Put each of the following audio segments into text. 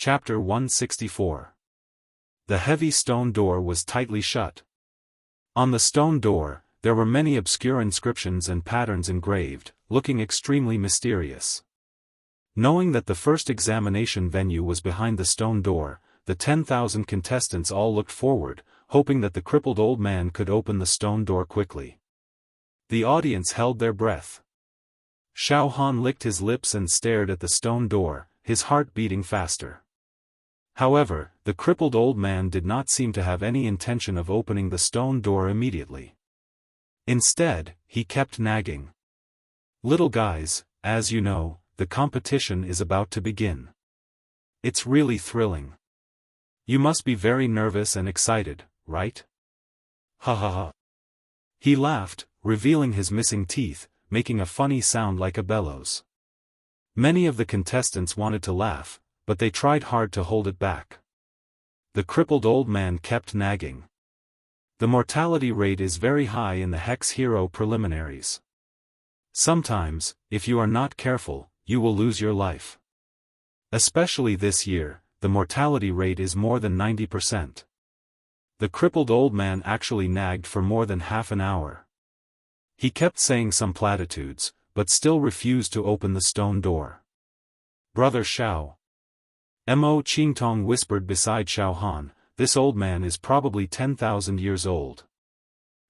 Chapter 164. The heavy stone door was tightly shut. On the stone door, there were many obscure inscriptions and patterns engraved, looking extremely mysterious. Knowing that the first examination venue was behind the stone door, the 10,000 contestants all looked forward, hoping that the crippled old man could open the stone door quickly. The audience held their breath. Xiaofan licked his lips and stared at the stone door, his heart beating faster. However, the crippled old man did not seem to have any intention of opening the stone door immediately. Instead, he kept nagging. "Little guys, as you know, the competition is about to begin. It's really thrilling. You must be very nervous and excited, right? Ha ha ha." He laughed, revealing his missing teeth, making a funny sound like a bellows. Many of the contestants wanted to laugh, but they tried hard to hold it back. The crippled old man kept nagging. "The mortality rate is very high in the Hex Hero preliminaries. Sometimes, if you are not careful, you will lose your life. Especially this year, the mortality rate is more than 90%. The crippled old man actually nagged for more than half an hour. He kept saying some platitudes, but still refused to open the stone door. "Brother Xiao." Mo Qingtong whispered beside Xiaofan, "This old man is probably 10,000 years old.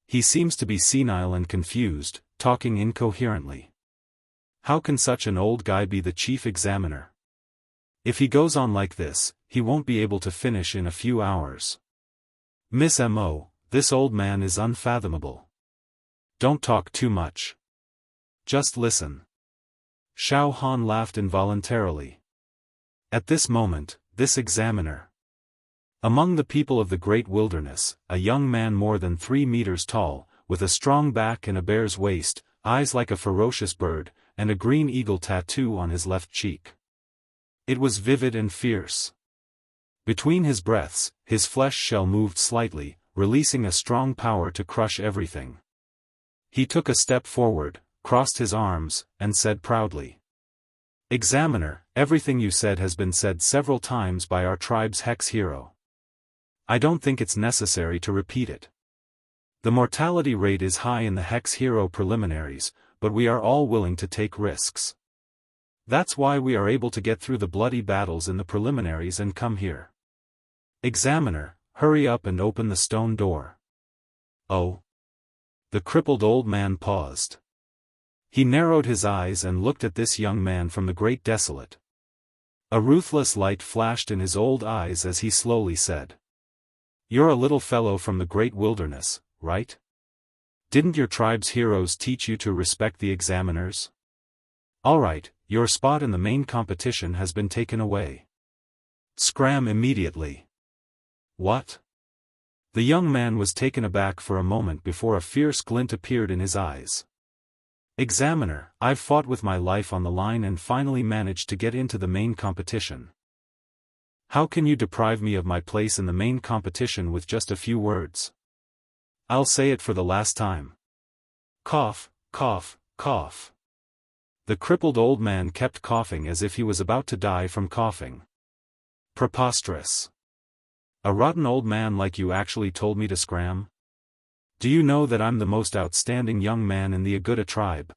He seems to be senile and confused, talking incoherently. How can such an old guy be the chief examiner? If he goes on like this, he won't be able to finish in a few hours. Miss Mo, this old man is unfathomable. Don't talk too much. Just listen." Xiaofan laughed involuntarily. At this moment, this examiner. Among the people of the great wilderness, a young man more than 3 meters tall, with a strong back and a bear's waist, eyes like a ferocious bird, and a green eagle tattoo on his left cheek. It was vivid and fierce. Between his breaths, his flesh shell moved slightly, releasing a strong power to crush everything. He took a step forward, crossed his arms, and said proudly, "Examiner, everything you said has been said several times by our tribe's Hex Hero. I don't think it's necessary to repeat it. The mortality rate is high in the Hex Hero preliminaries, but we are all willing to take risks. That's why we are able to get through the bloody battles in the preliminaries and come here. Examiner, hurry up and open the stone door." "Oh." The crippled old man paused. He narrowed his eyes and looked at this young man from the Great Desolate. A ruthless light flashed in his old eyes as he slowly said, "You're a little fellow from the Great Wilderness, right? Didn't your tribe's heroes teach you to respect the examiners? All right, your spot in the main competition has been taken away. Scram immediately." "What?" The young man was taken aback for a moment before a fierce glint appeared in his eyes. "Examiner, I've fought with my life on the line and finally managed to get into the main competition. How can you deprive me of my place in the main competition with just a few words? I'll say it for the last time. Cough, cough, cough." The crippled old man kept coughing as if he was about to die from coughing. "Preposterous. A rotten old man like you actually told me to scram? Do you know that I'm the most outstanding young man in the Aguda tribe?"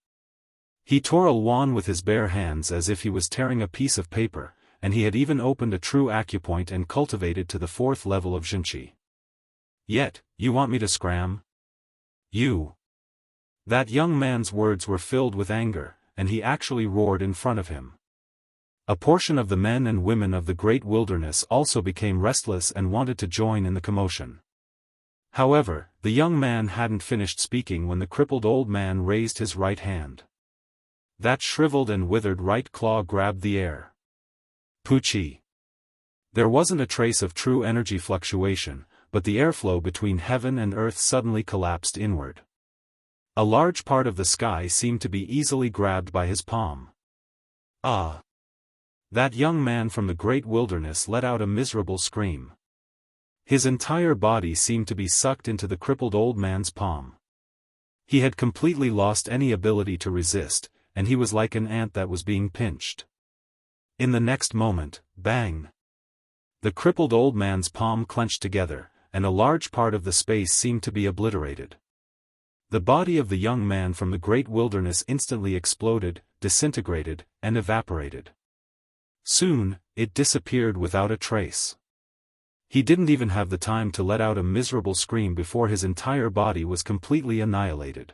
He tore a wand with his bare hands as if he was tearing a piece of paper, and he had even opened a true acupoint and cultivated to the 4th level of Jinqi. "Yet, you want me to scram? You?" That young man's words were filled with anger, and he actually roared in front of him. A portion of the men and women of the Great Wilderness also became restless and wanted to join in the commotion. However, the young man hadn't finished speaking when the crippled old man raised his right hand. That shriveled and withered right claw grabbed the air. Poochie. There wasn't a trace of true energy fluctuation, but the airflow between heaven and earth suddenly collapsed inward. A large part of the sky seemed to be easily grabbed by his palm. "Ah!" That young man from the Great Wilderness let out a miserable scream. His entire body seemed to be sucked into the crippled old man's palm. He had completely lost any ability to resist, and he was like an ant that was being pinched. In the next moment, bang! The crippled old man's palm clenched together, and a large part of the space seemed to be obliterated. The body of the young man from the great wilderness instantly exploded, disintegrated, and evaporated. Soon, it disappeared without a trace. He didn't even have the time to let out a miserable scream before his entire body was completely annihilated.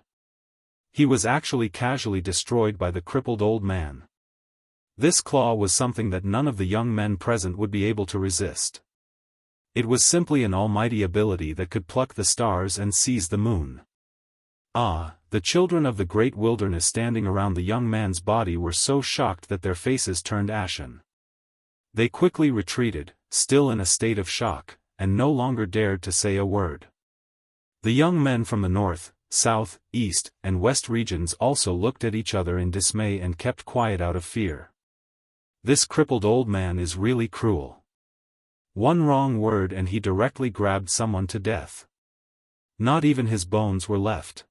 He was actually casually destroyed by the crippled old man. This claw was something that none of the young men present would be able to resist. It was simply an almighty ability that could pluck the stars and seize the moon. Ah, the children of the great wilderness standing around the young man's body were so shocked that their faces turned ashen. They quickly retreated, still in a state of shock, and no longer dared to say a word. The young men from the north, south, east, and west regions also looked at each other in dismay and kept quiet out of fear. This crippled old man is really cruel. One wrong word and he directly grabbed someone to death. Not even his bones were left.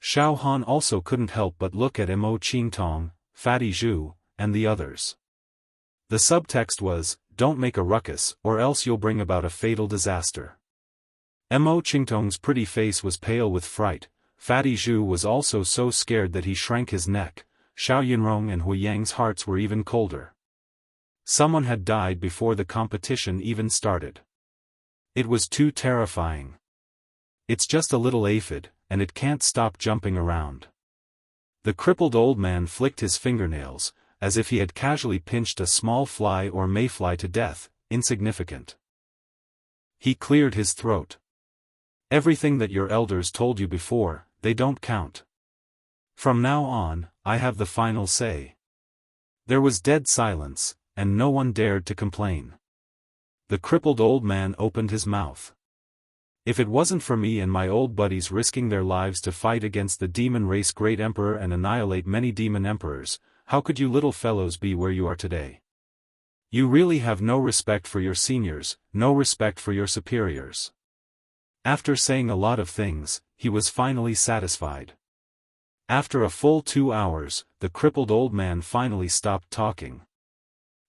Xiaofan also couldn't help but look at Mo Qingtong, Fatty Zhu, and the others. The subtext was, "Don't make a ruckus, or else you'll bring about a fatal disaster." Mo Qingtong's pretty face was pale with fright. Fatty Zhu was also so scared that he shrank his neck. Xiao Yunrong and Hu Yang's hearts were even colder. Someone had died before the competition even started. It was too terrifying. It's just a little aphid, and it can't stop jumping around. The crippled old man flicked his fingernails, as if he had casually pinched a small fly or mayfly to death, insignificant. He cleared his throat. "Everything that your elders told you before, they don't count. From now on, I have the final say." There was dead silence, and no one dared to complain. The crippled old man opened his mouth. "If it wasn't for me and my old buddies risking their lives to fight against the demon race great emperor and annihilate many demon emperors, how could you little fellows be where you are today? You really have no respect for your seniors, no respect for your superiors." After saying a lot of things, he was finally satisfied. After a full 2 hours, the crippled old man finally stopped talking.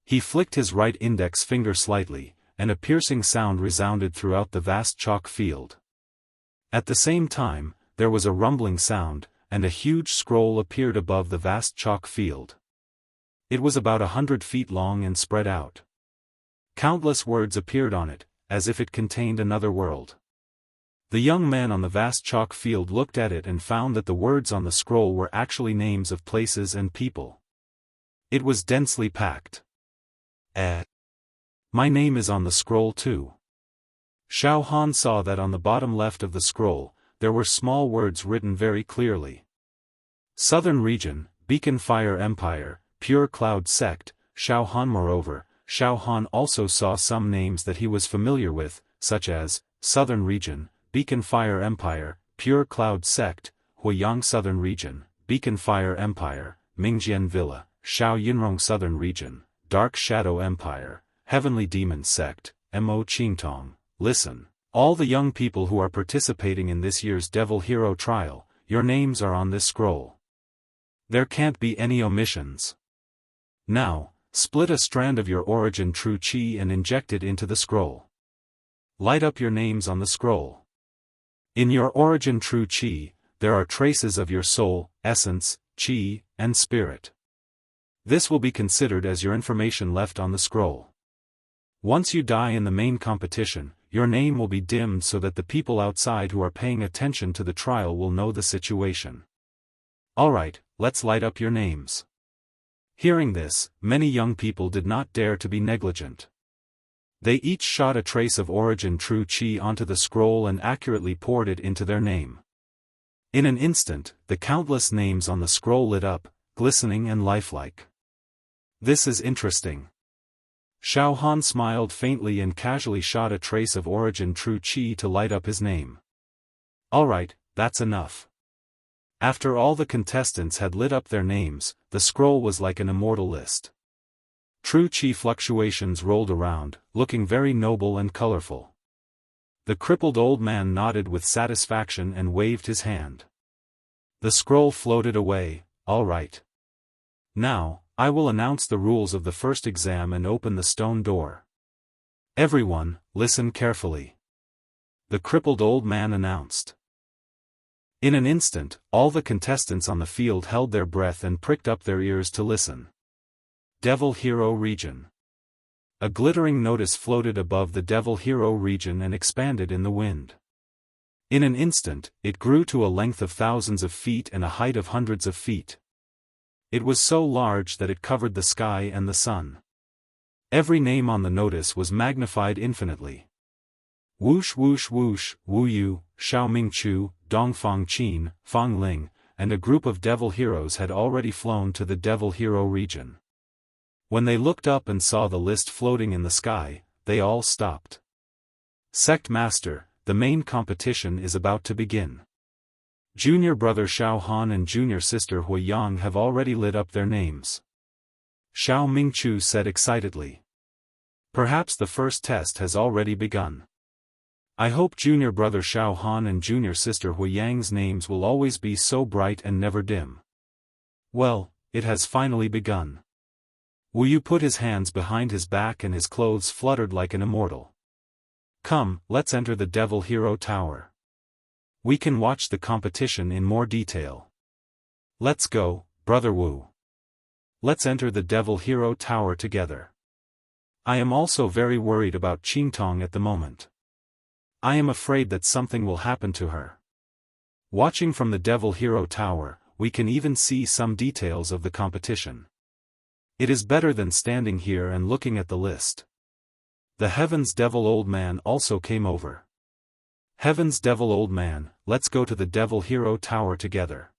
He flicked his right index finger slightly, and a piercing sound resounded throughout the vast chalk field. At the same time, there was a rumbling sound, and a huge scroll appeared above the vast chalk field. It was about 100 feet long and spread out. Countless words appeared on it, as if it contained another world. The young man on the vast chalk field looked at it and found that the words on the scroll were actually names of places and people. It was densely packed. My name is on the scroll too." Xiaofan saw that on the bottom left of the scroll, there were small words written very clearly. Southern Region, Beacon Fire Empire, Pure Cloud Sect, Xiaofan. Moreover, Xiaofan also saw some names that he was familiar with, such as, Southern Region, Beacon Fire Empire, Pure Cloud Sect, Huiyang Southern Region, Beacon Fire Empire, Mingjian Villa, Xiao Yunrong Southern Region, Dark Shadow Empire, Heavenly Demon Sect, Mo Qingtong. Listen, all the young people who are participating in this year's Devil Hero trial, your names are on this scroll. There can't be any omissions. Now, split a strand of your origin true qi and inject it into the scroll. Light up your names on the scroll. In your origin true qi, there are traces of your soul, essence, qi, and spirit. This will be considered as your information left on the scroll. Once you die in the main competition, your name will be dimmed so that the people outside who are paying attention to the trial will know the situation. Alright, let's light up your names. Hearing this, many young people did not dare to be negligent. They each shot a trace of origin true qi onto the scroll and accurately poured it into their name. In an instant, the countless names on the scroll lit up, glistening and lifelike. This is interesting. Xiaofan smiled faintly and casually shot a trace of origin true qi to light up his name. Alright, that's enough. After all the contestants had lit up their names, the scroll was like an immortal list. True qi fluctuations rolled around, looking very noble and colorful. The crippled old man nodded with satisfaction and waved his hand. The scroll floated away. All right. Now, I will announce the rules of the first exam and open the stone door. Everyone, listen carefully. The crippled old man announced. In an instant, all the contestants on the field held their breath and pricked up their ears to listen. Devil Hero Region. A glittering notice floated above the Devil Hero region and expanded in the wind. In an instant, it grew to a length of thousands of feet and a height of hundreds of feet. It was so large that it covered the sky and the sun. Every name on the notice was magnified infinitely. Whoosh whoosh whoosh, Wu Yu, Xiao Mingchu, Dongfang Qin, Fang Ling, and a group of devil heroes had already flown to the Devil Hero region. When they looked up and saw the list floating in the sky, they all stopped. Sect Master, the main competition is about to begin. Junior brother Xiaofan and junior sister Huiyang have already lit up their names. Xiao Mingchu said excitedly. Perhaps the first test has already begun. I hope junior brother Xiaofan and junior sister Huiyang's names will always be so bright and never dim. Well, it has finally begun. Wu Yu put his hands behind his back and his clothes fluttered like an immortal. Come, let's enter the Devil Hero Tower. We can watch the competition in more detail. Let's go, brother Wu. Let's enter the Devil Hero Tower together. I am also very worried about Qingtong at the moment. I am afraid that something will happen to her. Watching from the Devil Hero Tower, we can even see some details of the competition. It is better than standing here and looking at the list. The Heaven's Devil Old Man also came over. Heaven's Devil Old Man, let's go to the Devil Hero Tower together.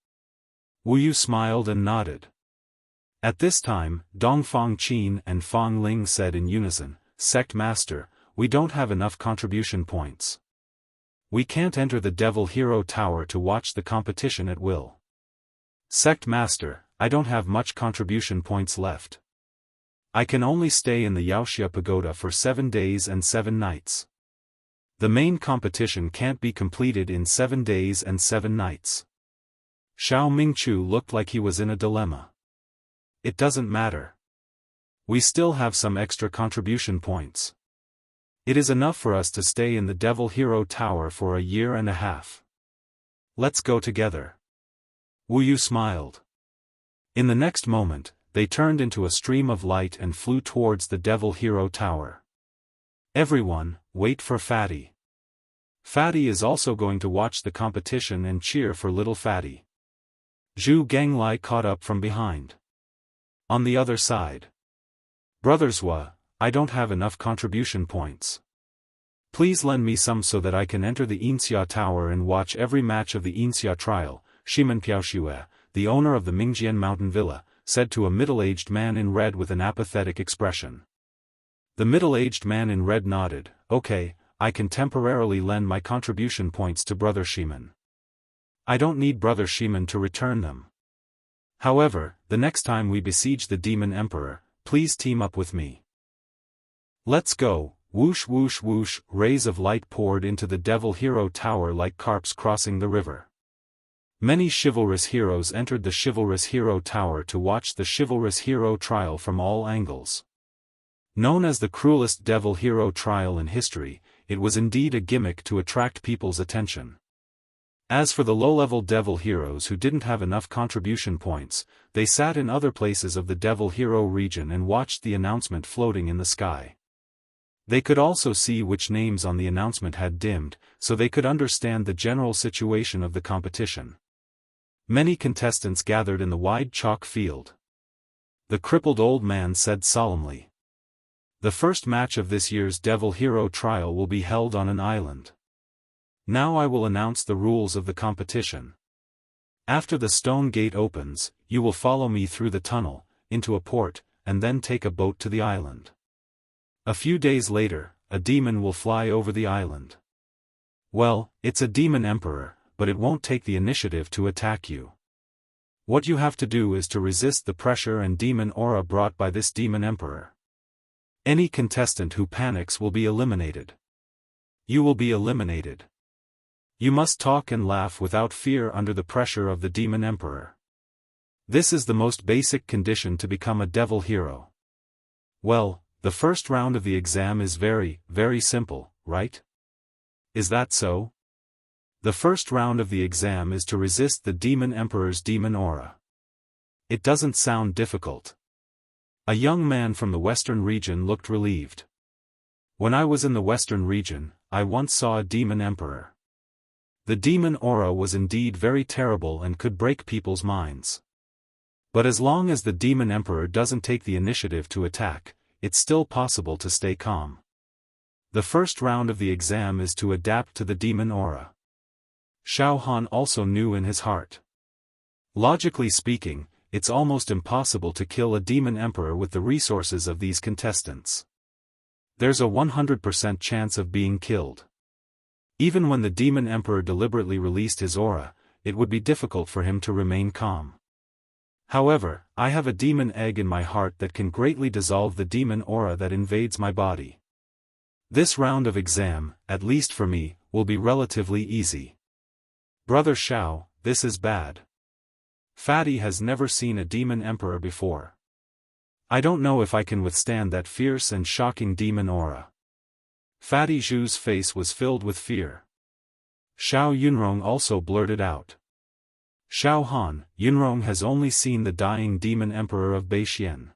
Wu Yu smiled and nodded. At this time, Dongfang Qin and Fang Ling said in unison, Sect Master, we don't have enough contribution points. We can't enter the Devil Hero Tower to watch the competition at will. Sect Master, I don't have much contribution points left. I can only stay in the Wuxia Pagoda for 7 days and 7 nights. The main competition can't be completed in 7 days and 7 nights. Xiao Mingchu looked like he was in a dilemma. It doesn't matter. We still have some extra contribution points. It is enough for us to stay in the Devil Hero Tower for a year and a half. Let's go together. Wu Yu smiled. In the next moment, they turned into a stream of light and flew towards the Devil Hero Tower. Everyone, wait for Fatty. Fatty is also going to watch the competition and cheer for little Fatty. Zhu Ganglai caught up from behind. On the other side. Brothers Hua, I don't have enough contribution points. Please lend me some so that I can enter the Yinxia Tower and watch every match of the Yinxia trial, Shimen Piaoxue, the owner of the Mingjian Mountain Villa, said to a middle-aged man in red with an apathetic expression. The middle-aged man in red nodded, okay, I can temporarily lend my contribution points to Brother Shimen. I don't need Brother Shimen to return them. However, the next time we besiege the Demon Emperor, please team up with me. Let's go, whoosh whoosh whoosh, rays of light poured into the Devil Hero Tower like carps crossing the river. Many chivalrous heroes entered the Chivalrous Hero Tower to watch the Chivalrous Hero trial from all angles. Known as the cruelest Devil Hero trial in history, it was indeed a gimmick to attract people's attention. As for the low-level Devil Heroes who didn't have enough contribution points, they sat in other places of the Devil Hero region and watched the announcement floating in the sky. They could also see which names on the announcement had dimmed, so they could understand the general situation of the competition. Many contestants gathered in the wide chalk field. The crippled old man said solemnly. The first match of this year's Devil Hero trial will be held on an island. Now I will announce the rules of the competition. After the stone gate opens, you will follow me through the tunnel, into a port, and then take a boat to the island. A few days later, a demon will fly over the island. Well, it's a demon emperor, but it won't take the initiative to attack you. What you have to do is to resist the pressure and demon aura brought by this demon emperor. Any contestant who panics will be eliminated. You will be eliminated. You must talk and laugh without fear under the pressure of the demon emperor. This is the most basic condition to become a devil hero. Well, the first round of the exam is very, very simple, right? Is that so? The first round of the exam is to resist the Demon Emperor's demon aura. It doesn't sound difficult. A young man from the Western region looked relieved. When I was in the Western region, I once saw a Demon Emperor. The demon aura was indeed very terrible and could break people's minds. But as long as the Demon Emperor doesn't take the initiative to attack, it's still possible to stay calm. The first round of the exam is to adapt to the demon aura. Xiaofan also knew in his heart. Logically speaking, it's almost impossible to kill a Demon Emperor with the resources of these contestants. There's a 100% chance of being killed. Even when the Demon Emperor deliberately released his aura, it would be difficult for him to remain calm. However, I have a demon egg in my heart that can greatly dissolve the demon aura that invades my body. This round of exam, at least for me, will be relatively easy. Brother Xiao, this is bad. Fatty has never seen a Demon Emperor before. I don't know if I can withstand that fierce and shocking demon aura. Fatty Zhu's face was filled with fear. Xiao Yunrong also blurted out. Xiaohan, Yunrong has only seen the dying Demon Emperor of Beixian.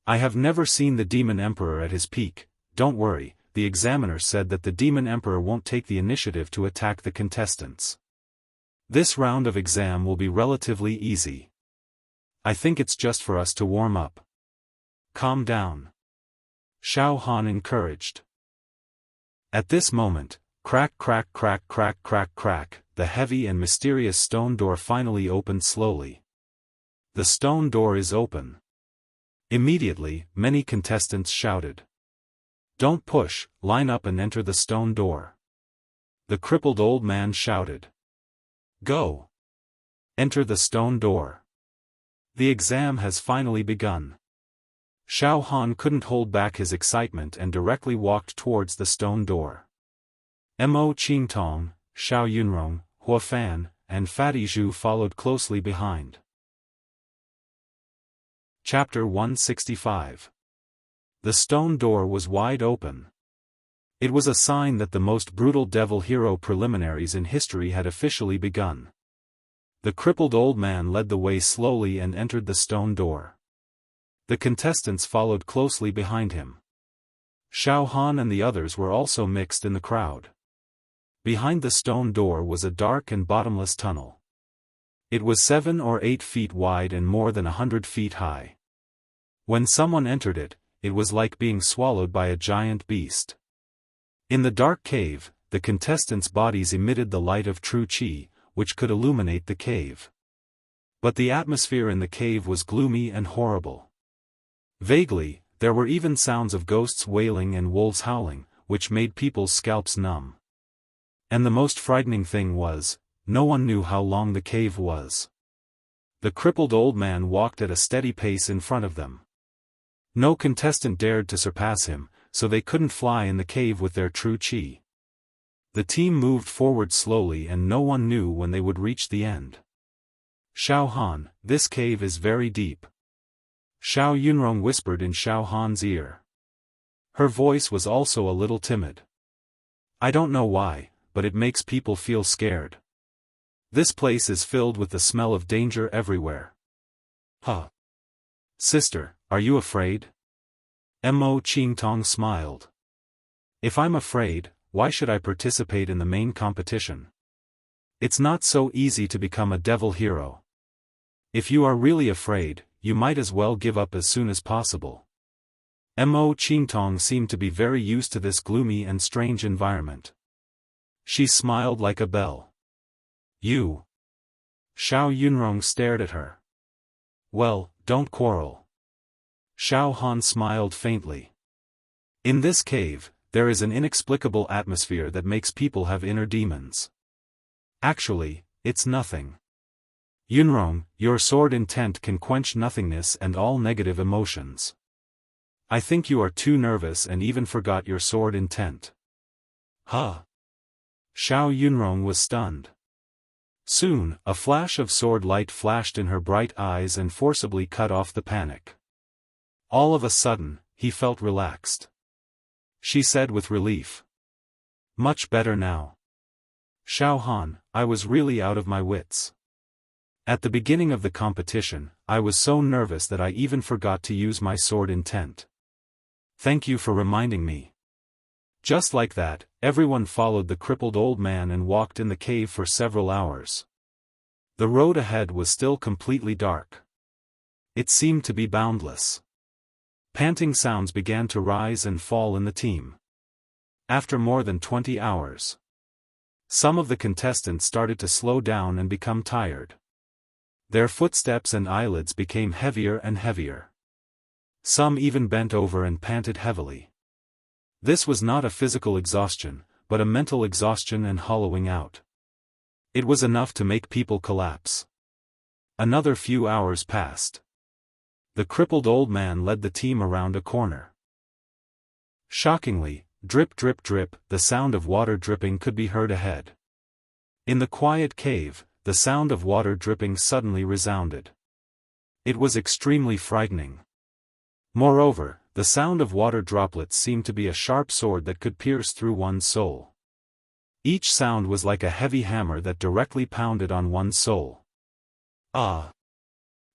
I have never seen the Demon Emperor at his peak. Don't worry, the examiner said that the Demon Emperor won't take the initiative to attack the contestants. This round of exam will be relatively easy. I think it's just for us to warm up. Calm down. Xiaohan encouraged. At this moment, crack crack crack crack crack crack, the heavy and mysterious stone door finally opened slowly. The stone door is open. Immediately, many contestants shouted. Don't push, line up and enter the stone door. The crippled old man shouted. Go. Enter the stone door. The exam has finally begun. Xiaohan couldn't hold back his excitement and directly walked towards the stone door. Mo Qingtong, Xiao Yunrong, Huafan, and Fatty Zhu followed closely behind. Chapter 165. The stone door was wide open. It was a sign that the most brutal devil hero preliminaries in history had officially begun. The crippled old man led the way slowly and entered the stone door. The contestants followed closely behind him. Xiaohan and the others were also mixed in the crowd. Behind the stone door was a dark and bottomless tunnel. It was 7 or 8 feet wide and more than 100 feet high. When someone entered it, it was like being swallowed by a giant beast. In the dark cave, the contestants' bodies emitted the light of true qi, which could illuminate the cave. But the atmosphere in the cave was gloomy and horrible. Vaguely, there were even sounds of ghosts wailing and wolves howling, which made people's scalps numb. And the most frightening thing was, no one knew how long the cave was. The crippled old man walked at a steady pace in front of them. No contestant dared to surpass him, so they couldn't fly in the cave with their true qi. The team moved forward slowly and no one knew when they would reach the end. Xiaohan, this cave is very deep. Xiao Yunrong whispered in Xiaohan's ear. Her voice was also a little timid. I don't know why, but it makes people feel scared. This place is filled with the smell of danger everywhere. Huh. Sister, are you afraid? Mo Qingtong smiled. If I'm afraid, why should I participate in the main competition? It's not so easy to become a devil hero. If you are really afraid, you might as well give up as soon as possible. Mo Qingtong seemed to be very used to this gloomy and strange environment. She smiled like a bell. You. Xiao Yunrong stared at her. Well, don't quarrel. Xiaohan smiled faintly. In this cave, there is an inexplicable atmosphere that makes people have inner demons. Actually, it's nothing. Yunrong, your sword intent can quench nothingness and all negative emotions. I think you are too nervous and even forgot your sword intent. Huh? Xiao Yunrong was stunned. Soon, a flash of sword light flashed in her bright eyes and forcibly cut off the panic. All of a sudden, he felt relaxed. She said with relief. Much better now. Xiaofan, I was really out of my wits. At the beginning of the competition, I was so nervous that I even forgot to use my sword intent. Thank you for reminding me. Just like that, everyone followed the crippled old man and walked in the cave for several hours. The road ahead was still completely dark. It seemed to be boundless. Panting sounds began to rise and fall in the team. After more than 20 hours, some of the contestants started to slow down and become tired. Their footsteps and eyelids became heavier and heavier. Some even bent over and panted heavily. This was not a physical exhaustion, but a mental exhaustion and hollowing out. It was enough to make people collapse. Another few hours passed. The crippled old man led the team around a corner. Shockingly, drip drip drip, the sound of water dripping could be heard ahead. In the quiet cave, the sound of water dripping suddenly resounded. It was extremely frightening. Moreover, the sound of water droplets seemed to be a sharp sword that could pierce through one's soul. Each sound was like a heavy hammer that directly pounded on one's soul. Ah!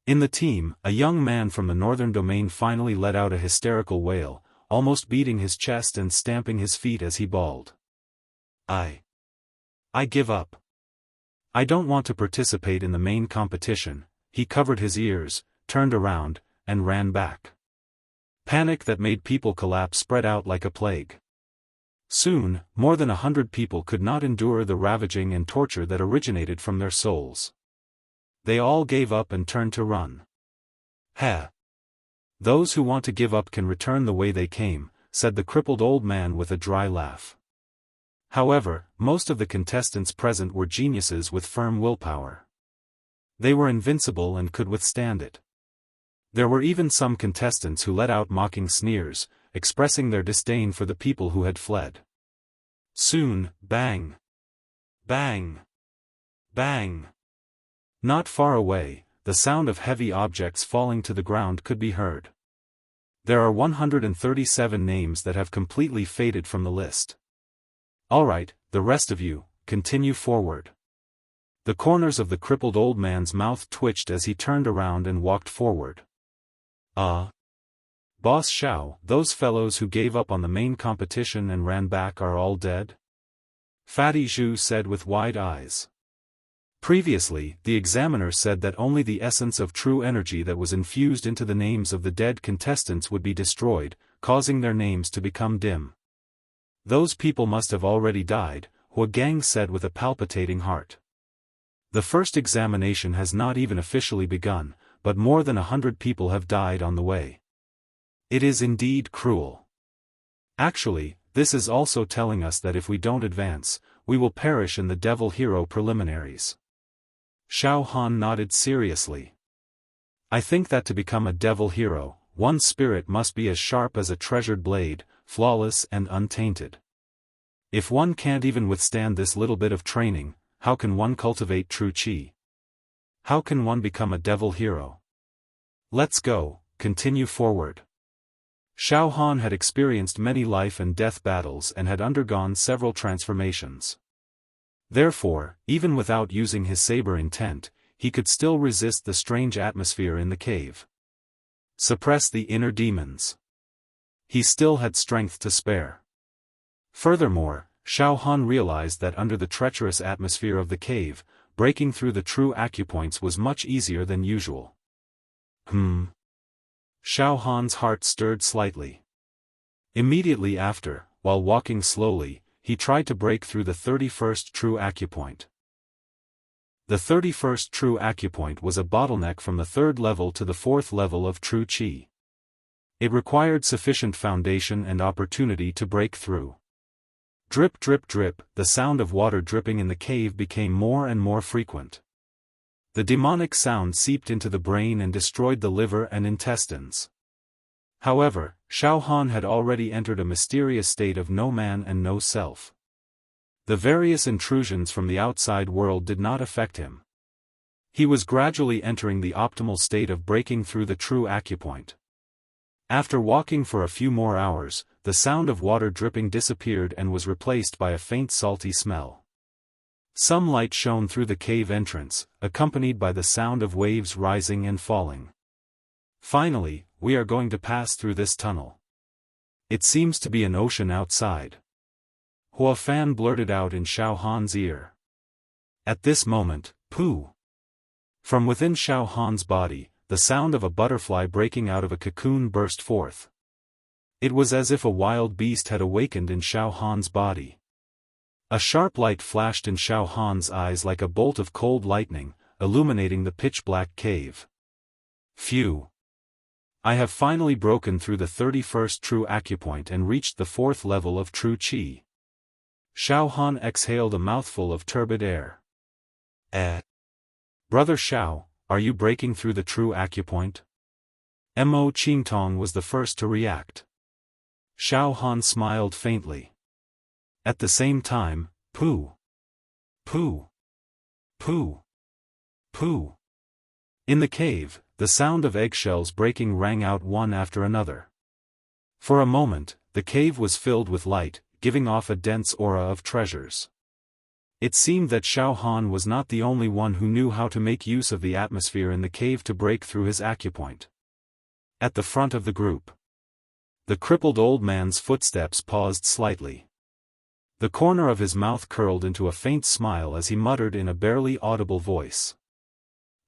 In the team, a young man from the northern domain finally let out a hysterical wail, almost beating his chest and stamping his feet as he bawled. I give up. I don't want to participate in the main competition. He covered his ears, turned around, and ran back. Panic that made people collapse spread out like a plague. Soon, more than 100 people could not endure the ravaging and torture that originated from their souls. They all gave up and turned to run. Heh! Those who want to give up can return the way they came, said the crippled old man with a dry laugh. However, most of the contestants present were geniuses with firm willpower. They were invincible and could withstand it. There were even some contestants who let out mocking sneers, expressing their disdain for the people who had fled. Soon, bang! Bang! Bang! Not far away, the sound of heavy objects falling to the ground could be heard. There are 137 names that have completely faded from the list. Alright, the rest of you, continue forward. The corners of the crippled old man's mouth twitched as he turned around and walked forward. Boss Xiao, those fellows who gave up on the main competition and ran back are all dead? Fatty Zhu said with wide eyes. Previously, the examiner said that only the essence of true energy that was infused into the names of the dead contestants would be destroyed, causing their names to become dim. Those people must have already died, Hua Gang said with a palpitating heart. The first examination has not even officially begun, but more than 100 people have died on the way. It is indeed cruel. Actually, this is also telling us that if we don't advance, we will perish in the Devil Hero preliminaries. Xiaofan nodded seriously. I think that to become a Devil Hero, one's spirit must be as sharp as a treasured blade, flawless and untainted. If one can't even withstand this little bit of training, how can one cultivate true qi? How can one become a Devil Hero? Let's go, continue forward. Xiaofan had experienced many life and death battles and had undergone several transformations. Therefore, even without using his saber intent, he could still resist the strange atmosphere in the cave. Suppress the inner demons. He still had strength to spare. Furthermore, Xiaofan realized that under the treacherous atmosphere of the cave, breaking through the true acupoints was much easier than usual. Xiaofan's heart stirred slightly. Immediately after, while walking slowly, he tried to break through the 31st true acupoint. The 31st true acupoint was a bottleneck from the 3rd level to the 4th level of true qi. It required sufficient foundation and opportunity to break through. Drip drip drip, the sound of water dripping in the cave became more and more frequent. The demonic sound seeped into the brain and destroyed the liver and intestines. However, Xiaofan had already entered a mysterious state of no man and no self. The various intrusions from the outside world did not affect him. He was gradually entering the optimal state of breaking through the true acupoint. After walking for a few more hours, the sound of water dripping disappeared and was replaced by a faint salty smell. Some light shone through the cave entrance, accompanied by the sound of waves rising and falling. Finally, we are going to pass through this tunnel. It seems to be an ocean outside. Xiaofan blurted out in Xiaofan's ear. At this moment, pooh! From within Xiaofan's body, the sound of a butterfly breaking out of a cocoon burst forth. It was as if a wild beast had awakened in Xiaofan's body. A sharp light flashed in Xiaofan's eyes like a bolt of cold lightning, illuminating the pitch-black cave. Phew! I have finally broken through the 31st true acupoint and reached the 4th level of true qi. Xiaofan exhaled a mouthful of turbid air. Brother Xiao, are you breaking through the true acupoint? Mo Qingtong was the first to react. Xiaofan smiled faintly. At the same time, pooh! Pooh! Pooh! Pooh! In the cave, the sound of eggshells breaking rang out one after another. For a moment, the cave was filled with light, giving off a dense aura of treasures. It seemed that Xiaofan was not the only one who knew how to make use of the atmosphere in the cave to break through his acupoint. At the front of the group, the crippled old man's footsteps paused slightly. The corner of his mouth curled into a faint smile as he muttered in a barely audible voice.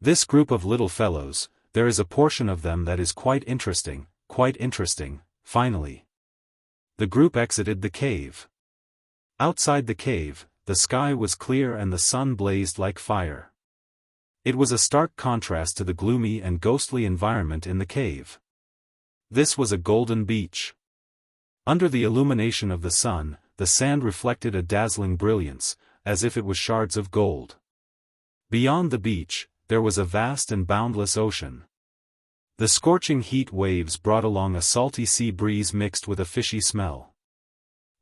This group of little fellows, there is a portion of them that is quite interesting, finally. The group exited the cave. Outside the cave, the sky was clear and the sun blazed like fire. It was a stark contrast to the gloomy and ghostly environment in the cave. This was a golden beach. Under the illumination of the sun, the sand reflected a dazzling brilliance, as if it was shards of gold. Beyond the beach, there was a vast and boundless ocean. The scorching heat waves brought along a salty sea breeze mixed with a fishy smell.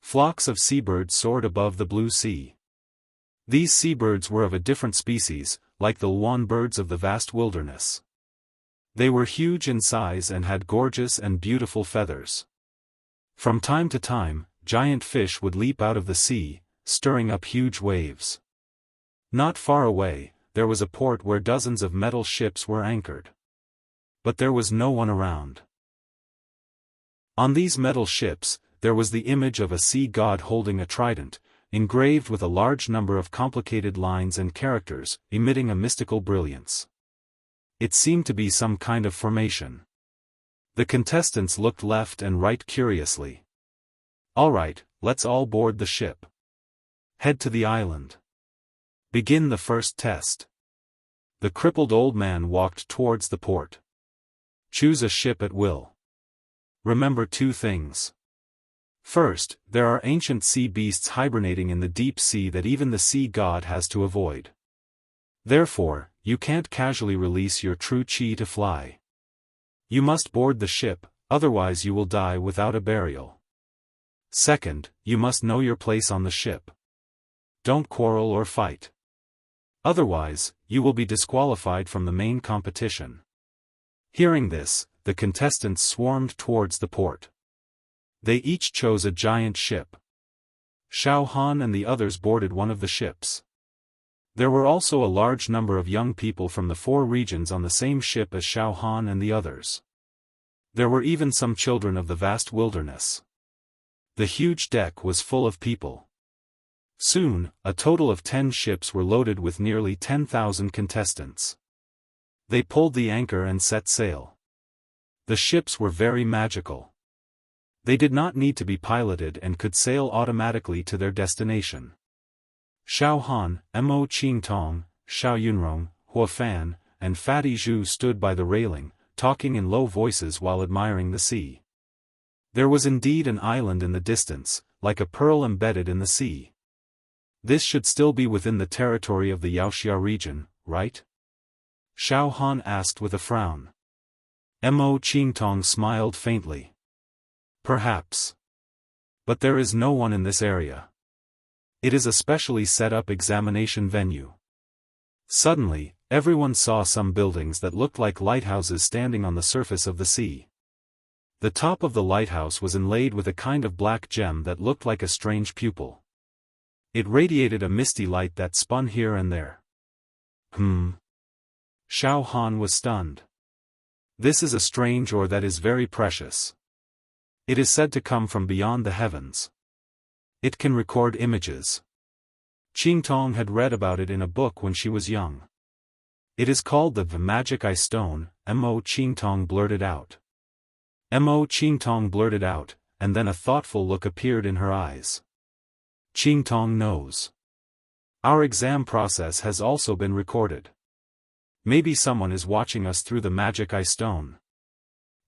Flocks of seabirds soared above the blue sea. These seabirds were of a different species, like the luan birds of the vast wilderness. They were huge in size and had gorgeous and beautiful feathers. From time to time, giant fish would leap out of the sea, stirring up huge waves. Not far away, there was a port where dozens of metal ships were anchored. But there was no one around. On these metal ships, there was the image of a sea god holding a trident, engraved with a large number of complicated lines and characters, emitting a mystical brilliance. It seemed to be some kind of formation. The contestants looked left and right curiously. All right, let's all board the ship. Head to the island. Begin the first test. The crippled old man walked towards the port. Choose a ship at will. Remember two things. First, there are ancient sea beasts hibernating in the deep sea that even the sea god has to avoid. Therefore, you can't casually release your true qi to fly. You must board the ship, otherwise you will die without a burial. Second, you must know your place on the ship. Don't quarrel or fight. Otherwise, you will be disqualified from the main competition. Hearing this, the contestants swarmed towards the port. They each chose a giant ship. Xiaofan and the others boarded one of the ships. There were also a large number of young people from the 4 regions on the same ship as Xiaofan and the others. There were even some children of the vast wilderness. The huge deck was full of people. Soon, a total of 10 ships were loaded with nearly 10,000 contestants. They pulled the anchor and set sail. The ships were very magical. They did not need to be piloted and could sail automatically to their destination. Xiaohan, Mo Qingtong, Xiao Yunrong, Xiaofan, and Fatty Zhu stood by the railing, talking in low voices while admiring the sea. There was indeed an island in the distance, like a pearl embedded in the sea. This should still be within the territory of the Wuxia region, right? Xiaohan asked with a frown. Mo Qingtong smiled faintly. Perhaps. But there is no one in this area. It is a specially set up examination venue. Suddenly, everyone saw some buildings that looked like lighthouses standing on the surface of the sea. The top of the lighthouse was inlaid with a kind of black gem that looked like a strange pupil. It radiated a misty light that spun here and there. Xiaofan was stunned. This is a strange ore that is very precious. It is said to come from beyond the heavens. It can record images. Qingtong had read about it in a book when she was young. It is called the Magic Eye Stone, Mo Qingtong blurted out. Mo Qingtong blurted out, and then a thoughtful look appeared in her eyes. Qingtong knows. Our exam process has also been recorded. Maybe someone is watching us through the Magic Eye Stone.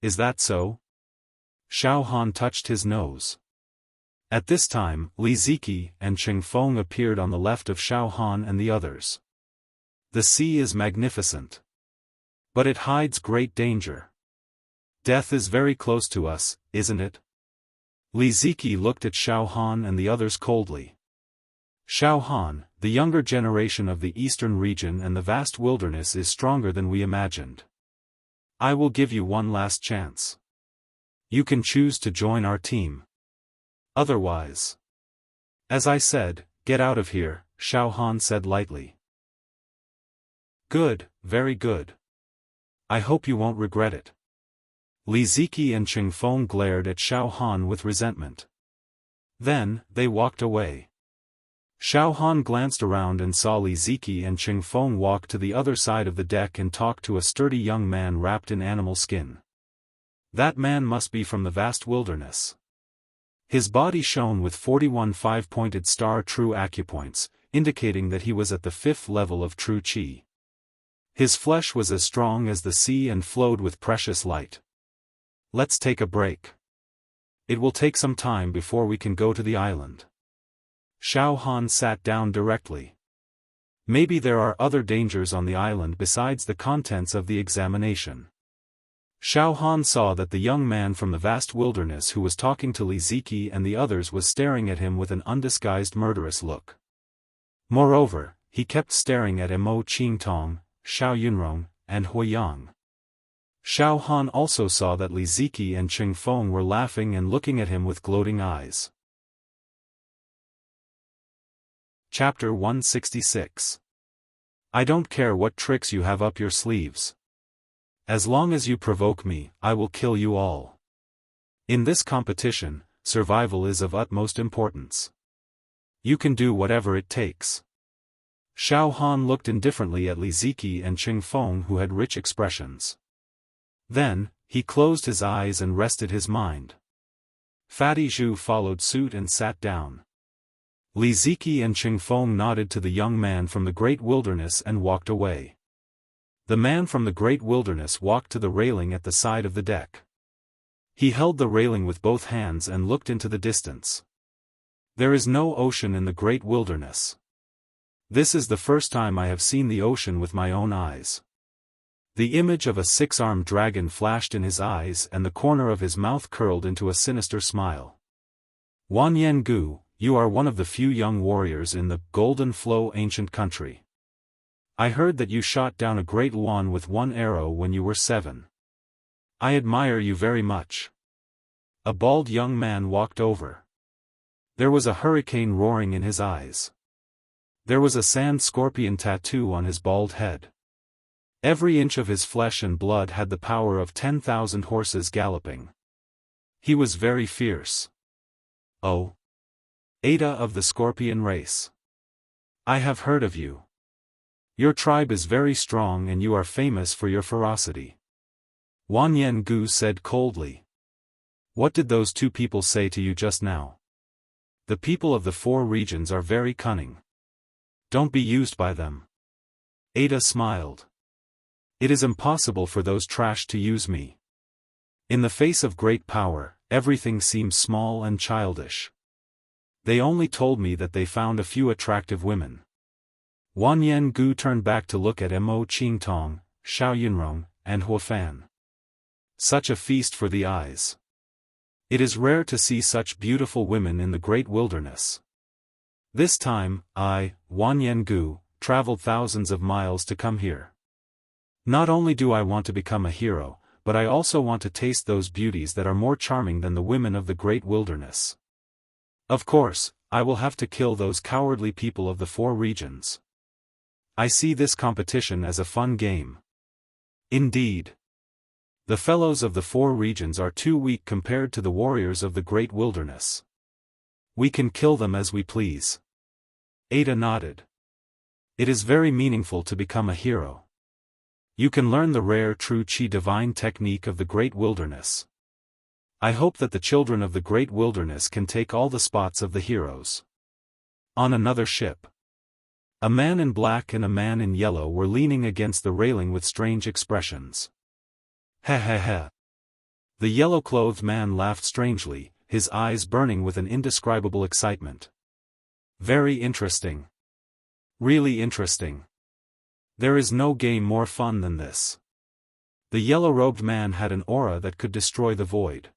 Is that so? Xiaofan touched his nose. At this time, Li Ziki and Qingfeng appeared on the left of Xiaofan and the others. The sea is magnificent. But it hides great danger. Death is very close to us, isn't it? Li Ziki looked at Xiaofan and the others coldly. Xiaofan, the younger generation of the eastern region and the vast wilderness is stronger than we imagined. I will give you one last chance. You can choose to join our team. Otherwise. As I said, get out of here, Xiaofan said lightly. Good, very good. I hope you won't regret it. Li Ziki and Qingfeng glared at Xiaofan with resentment. Then, they walked away. Xiaofan glanced around and saw Li Ziki and Qingfeng walk to the other side of the deck and talk to a sturdy young man wrapped in animal skin. That man must be from the vast wilderness. His body shone with 41 five-pointed star true acupoints, indicating that he was at the 5th level of true qi. His flesh was as strong as the sea and flowed with precious light. Let's take a break. It will take some time before we can go to the island. Xiaofan sat down directly. Maybe there are other dangers on the island besides the contents of the examination. Xiaofan saw that the young man from the vast wilderness who was talking to Li Ziki and the others was staring at him with an undisguised murderous look. Moreover, he kept staring at Mo Qingtong, Xiao Yunrong, and Hui Yang. Xiaofan also saw that Li Ziki and Qingfeng were laughing and looking at him with gloating eyes. Chapter 166. I don't care what tricks you have up your sleeves. As long as you provoke me, I will kill you all. In this competition, survival is of utmost importance. You can do whatever it takes. Xiaofan looked indifferently at Li Ziki and Qingfeng who had rich expressions. Then, he closed his eyes and rested his mind. Fatty Zhu followed suit and sat down. Li Ziki and Qingfeng nodded to the young man from the great wilderness and walked away. The man from the great wilderness walked to the railing at the side of the deck. He held the railing with both hands and looked into the distance. There is no ocean in the great wilderness. This is the first time I have seen the ocean with my own eyes. The image of a 6-armed dragon flashed in his eyes and the corner of his mouth curled into a sinister smile. Wanyan Gu, you are one of the few young warriors in the Golden Flow ancient country. I heard that you shot down a great Yuan with one arrow when you were 7. I admire you very much. A bald young man walked over. There was a hurricane roaring in his eyes. There was a sand scorpion tattoo on his bald head. Every inch of his flesh and blood had the power of 10,000 horses galloping. He was very fierce. Oh. Ada of the scorpion race. I have heard of you. Your tribe is very strong and you are famous for your ferocity. Wanyan Gu said coldly. What did those two people say to you just now? The people of the 4 regions are very cunning. Don't be used by them. Ada smiled. It is impossible for those trash to use me. In the face of great power, everything seems small and childish. They only told me that they found a few attractive women. Wanyan Gu turned back to look at Mo Qingtong, Xiao Yunrong, and Huafan. Such a feast for the eyes. It is rare to see such beautiful women in the great wilderness. This time, I, Wanyan Gu, traveled thousands of miles to come here. Not only do I want to become a hero, but I also want to taste those beauties that are more charming than the women of the great wilderness. Of course, I will have to kill those cowardly people of the 4 regions. I see this competition as a fun game. Indeed. The fellows of the 4 regions are too weak compared to the warriors of the great wilderness. We can kill them as we please. Ada nodded. It is very meaningful to become a hero. You can learn the rare true Qi divine technique of the great wilderness. I hope that the children of the great wilderness can take all the spots of the heroes. On another ship. A man in black and a man in yellow were leaning against the railing with strange expressions. Ha ha ha. The yellow-clothed man laughed strangely, his eyes burning with an indescribable excitement. Very interesting. Really interesting. There is no game more fun than this. The yellow-robed man had an aura that could destroy the void.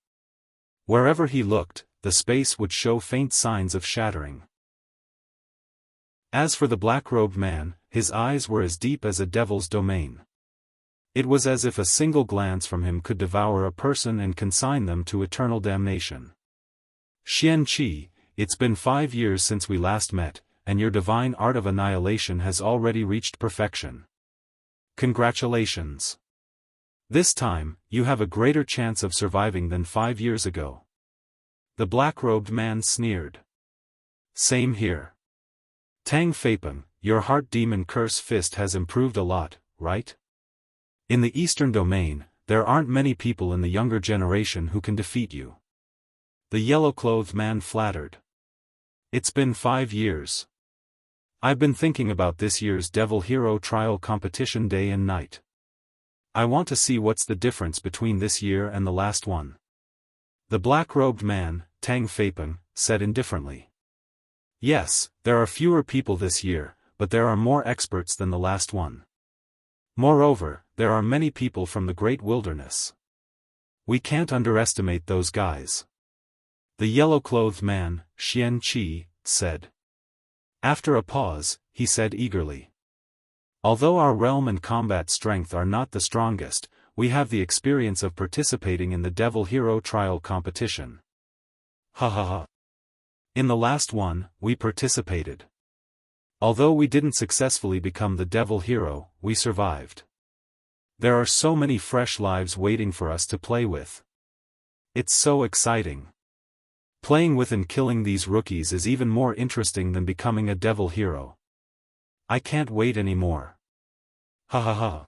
Wherever he looked, the space would show faint signs of shattering. As for the black-robed man, his eyes were as deep as a devil's domain. It was as if a single glance from him could devour a person and consign them to eternal damnation. Xian Qi, it's been 5 years since we last met, and your divine art of annihilation has already reached perfection. Congratulations. This time, you have a greater chance of surviving than 5 years ago. The black-robed man sneered. Same here. Tang Feipeng, your heart demon curse fist has improved a lot, right? In the Eastern Domain, there aren't many people in the younger generation who can defeat you. The yellow-clothed man flattered. It's been 5 years. I've been thinking about this year's Devil Hero Trial competition day and night. I want to see what's the difference between this year and the last one. The black-robed man, Tang Feipeng, said indifferently. Yes, there are fewer people this year, but there are more experts than the last one. Moreover, there are many people from the great wilderness. We can't underestimate those guys. The yellow-clothed man, Xian Qi, said. After a pause, he said eagerly. Although our realm and combat strength are not the strongest, we have the experience of participating in the Devil Hero Trial competition. Ha ha ha. In the last one, we participated. Although we didn't successfully become the Devil Hero, we survived. There are so many fresh lives waiting for us to play with. It's so exciting. Playing with and killing these rookies is even more interesting than becoming a Devil Hero. I can't wait anymore. Ha ha ha.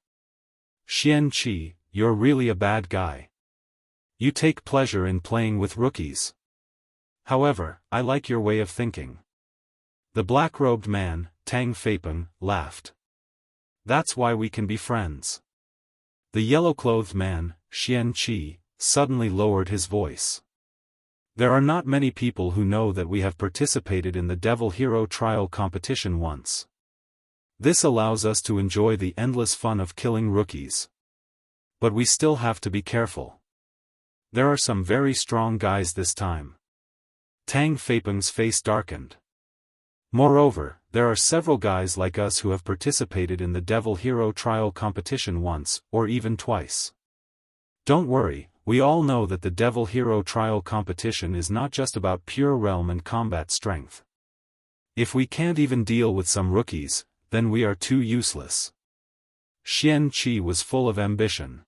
Xian Qi, you're really a bad guy. You take pleasure in playing with rookies. However, I like your way of thinking. The black-robed man, Tang Feipeng, laughed. That's why we can be friends. The yellow-clothed man, Xian Qi, suddenly lowered his voice. There are not many people who know that we have participated in the Devil Hero Trial competition once. This allows us to enjoy the endless fun of killing rookies. But we still have to be careful. There are some very strong guys this time. Tang Feipeng's face darkened. Moreover, there are several guys like us who have participated in the Devil Hero Trial competition once, or even twice. Don't worry, we all know that the Devil Hero Trial competition is not just about pure realm and combat strength. If we can't even deal with some rookies, then we are too useless. Xian Qi was full of ambition.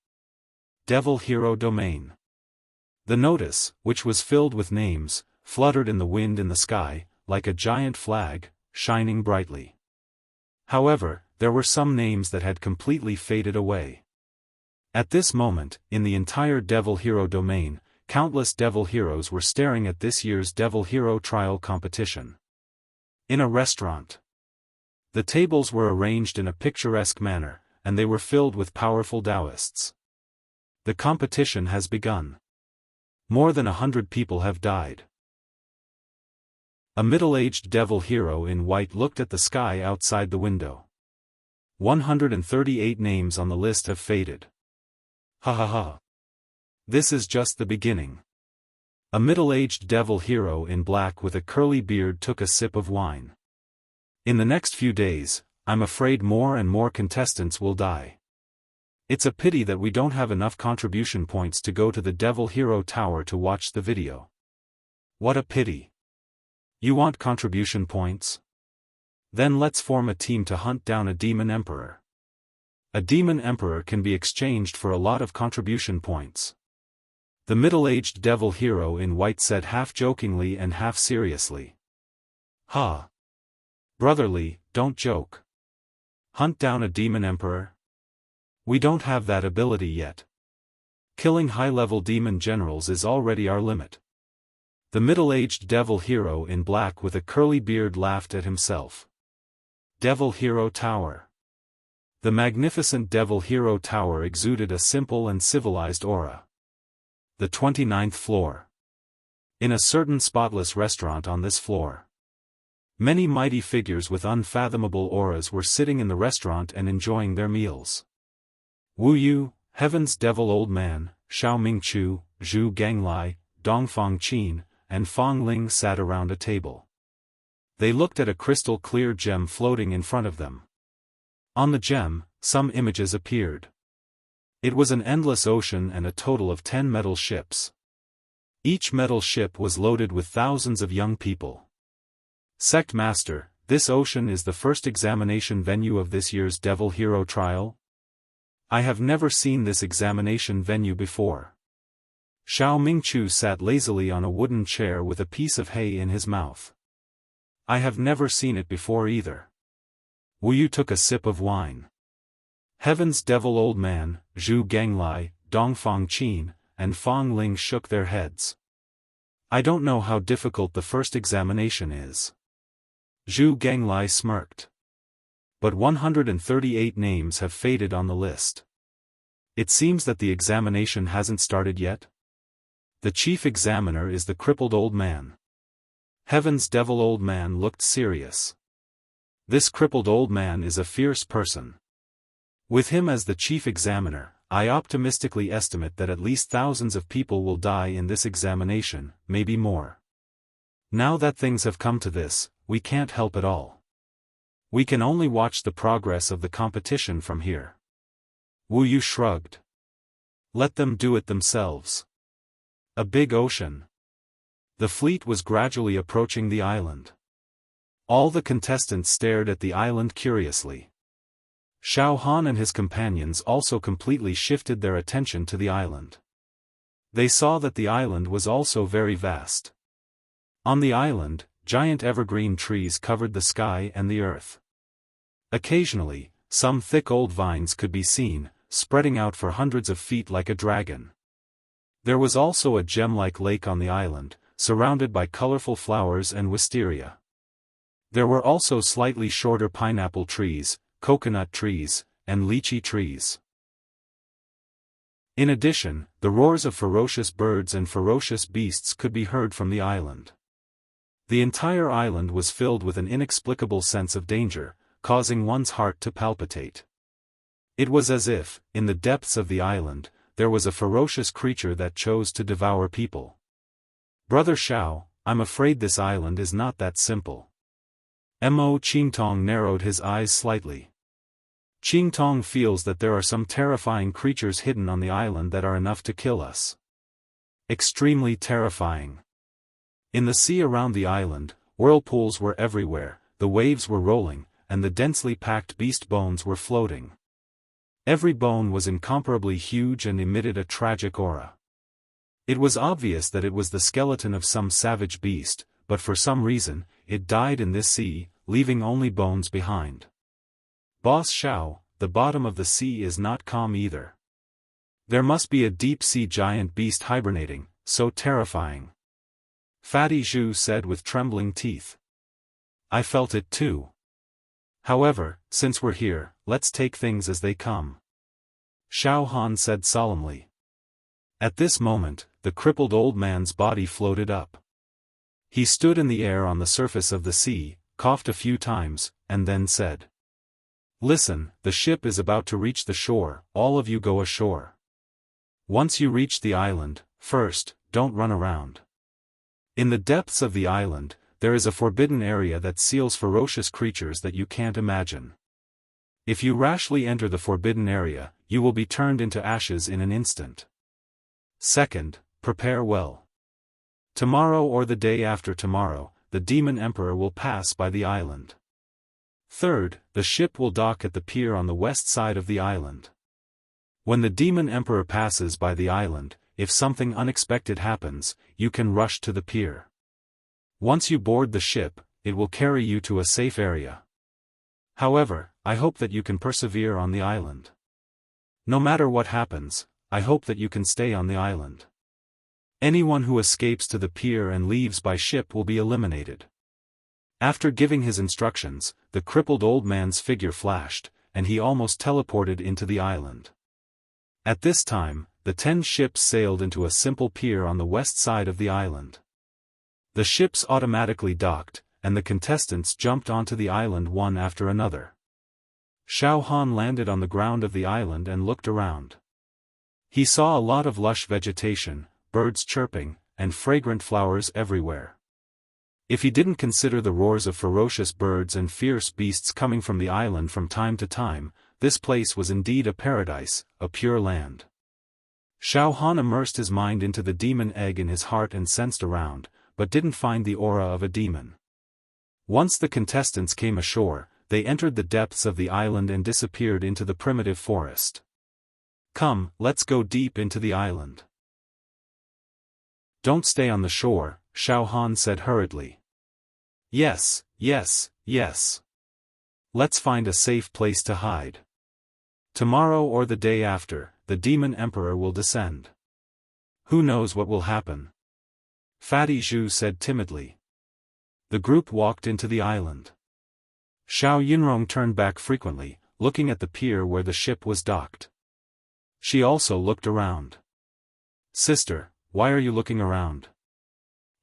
Devil Hero Domain. The notice, which was filled with names, fluttered in the wind in the sky, like a giant flag, shining brightly. However, there were some names that had completely faded away. At this moment, in the entire Devil Hero Domain, countless Devil Heroes were staring at this year's Devil Hero Trial competition. In a restaurant. The tables were arranged in a picturesque manner, and they were filled with powerful Taoists. The competition has begun. More than 100 people have died. A middle-aged devil hero in white looked at the sky outside the window. 138 names on the list have faded. Ha ha ha. This is just the beginning. A middle-aged devil hero in black with a curly beard took a sip of wine. In the next few days, I'm afraid more and more contestants will die. It's a pity that we don't have enough contribution points to go to the Devil Hero Tower to watch the video. What a pity. You want contribution points? Then let's form a team to hunt down a Demon Emperor. A Demon Emperor can be exchanged for a lot of contribution points. The middle-aged devil hero in white said half jokingly and half seriously. Ha! Brotherly, don't joke. Hunt down a Demon Emperor? We don't have that ability yet. Killing high-level demon generals is already our limit. The middle-aged devil hero in black with a curly beard laughed at himself. Devil Hero Tower. The magnificent Devil Hero Tower exuded a simple and civilized aura. The 29th floor. In a certain spotless restaurant on this floor, many mighty figures with unfathomable auras were sitting in the restaurant and enjoying their meals. Wu Yu, Heaven's Devil Old Man, Xiao Mingchu, Zhu Ganglai, Dongfang Qin, and Fang Ling sat around a table. They looked at a crystal-clear gem floating in front of them. On the gem, some images appeared. It was an endless ocean and a total of 10 metal ships. Each metal ship was loaded with thousands of young people. Sect Master, this ocean is the first examination venue of this year's Devil Hero Trial? I have never seen this examination venue before. Xiao Mingchu sat lazily on a wooden chair with a piece of hay in his mouth. I have never seen it before either. Wu Yu took a sip of wine. Heaven's Devil Old Man, Zhu Ganglai, Dongfang Qin, and Fang Ling shook their heads. I don't know how difficult the first examination is. Zhu Ganglai smirked. But 138 names have faded on the list. It seems that the examination hasn't started yet. The chief examiner is the crippled old man. Heaven's Devil Old Man looked serious. This crippled old man is a fierce person. With him as the chief examiner, I optimistically estimate that at least thousands of people will die in this examination, maybe more. Now that things have come to this, we can't help at all. We can only watch the progress of the competition from here. Wu Yu shrugged. Let them do it themselves. A big ocean. The fleet was gradually approaching the island. All the contestants stared at the island curiously. Xiaofan and his companions also completely shifted their attention to the island. They saw that the island was also very vast. On the island, giant evergreen trees covered the sky and the earth. Occasionally, some thick old vines could be seen, spreading out for hundreds of feet like a dragon. There was also a gem-like lake on the island, surrounded by colorful flowers and wisteria. There were also slightly shorter pineapple trees, coconut trees, and lychee trees. In addition, the roars of ferocious birds and ferocious beasts could be heard from the island. The entire island was filled with an inexplicable sense of danger, causing one's heart to palpitate. It was as if, in the depths of the island, there was a ferocious creature that chose to devour people. Brother Xiao, I'm afraid this island is not that simple. Mo Qingtong narrowed his eyes slightly. Qingtong feels that there are some terrifying creatures hidden on the island that are enough to kill us. Extremely terrifying. In the sea around the island, whirlpools were everywhere, the waves were rolling, and the densely packed beast bones were floating. Every bone was incomparably huge and emitted a tragic aura. It was obvious that it was the skeleton of some savage beast, but for some reason, it died in this sea, leaving only bones behind. Boss Xiao, the bottom of the sea is not calm either. There must be a deep-sea giant beast hibernating, so terrifying. Fatty Zhu said with trembling teeth. I felt it too. However, since we're here, let's take things as they come. Xiaofan said solemnly. At this moment, the crippled old man's body floated up. He stood in the air on the surface of the sea, coughed a few times, and then said. Listen, the ship is about to reach the shore, all of you go ashore. Once you reach the island, first, don't run around. In the depths of the island, there is a forbidden area that seals ferocious creatures that you can't imagine. If you rashly enter the forbidden area, you will be turned into ashes in an instant. Second, prepare well. Tomorrow or the day after tomorrow, the Demon Emperor will pass by the island. Third, the ship will dock at the pier on the west side of the island. When the Demon Emperor passes by the island, if something unexpected happens, you can rush to the pier. Once you board the ship, it will carry you to a safe area. However, I hope that you can persevere on the island. No matter what happens, I hope that you can stay on the island. Anyone who escapes to the pier and leaves by ship will be eliminated. After giving his instructions, the crippled old man's figure flashed, and he almost teleported into the island. At this time, the 10 ships sailed into a simple pier on the west side of the island. The ships automatically docked, and the contestants jumped onto the island one after another. Xiaofan landed on the ground of the island and looked around. He saw a lot of lush vegetation, birds chirping, and fragrant flowers everywhere. If he didn't consider the roars of ferocious birds and fierce beasts coming from the island from time to time, this place was indeed a paradise, a pure land. Xiaofan immersed his mind into the demon egg in his heart and sensed around, but didn't find the aura of a demon. Once the contestants came ashore, they entered the depths of the island and disappeared into the primitive forest. Come, let's go deep into the island. Don't stay on the shore, Xiaofan said hurriedly. Yes, yes, yes. Let's find a safe place to hide. Tomorrow or the day after, the Demon Emperor will descend. Who knows what will happen? Fatty Zhu said timidly. The group walked into the island. Xiao Yunrong turned back frequently, looking at the pier where the ship was docked. She also looked around. Sister, why are you looking around?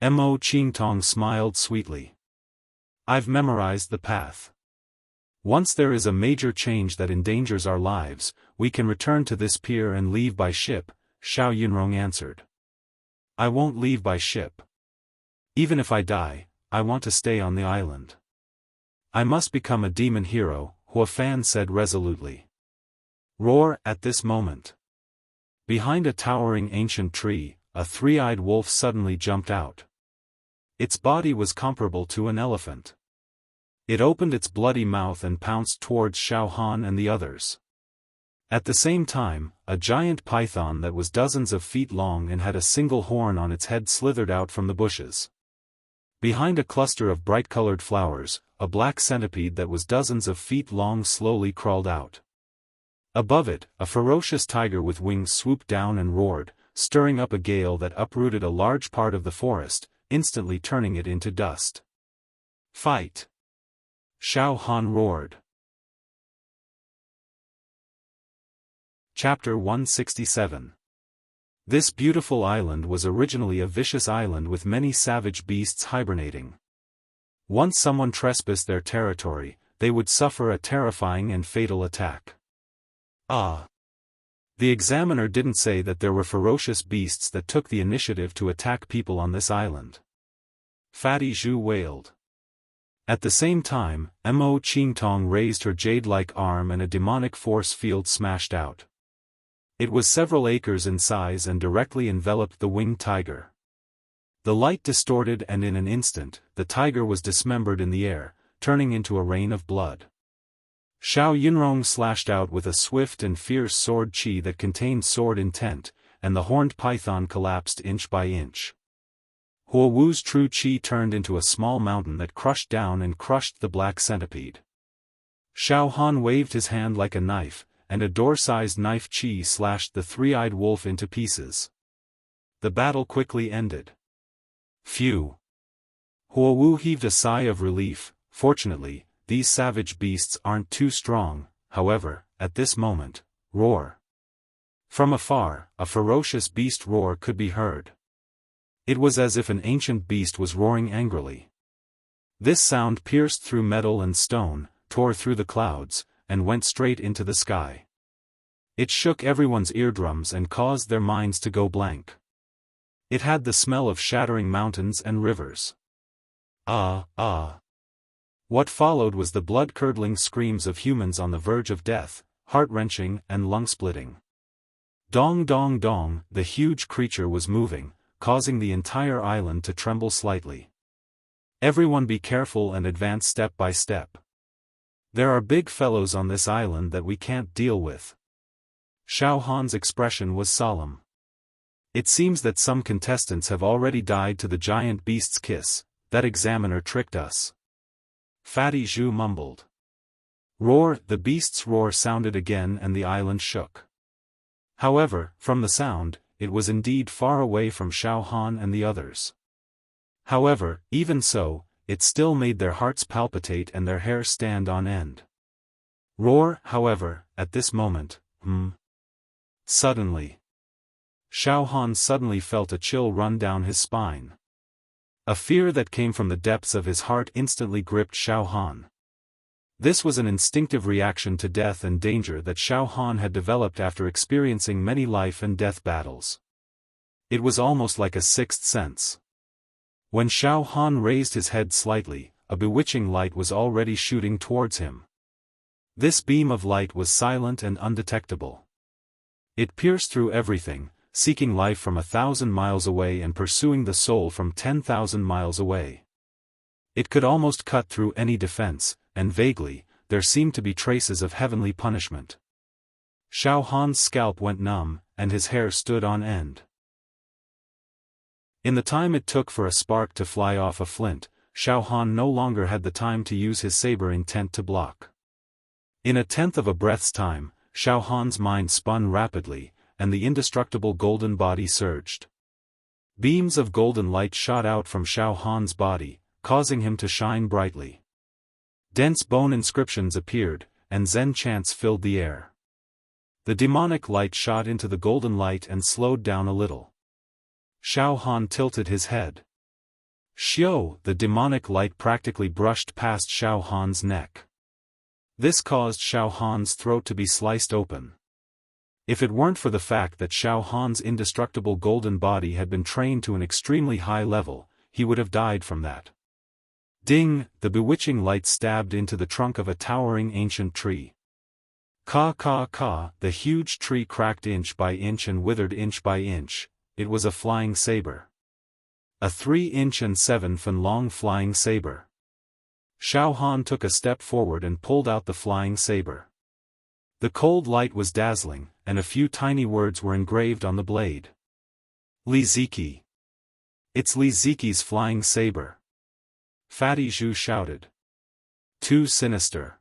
Mo Qingtong smiled sweetly. I've memorized the path. Once there is a major change that endangers our lives, we can return to this pier and leave by ship, Xiao Yunrong answered. I won't leave by ship. Even if I die, I want to stay on the island. I must become a demon hero, Xiaofan said resolutely. Roar! At this moment. Behind a towering ancient tree, a three-eyed wolf suddenly jumped out. Its body was comparable to an elephant. It opened its bloody mouth and pounced towards Xiaofan and the others. At the same time, a giant python that was dozens of feet long and had a single horn on its head slithered out from the bushes. Behind a cluster of bright-colored flowers, a black centipede that was dozens of feet long slowly crawled out. Above it, a ferocious tiger with wings swooped down and roared, stirring up a gale that uprooted a large part of the forest, instantly turning it into dust. Fight! Xiaofan roared. Chapter 167. This beautiful island was originally a vicious island with many savage beasts hibernating. Once someone trespassed their territory, they would suffer a terrifying and fatal attack. Ah! The examiner didn't say that there were ferocious beasts that took the initiative to attack people on this island. Fatty Zhu wailed. At the same time, Mo Qingtong raised her jade-like arm and a demonic force field smashed out. It was several acres in size and directly enveloped the winged tiger. The light distorted and in an instant, the tiger was dismembered in the air, turning into a rain of blood. Xiao Yunrong slashed out with a swift and fierce sword qi that contained sword intent, and the horned python collapsed inch by inch. Huo Wu's true qi turned into a small mountain that crushed down and crushed the black centipede. Xiaofan waved his hand like a knife, and a door-sized knife qi slashed the three-eyed wolf into pieces. The battle quickly ended. Phew! Huo Wu heaved a sigh of relief. Fortunately, these savage beasts aren't too strong. However, at this moment, roar! From afar, a ferocious beast roar could be heard. It was as if an ancient beast was roaring angrily. This sound pierced through metal and stone, tore through the clouds, and went straight into the sky. It shook everyone's eardrums and caused their minds to go blank. It had the smell of shattering mountains and rivers. Ah, ah! What followed was the blood-curdling screams of humans on the verge of death, heart-wrenching and lung-splitting. Dong dong dong, the huge creature was moving, causing the entire island to tremble slightly. Everyone be careful and advance step by step. There are big fellows on this island that we can't deal with. Xiaofan's expression was solemn. It seems that some contestants have already died to the giant beast's kiss. That examiner tricked us. Fatty Zhu mumbled. Roar! The beast's roar sounded again and the island shook. However, from the sound, it was indeed far away from Xiaofan and the others. However, even so, it still made their hearts palpitate and their hair stand on end. Roar, however, at this moment, Suddenly. Xiaofan suddenly felt a chill run down his spine. A fear that came from the depths of his heart instantly gripped Xiaofan. This was an instinctive reaction to death and danger that Xiaofan had developed after experiencing many life and death battles. It was almost like a sixth sense. When Xiaofan raised his head slightly, a bewitching light was already shooting towards him. This beam of light was silent and undetectable. It pierced through everything, seeking life from 1,000 miles away and pursuing the soul from 10,000 miles away. It could almost cut through any defense, and vaguely, there seemed to be traces of heavenly punishment. Xiaofan's scalp went numb, and his hair stood on end. In the time it took for a spark to fly off a flint, Xiaofan no longer had the time to use his saber intent to block. In a tenth of a breath's time, Xiaofan's mind spun rapidly, and the indestructible golden body surged. Beams of golden light shot out from Xiaofan's body, causing him to shine brightly. Dense bone inscriptions appeared, and Zen chants filled the air. The demonic light shot into the golden light and slowed down a little. Xiaofan tilted his head. Xiao, the demonic light practically brushed past Xiaofan's neck. This caused Xiaofan's throat to be sliced open. If it weren't for the fact that Xiaofan's indestructible golden body had been trained to an extremely high level, he would have died from that. Ding! The bewitching light stabbed into the trunk of a towering ancient tree. Ka ka ka! The huge tree cracked inch by inch and withered inch by inch. It was a flying saber. A 3-inch and 7-foot long flying saber. Xiaofan took a step forward and pulled out the flying saber. The cold light was dazzling, and a few tiny words were engraved on the blade. Li Ziki. It's Li Ziki's flying saber. Fatty Zhu shouted. Too sinister.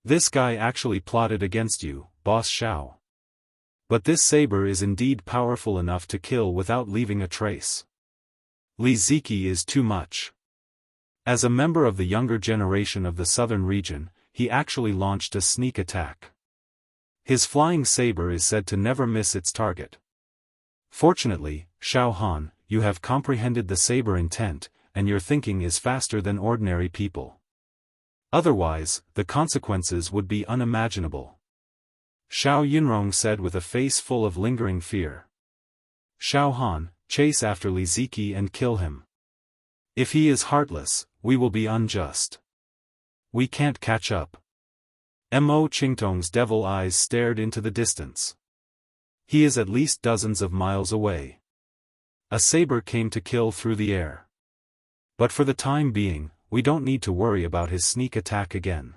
This guy actually plotted against you, Boss Xiao. But this saber is indeed powerful enough to kill without leaving a trace. Li Ziki is too much. As a member of the younger generation of the southern region, he actually launched a sneak attack. His flying saber is said to never miss its target. Fortunately, Xiaofan, you have comprehended the saber intent, and your thinking is faster than ordinary people. Otherwise, the consequences would be unimaginable. Xiao Yunrong said with a face full of lingering fear. Xiaofan, chase after Li Ziki and kill him. If he is heartless, we will be unjust. We can't catch up. Mo Qingtong's devil eyes stared into the distance. He is at least dozens of miles away. A saber came to kill through the air. But for the time being, we don't need to worry about his sneak attack again.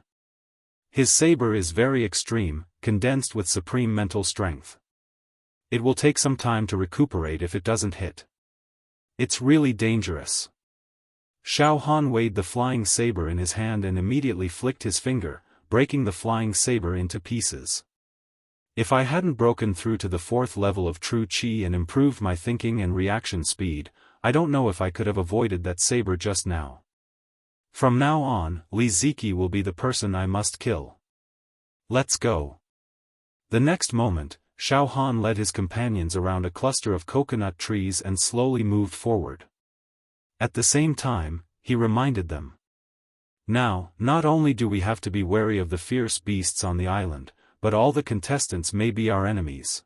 His saber is very extreme, condensed with supreme mental strength. It will take some time to recuperate if it doesn't hit. It's really dangerous. Xiaofan weighed the flying saber in his hand and immediately flicked his finger, breaking the flying saber into pieces. If I hadn't broken through to the 4th level of true qi and improved my thinking and reaction speed, I don't know if I could have avoided that saber just now. From now on, Li Ziki will be the person I must kill. Let's go. The next moment, Xiaofan led his companions around a cluster of coconut trees and slowly moved forward. At the same time, he reminded them. Now, not only do we have to be wary of the fierce beasts on the island, but all the contestants may be our enemies.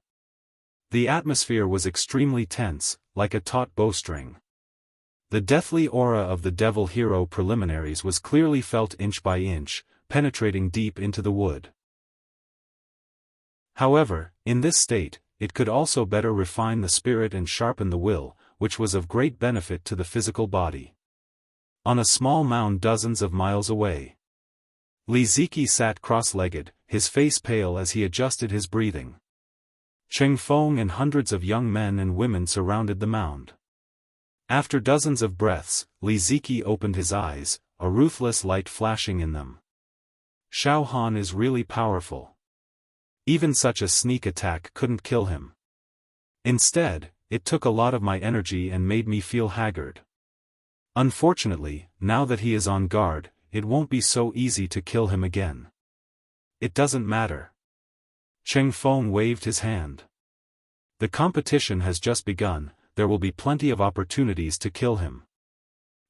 The atmosphere was extremely tense, like a taut bowstring. The deathly aura of the devil hero preliminaries was clearly felt inch by inch, penetrating deep into the wood. However, in this state, it could also better refine the spirit and sharpen the will, which was of great benefit to the physical body. On a small mound dozens of miles away, Li Ziki sat cross-legged, his face pale as he adjusted his breathing. Cheng Feng and hundreds of young men and women surrounded the mound. After dozens of breaths, Li Ziki opened his eyes, a ruthless light flashing in them. Xiaofan is really powerful. Even such a sneak attack couldn't kill him. Instead, it took a lot of my energy and made me feel haggard. Unfortunately, now that he is on guard, it won't be so easy to kill him again. It doesn't matter. Cheng Feng waved his hand. The competition has just begun, there will be plenty of opportunities to kill him.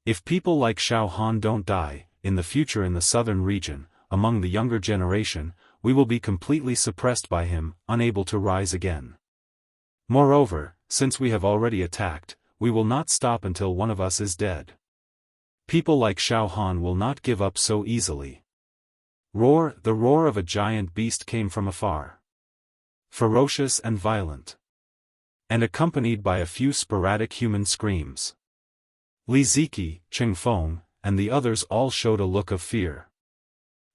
If people like Xiaofan don't die, in the future in the southern region, among the younger generation, we will be completely suppressed by him, unable to rise again. Moreover, since we have already attacked, we will not stop until one of us is dead. People like Xiaofan will not give up so easily. The roar of a giant beast came from afar. Ferocious and violent. And accompanied by a few sporadic human screams. Li Ziki, Cheng Feng, and the others all showed a look of fear.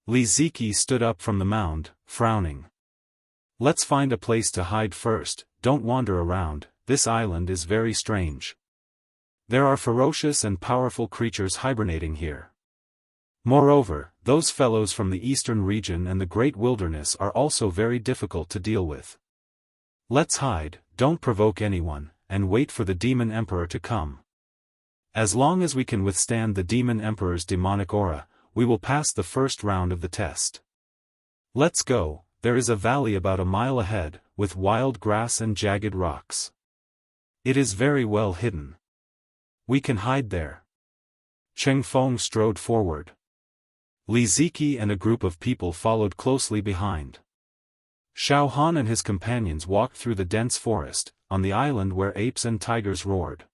Li Ziki stood up from the mound, frowning. Let's find a place to hide first, don't wander around, this island is very strange. There are ferocious and powerful creatures hibernating here. Moreover, those fellows from the eastern region and the great wilderness are also very difficult to deal with. Let's hide, don't provoke anyone, and wait for the demon emperor to come. As long as we can withstand the demon emperor's demonic aura, we will pass the first round of the test. Let's go, there is a valley about a mile ahead, with wild grass and jagged rocks. It is very well hidden. We can hide there. Cheng Feng strode forward. Li Ziki and a group of people followed closely behind. Xiaofan and his companions walked through the dense forest, on the island where apes and tigers roared.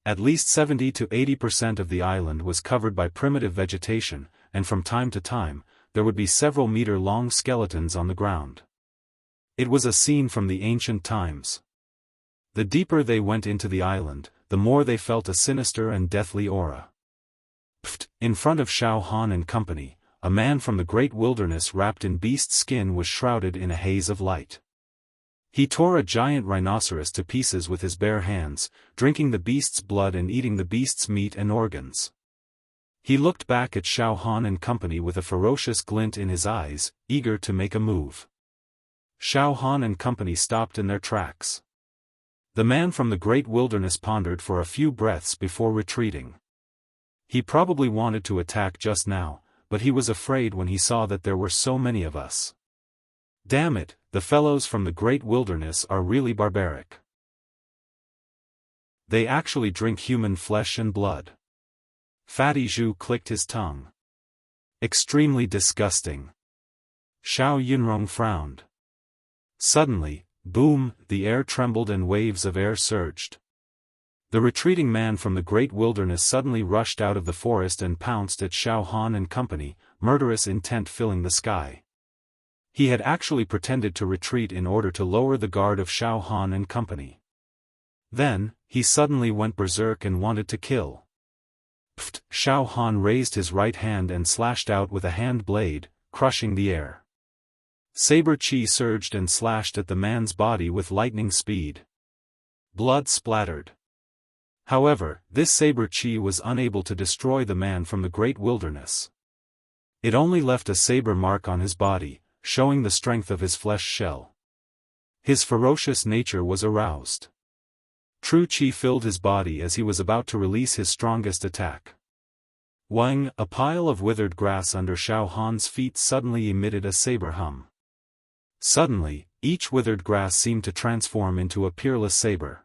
At least 70 to 80% of the island was covered by primitive vegetation, and from time to time, there would be several meter-long skeletons on the ground. It was a scene from the ancient times. The deeper they went into the island, the more they felt a sinister and deathly aura. Pft! In front of Xiaofan and company, a man from the great wilderness wrapped in beast skin was shrouded in a haze of light. He tore a giant rhinoceros to pieces with his bare hands, drinking the beast's blood and eating the beast's meat and organs. He looked back at Xiaofan and company with a ferocious glint in his eyes, eager to make a move. Xiaofan and company stopped in their tracks. The man from the great wilderness pondered for a few breaths before retreating. He probably wanted to attack just now, but he was afraid when he saw that there were so many of us. Damn it, the fellows from the great wilderness are really barbaric. They actually drink human flesh and blood. Fatty Zhu clicked his tongue. Extremely disgusting. Xiao Yunrong frowned. Suddenly, boom, the air trembled and waves of air surged. The retreating man from the great wilderness suddenly rushed out of the forest and pounced at Xiaofan and company, murderous intent filling the sky. He had actually pretended to retreat in order to lower the guard of Xiaofan and company. Then, he suddenly went berserk and wanted to kill. Pft! Xiaofan raised his right hand and slashed out with a hand blade, crushing the air. Saber chi surged and slashed at the man's body with lightning speed. Blood splattered. However, this saber chi was unable to destroy the man from the great wilderness. It only left a saber mark on his body, showing the strength of his flesh shell. His ferocious nature was aroused. True chi filled his body as he was about to release his strongest attack. Wang, a pile of withered grass under Xiaofan's feet suddenly emitted a saber hum. Suddenly, each withered grass seemed to transform into a peerless saber.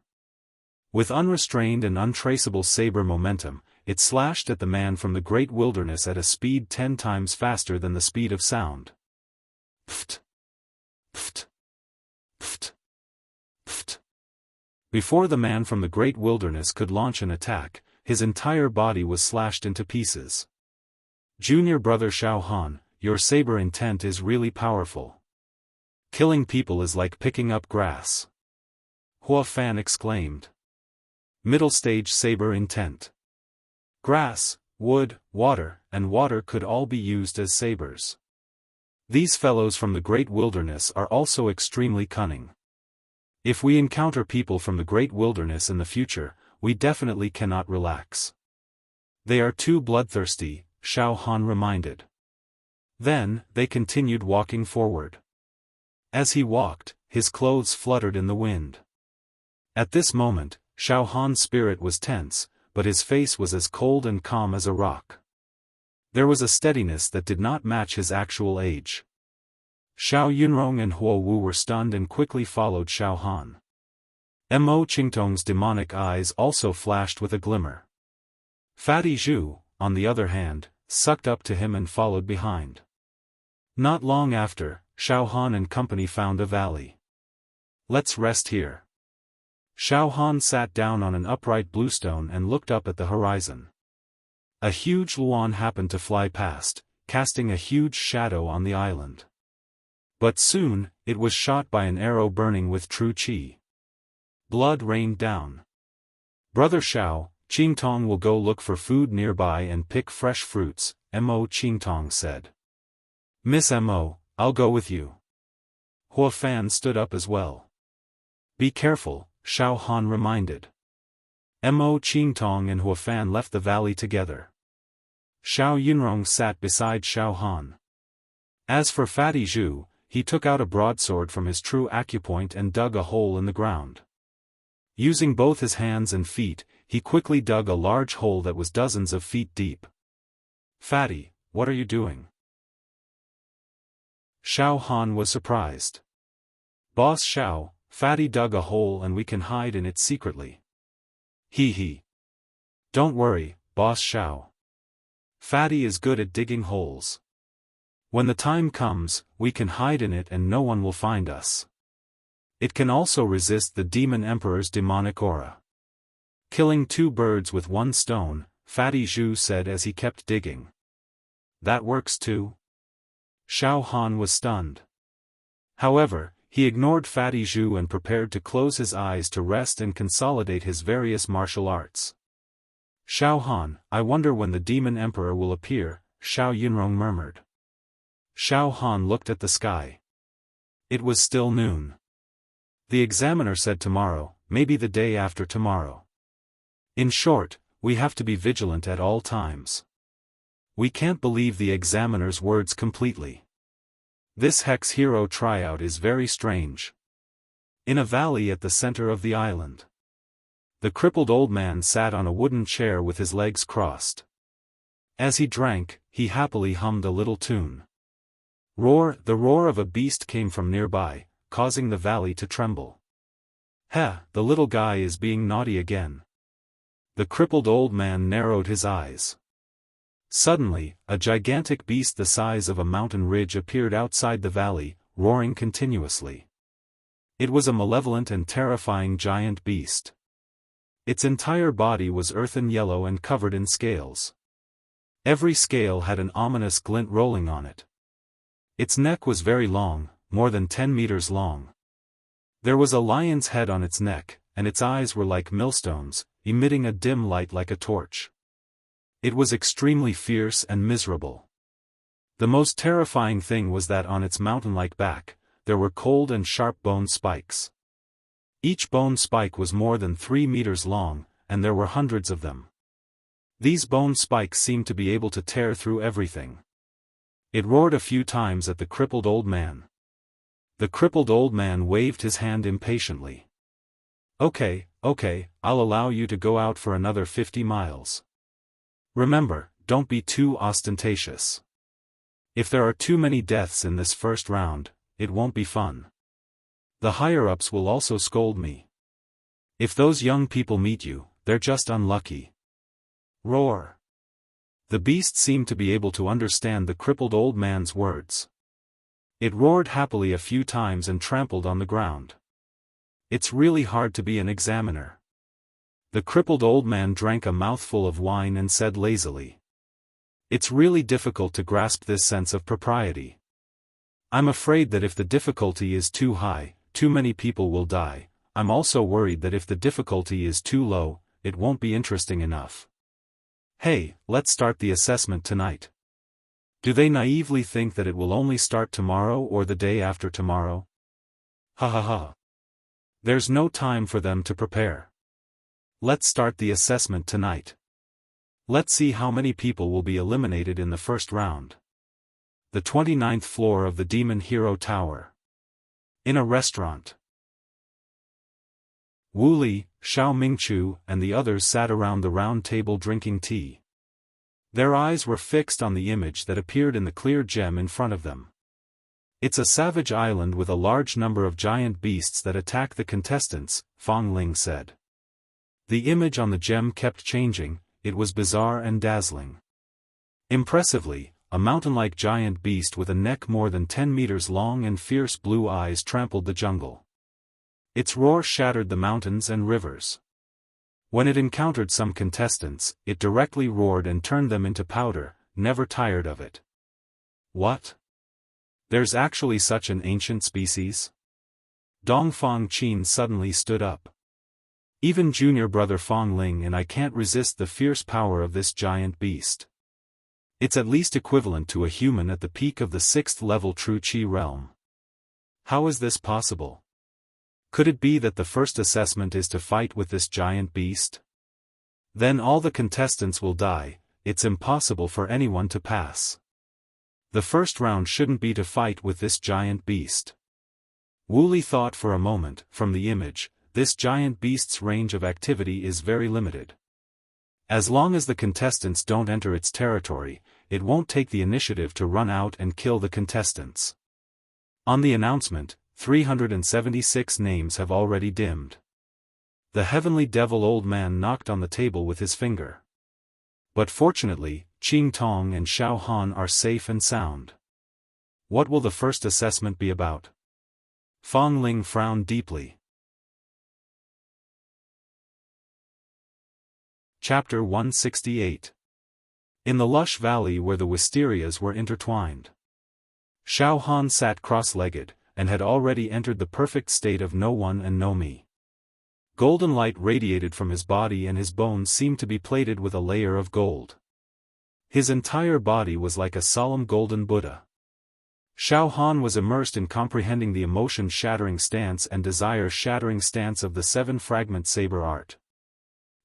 With unrestrained and untraceable saber momentum, it slashed at the man from the great wilderness at a speed 10 times faster than the speed of sound. Pft! Pft! Pft! Pft! Before the man from the great wilderness could launch an attack, his entire body was slashed into pieces. Junior brother Xiaofan, your saber intent is really powerful. Killing people is like picking up grass. Xiaofan exclaimed. Middle stage saber intent. Grass, wood, water, and water could all be used as sabers. These fellows from the great wilderness are also extremely cunning. If we encounter people from the great wilderness in the future, we definitely cannot relax. They are too bloodthirsty, Xiaofan reminded. Then, they continued walking forward. As he walked, his clothes fluttered in the wind. At this moment, Xiaofan's spirit was tense, but his face was as cold and calm as a rock. There was a steadiness that did not match his actual age. Xiao Yunrong and Huo Wu were stunned and quickly followed Xiaofan. Mo Qingtong's demonic eyes also flashed with a glimmer. Fatty Zhu, on the other hand, sucked up to him and followed behind. Not long after, Xiaofan and company found a valley. Let's rest here. Xiaofan sat down on an upright bluestone and looked up at the horizon. A huge luan happened to fly past, casting a huge shadow on the island. But soon, it was shot by an arrow burning with true qi. Blood rained down. Brother Xiao, Qingtong will go look for food nearby and pick fresh fruits, Mo Qingtong said. Miss Mo, I'll go with you. Xiaofan stood up as well. Be careful, Xiaofan reminded. Mo Qingtong and Xiaofan left the valley together. Xiao Yunrong sat beside Xiaofan. As for Fatty Zhu, he took out a broadsword from his true acupoint and dug a hole in the ground. Using both his hands and feet, he quickly dug a large hole that was dozens of feet deep. Fatty, what are you doing? Xiaofan was surprised. Boss Xiao, Fatty dug a hole and we can hide in it secretly. He. Don't worry, Boss Xiao. Fatty is good at digging holes. When the time comes, we can hide in it and no one will find us. It can also resist the Demon Emperor's demonic aura. Killing two birds with one stone, Fatty Zhu said as he kept digging. That works too? Xiaofan was stunned. However, he ignored Fatty Zhu and prepared to close his eyes to rest and consolidate his various martial arts. Xiaofan, I wonder when the Demon Emperor will appear, Xiao Yunrong murmured. Xiaofan looked at the sky. It was still noon. The examiner said tomorrow, maybe the day after tomorrow. In short, we have to be vigilant at all times. We can't believe the examiner's words completely. This Hex Hero tryout is very strange. In a valley at the center of the island. The crippled old man sat on a wooden chair with his legs crossed. As he drank, he happily hummed a little tune. The roar of a beast came from nearby, causing the valley to tremble. The little guy is being naughty again. The crippled old man narrowed his eyes. Suddenly, a gigantic beast the size of a mountain ridge appeared outside the valley, roaring continuously. It was a malevolent and terrifying giant beast. Its entire body was earthen yellow and covered in scales. Every scale had an ominous glint rolling on it. Its neck was very long, more than 10 meters long. There was a lion's head on its neck, and its eyes were like millstones, emitting a dim light like a torch. It was extremely fierce and miserable. The most terrifying thing was that on its mountain-like back, there were cold and sharp bone spikes. Each bone spike was more than 3 meters long, and there were hundreds of them. These bone spikes seemed to be able to tear through everything. It roared a few times at the crippled old man. The crippled old man waved his hand impatiently. Okay, I'll allow you to go out for another 50 miles. Remember, don't be too ostentatious. If there are too many deaths in this first round, it won't be fun. The higher-ups will also scold me. If those young people meet you, they're just unlucky. Roar. The beast seemed to be able to understand the crippled old man's words. It roared happily a few times and trampled on the ground. It's really hard to be an examiner. The crippled old man drank a mouthful of wine and said lazily. It's really difficult to grasp this sense of propriety. I'm afraid that if the difficulty is too high, too many people will die. I'm also worried that if the difficulty is too low, it won't be interesting enough. Hey, let's start the assessment tonight. Do they naively think that it will only start tomorrow or the day after tomorrow? Ha ha ha. There's no time for them to prepare. Let's start the assessment tonight. Let's see how many people will be eliminated in the first round. The 29th floor of the Demon Hero Tower. In a restaurant. Wu Li, Xiao Mingchu, and the others sat around the round table drinking tea. Their eyes were fixed on the image that appeared in the clear gem in front of them. It's a savage island with a large number of giant beasts that attack the contestants, Fang Ling said. The image on the gem kept changing, it was bizarre and dazzling. Impressively, a mountain-like giant beast with a neck more than 10 meters long and fierce blue eyes trampled the jungle. Its roar shattered the mountains and rivers. When it encountered some contestants, it directly roared and turned them into powder, never tired of it. What? There's actually such an ancient species? Dongfang Qin suddenly stood up. Even junior brother Fang Ling and I can't resist the fierce power of this giant beast. It's at least equivalent to a human at the peak of the 6th level True Qi realm. How is this possible? Could it be that the first assessment is to fight with this giant beast? Then all the contestants will die, it's impossible for anyone to pass. The first round shouldn't be to fight with this giant beast. Wu Li thought for a moment. From the image, this giant beast's range of activity is very limited. As long as the contestants don't enter its territory, it won't take the initiative to run out and kill the contestants. On the announcement, 376 names have already dimmed. The heavenly devil old man knocked on the table with his finger. But fortunately, Qing Tong and Xiaofan are safe and sound. What will the first assessment be about? Fang Ling frowned deeply. Chapter 168. In the lush valley where the wisterias were intertwined. Xiaofan sat cross-legged, and had already entered the perfect state of no one and no me. Golden light radiated from his body and his bones seemed to be plated with a layer of gold. His entire body was like a solemn golden Buddha. Xiaofan was immersed in comprehending the emotion-shattering stance and desire-shattering stance of the 7-fragment saber art.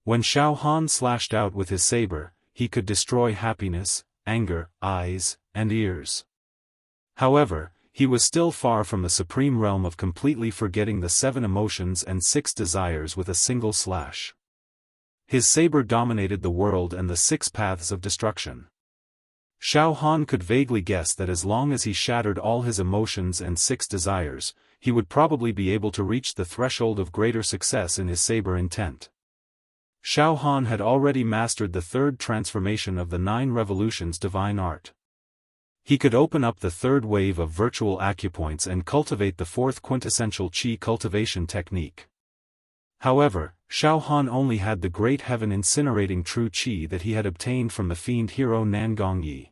When Xiaofan slashed out with his saber, he could destroy happiness, anger, eyes, and ears. However, he was still far from the supreme realm of completely forgetting the 7 emotions and 6 desires with a single slash. His saber dominated the world and the 6 paths of destruction. Xiaofan could vaguely guess that as long as he shattered all his emotions and 6 desires, he would probably be able to reach the threshold of greater success in his saber intent. Xiaofan had already mastered the 3rd transformation of the 9 revolutions divine art. He could open up the 3rd wave of virtual acupoints and cultivate the 4th quintessential qi cultivation technique. However, Xiaofan only had the great heaven incinerating true qi that he had obtained from the fiend hero Nangong Yi.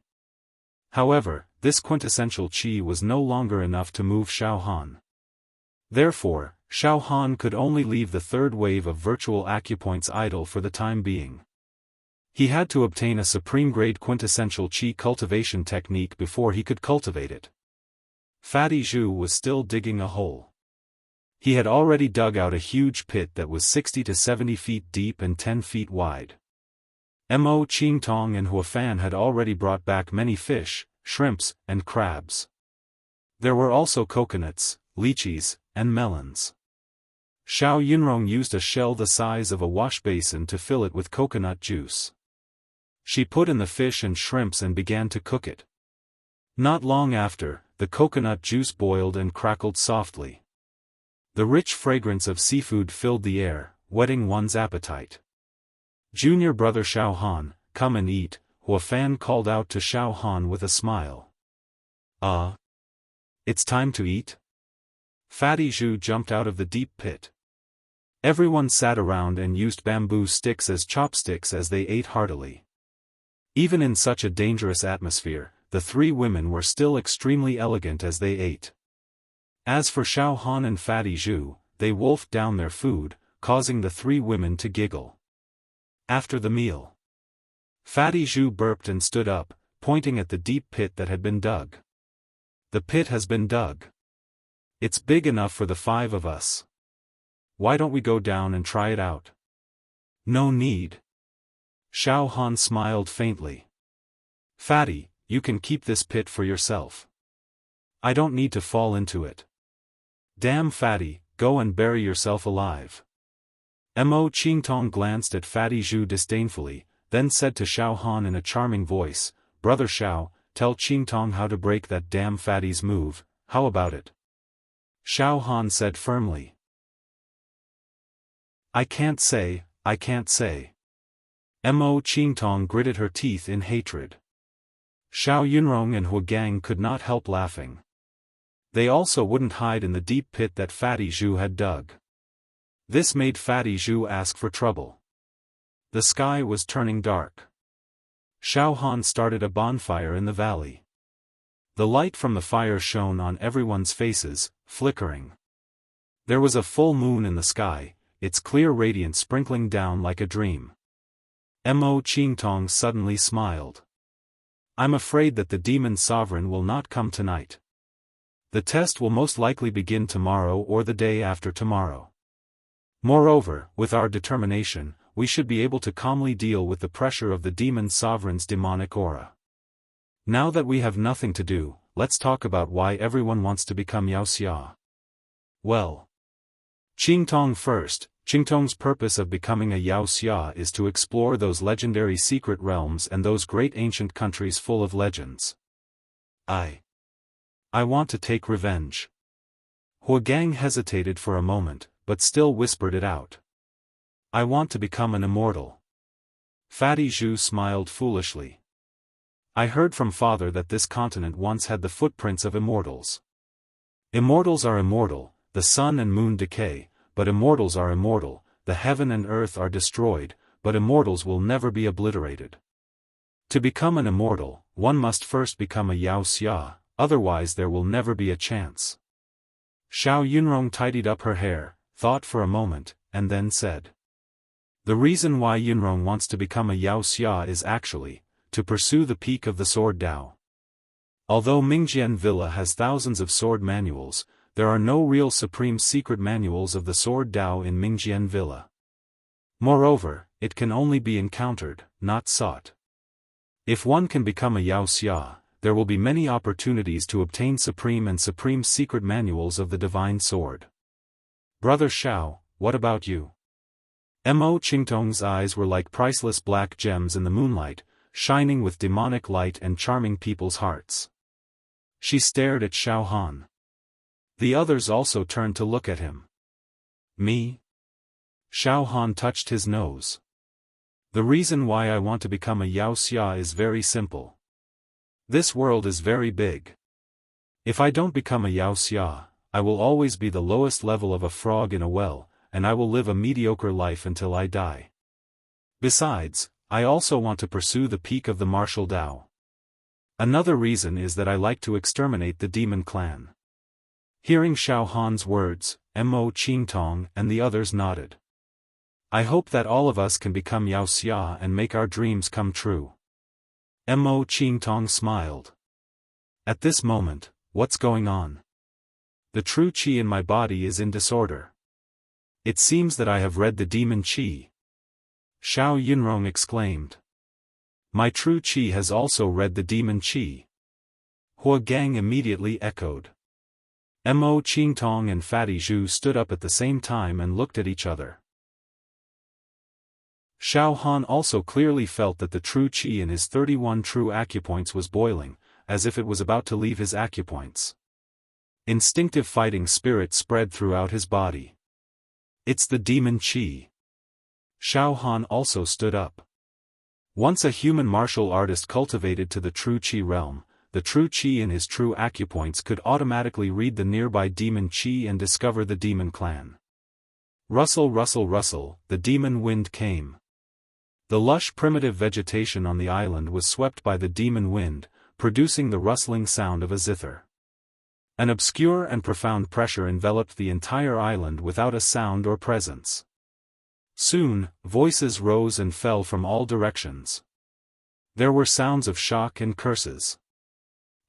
However, this quintessential qi was no longer enough to move Xiaofan. Therefore, Xiaofan could only leave the 3rd wave of virtual acupoints idle for the time being. He had to obtain a supreme-grade quintessential qi cultivation technique before he could cultivate it. Fatty Zhu was still digging a hole. He had already dug out a huge pit that was 60 to 70 feet deep and 10 feet wide. Mo Qingtong and Huafan had already brought back many fish, shrimps, and crabs. There were also coconuts, lychees, and melons. Xiao Yunrong used a shell the size of a wash basin to fill it with coconut juice. She put in the fish and shrimps and began to cook it. Not long after, the coconut juice boiled and crackled softly. The rich fragrance of seafood filled the air, whetting one's appetite. Junior brother Xiaohan, come and eat, Huafan called out to Xiaohan with a smile. It's time to eat? Fatty Zhu jumped out of the deep pit. Everyone sat around and used bamboo sticks as chopsticks as they ate heartily. Even in such a dangerous atmosphere, the three women were still extremely elegant as they ate. As for Xiaofan and Fatty Zhu, they wolfed down their food, causing the three women to giggle. After the meal, Fatty Zhu burped and stood up, pointing at the deep pit that had been dug. The pit has been dug. It's big enough for the 5 of us. Why don't we go down and try it out? No need. Xiaofan smiled faintly. Fatty, you can keep this pit for yourself. I don't need to fall into it. Damn Fatty, go and bury yourself alive. Mo Qingtong glanced at Fatty Zhu disdainfully, then said to Xiaofan in a charming voice, Brother Xiao, tell Qingtong how to break that damn Fatty's move, how about it? Xiaofan said firmly. I can't say. Mo Qingtong gritted her teeth in hatred. Xiao Yunrong and Huagang could not help laughing. They also wouldn't hide in the deep pit that Fatty Zhu had dug. This made Fatty Zhu ask for trouble. The sky was turning dark. Xiaofan started a bonfire in the valley. The light from the fire shone on everyone's faces, flickering. There was a full moon in the sky, its clear radiance sprinkling down like a dream. Mo Qingtong suddenly smiled. I'm afraid that the demon sovereign will not come tonight. The test will most likely begin tomorrow or the day after tomorrow. Moreover, with our determination, we should be able to calmly deal with the pressure of the demon sovereign's demonic aura. Now that we have nothing to do, let's talk about why everyone wants to become Wuxia. Well, Qingtong first. Qingtong's purpose of becoming a Wuxia is to explore those legendary secret realms and those great ancient countries full of legends. I want to take revenge. Huagang hesitated for a moment, but still whispered it out. I want to become an immortal. Fatty Zhu smiled foolishly. I heard from father that this continent once had the footprints of immortals. Immortals are immortal, the sun and moon decay, but immortals are immortal, the heaven and earth are destroyed, but immortals will never be obliterated. To become an immortal, one must first become a Wuxia, otherwise there will never be a chance. Xiao Yunrong tidied up her hair, thought for a moment, and then said. The reason why Yunrong wants to become a Wuxia is actually, to pursue the peak of the sword Dao. Although Mingjian Villa has thousands of sword manuals, there are no real supreme secret manuals of the sword Dao in Mingjian Villa. Moreover, it can only be encountered, not sought. If one can become a Wuxia, there will be many opportunities to obtain supreme and supreme secret manuals of the divine sword. Brother Xiao, what about you? Mo Qingtong's eyes were like priceless black gems in the moonlight, shining with demonic light and charming people's hearts. She stared at Xiaofan. The others also turned to look at him. Me? Xiaofan touched his nose. The reason why I want to become a Wuxia is very simple. This world is very big. If I don't become a Wuxia, I will always be the lowest level of a frog in a well, and I will live a mediocre life until I die. Besides, I also want to pursue the peak of the martial Dao. Another reason is that I like to exterminate the demon clan. Hearing Xiaohan's words, Mo Qingtong and the others nodded. I hope that all of us can become Wuxia and make our dreams come true. Mo Qingtong smiled. At this moment, what's going on? The true qi in my body is in disorder. It seems that I have read the demon qi. Xiao Yunrong exclaimed. My true qi has also read the demon qi. Huagang immediately echoed. Mo Qingtong and Fatty Zhu stood up at the same time and looked at each other. Xiaofan also clearly felt that the true qi in his 31 true acupoints was boiling, as if it was about to leave his acupoints. Instinctive fighting spirit spread throughout his body. It's the demon qi. Xiaofan also stood up. Once a human martial artist cultivated to the true qi realm, the true qi in his true acupoints could automatically read the nearby demon qi and discover the demon clan. Rustle, rustle, rustle, the demon wind came. The lush primitive vegetation on the island was swept by the demon wind, producing the rustling sound of a zither. An obscure and profound pressure enveloped the entire island without a sound or presence. Soon, voices rose and fell from all directions. There were sounds of shock and curses.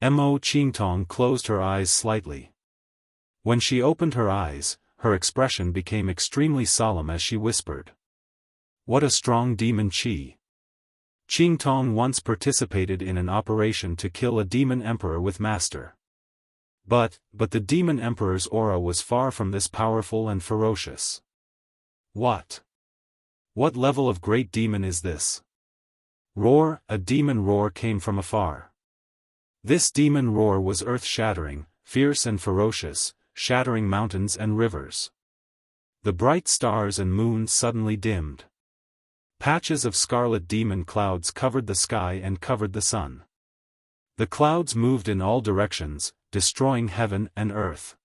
Mo Qingtong closed her eyes slightly. When she opened her eyes, her expression became extremely solemn as she whispered. What a strong demon qi. Qingtong once participated in an operation to kill a demon emperor with master. But the demon emperor's aura was far from this powerful and ferocious. What level of great demon is this? Roar, a demon roar came from afar. This demon roar was earth-shattering, fierce and ferocious, shattering mountains and rivers. The bright stars and moon suddenly dimmed. Patches of scarlet demon clouds covered the sky and covered the sun. The clouds moved in all directions, destroying heaven and earth.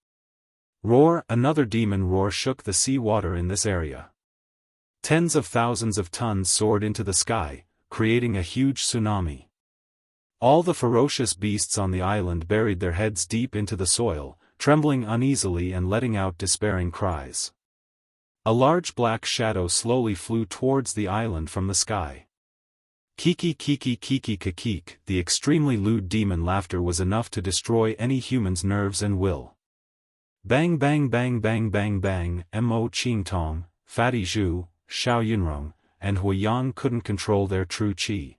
Roar, another demon roar shook the sea water in this area. Tens of thousands of tons soared into the sky, creating a huge tsunami. All the ferocious beasts on the island buried their heads deep into the soil, trembling uneasily and letting out despairing cries. A large black shadow slowly flew towards the island from the sky. Kiki kiki kiki kikik, the extremely lewd demon laughter was enough to destroy any human's nerves and will. Bang bang bang bang bang bang, Mo Qingtong, Fatty Zhu, Xiao Yunrong, and Huiyan couldn't control their true qi.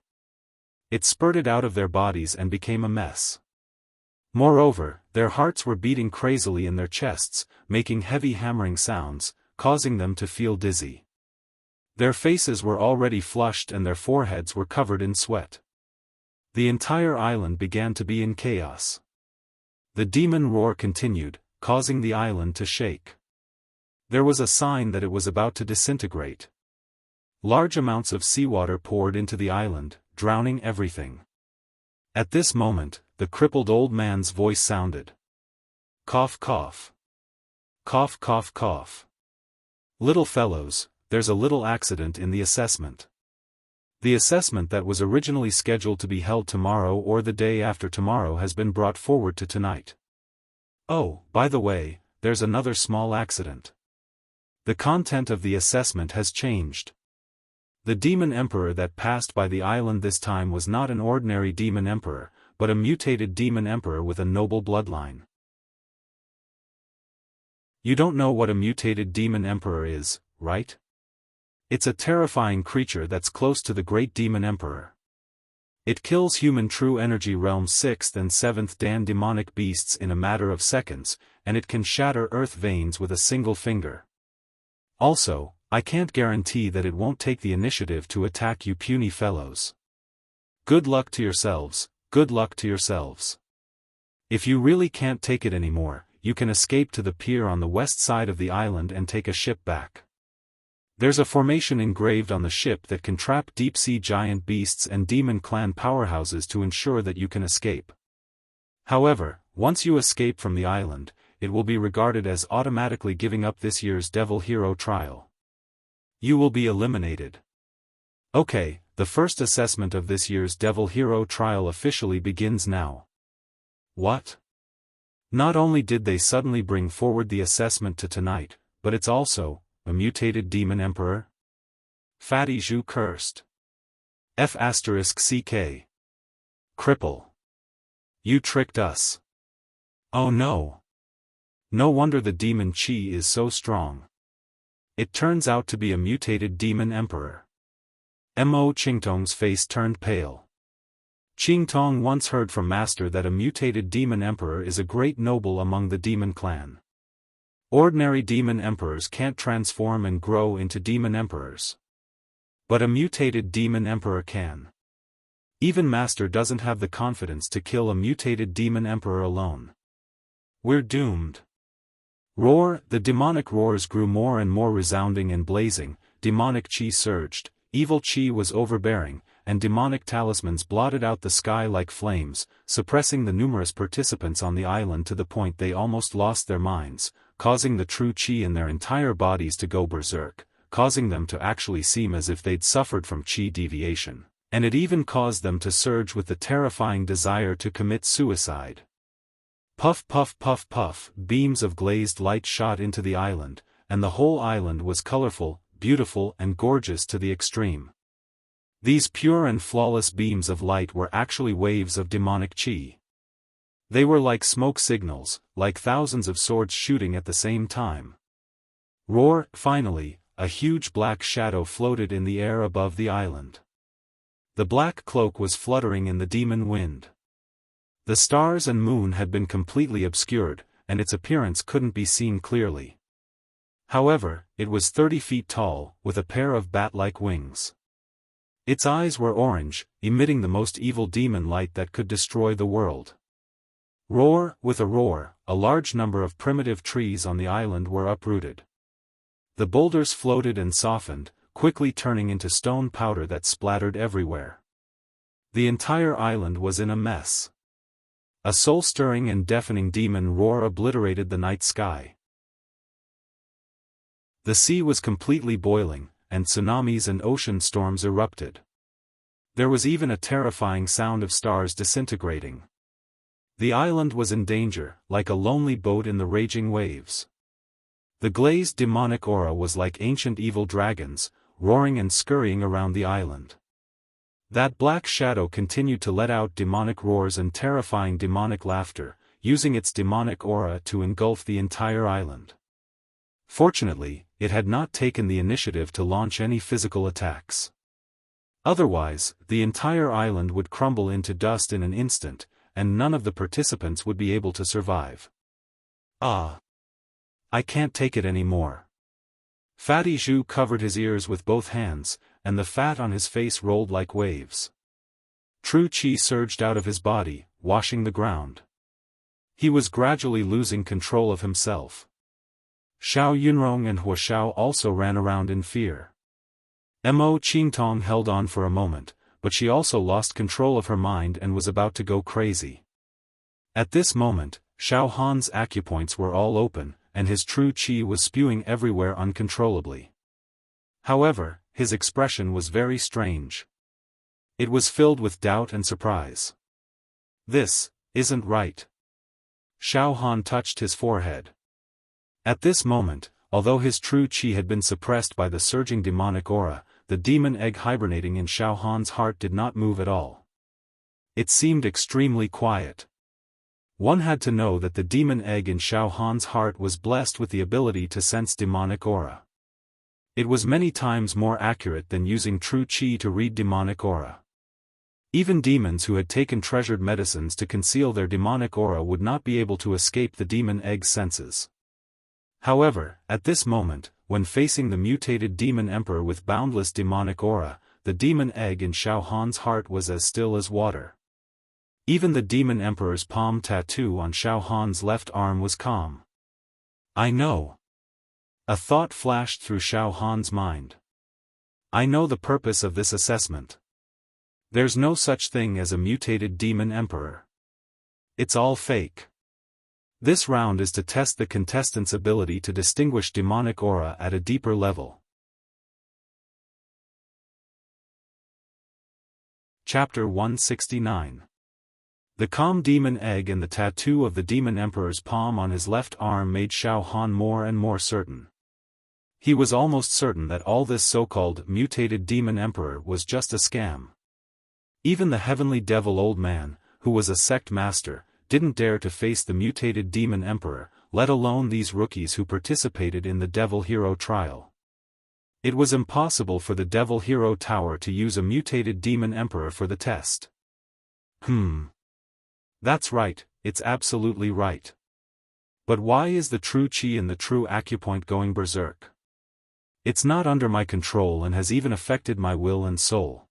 It spurted out of their bodies and became a mess. Moreover, their hearts were beating crazily in their chests, making heavy hammering sounds, causing them to feel dizzy. Their faces were already flushed and their foreheads were covered in sweat. The entire island began to be in chaos. The demon roar continued, causing the island to shake. There was a sign that it was about to disintegrate. Large amounts of seawater poured into the island, drowning everything. At this moment, the crippled old man's voice sounded. Cough cough. Cough cough cough. Little fellows, there's a little accident in the assessment. The assessment that was originally scheduled to be held tomorrow or the day after tomorrow has been brought forward to tonight. Oh, by the way, there's another small accident. The content of the assessment has changed. The demon emperor that passed by the island this time was not an ordinary demon emperor, but a mutated demon emperor with a noble bloodline. You don't know what a mutated demon emperor is, right? It's a terrifying creature that's close to the great demon emperor. It kills human true energy realm's 6th and 7th dan demonic beasts in a matter of seconds, and it can shatter earth veins with a single finger. Also, I can't guarantee that it won't take the initiative to attack you puny fellows. Good luck to yourselves, good luck to yourselves. If you really can't take it anymore, you can escape to the pier on the west side of the island and take a ship back. There's a formation engraved on the ship that can trap deep-sea giant beasts and demon clan powerhouses to ensure that you can escape. However, once you escape from the island, it will be regarded as automatically giving up this year's Devil Hero trial. You will be eliminated. Okay, the first assessment of this year's Devil Hero trial officially begins now. What? Not only did they suddenly bring forward the assessment to tonight, but it's also a mutated demon emperor? Fatty Zhu cursed. F***CK. Cripple. You tricked us. Oh no. No wonder the demon qi is so strong. It turns out to be a mutated demon emperor. Mo Qingtong's face turned pale. Qingtong once heard from Master that a mutated demon emperor is a great noble among the demon clan. Ordinary demon emperors can't transform and grow into demon emperors. But a mutated demon emperor can. Even Master doesn't have the confidence to kill a mutated demon emperor alone. We're doomed. Roar, the demonic roars grew more and more resounding and blazing, demonic qi surged, evil qi was overbearing, and demonic talismans blotted out the sky like flames, suppressing the numerous participants on the island to the point they almost lost their minds, causing the true qi in their entire bodies to go berserk, causing them to actually seem as if they'd suffered from qi deviation, and it even caused them to surge with the terrifying desire to commit suicide. Puff puff puff puff, beams of glazed light shot into the island, and the whole island was colorful, beautiful and gorgeous to the extreme. These pure and flawless beams of light were actually waves of demonic qi. They were like smoke signals, like thousands of swords shooting at the same time. Roar! Finally, a huge black shadow floated in the air above the island. The black cloak was fluttering in the demon wind. The stars and moon had been completely obscured, and its appearance couldn't be seen clearly. However, it was 30 feet tall, with a pair of bat-like wings. Its eyes were orange, emitting the most evil demon light that could destroy the world. Roar! With a roar, a large number of primitive trees on the island were uprooted. The boulders floated and softened, quickly turning into stone powder that splattered everywhere. The entire island was in a mess. A soul-stirring and deafening demon roar obliterated the night sky. The sea was completely boiling, and tsunamis and ocean storms erupted. There was even a terrifying sound of stars disintegrating. The island was in danger, like a lonely boat in the raging waves. The glazed demonic aura was like ancient evil dragons, roaring and scurrying around the island. That black shadow continued to let out demonic roars and terrifying demonic laughter, using its demonic aura to engulf the entire island. Fortunately, it had not taken the initiative to launch any physical attacks. Otherwise, the entire island would crumble into dust in an instant, and none of the participants would be able to survive. Ah! I can't take it anymore. Fatty Zhu covered his ears with both hands, and the fat on his face rolled like waves. True qi surged out of his body, washing the ground. He was gradually losing control of himself. Xiao Yunrong and Hua Xiao also ran around in fear. Mo Qingtong held on for a moment, but she also lost control of her mind and was about to go crazy. At this moment, Xiao Han's acupoints were all open, and his true qi was spewing everywhere uncontrollably. However, his expression was very strange. It was filled with doubt and surprise. This isn't right. Xiao Han touched his forehead. At this moment, although his true qi had been suppressed by the surging demonic aura, the demon egg hibernating in Xiao Han's heart did not move at all. It seemed extremely quiet. One had to know that the demon egg in Xiao Han's heart was blessed with the ability to sense demonic aura. It was many times more accurate than using true qi to read demonic aura. Even demons who had taken treasured medicines to conceal their demonic aura would not be able to escape the demon egg's senses. However, at this moment, when facing the mutated demon emperor with boundless demonic aura, the demon egg in Xiao Han's heart was as still as water. Even the demon emperor's palm tattoo on Xiao Han's left arm was calm. I know. A thought flashed through Xiao Han's mind. I know the purpose of this assessment. There's no such thing as a mutated demon emperor. It's all fake. This round is to test the contestants' ability to distinguish demonic aura at a deeper level. Chapter 169. The calm demon egg and the tattoo of the demon emperor's palm on his left arm made Xiao Han more and more certain. He was almost certain that all this so-called mutated demon emperor was just a scam. Even the heavenly devil old man, who was a sect master, didn't dare to face the mutated demon emperor, let alone these rookies who participated in the devil hero trial. It was impossible for the devil hero tower to use a mutated demon emperor for the test. That's right, it's absolutely right. But why is the true qi and the true acupoint going berserk? It's not under my control and has even affected my will and soul.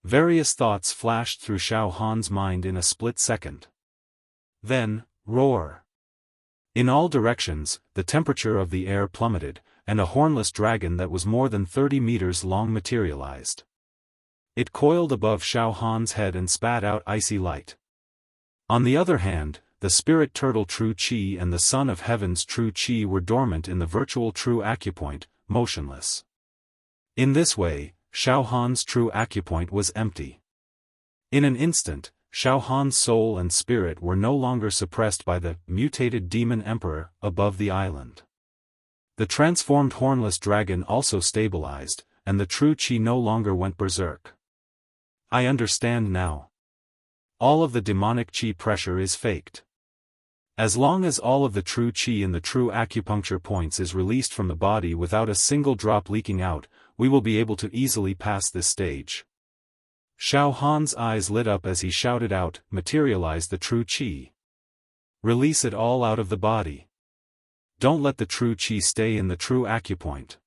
Various thoughts flashed through Xiao Han's mind in a split second. Then, roar. In all directions, the temperature of the air plummeted, and a hornless dragon that was more than 30 meters long materialized. It coiled above Xiao Han's head and spat out icy light. On the other hand, the spirit turtle true chi and the son of heaven's true chi were dormant in the virtual true acupoint, motionless. In this way, Xiaohan's true acupoint was empty. In an instant, Xiaohan's soul and spirit were no longer suppressed by the mutated demon emperor above the island. The transformed hornless dragon also stabilized, and the true chi no longer went berserk. I understand now. All of the demonic chi pressure is faked. As long as all of the true chi in the true acupuncture points is released from the body without a single drop leaking out, we will be able to easily pass this stage. Xiaohan's eyes lit up as he shouted out, "Materialize the true chi. Release it all out of the body. Don't let the true chi stay in the true acupoint.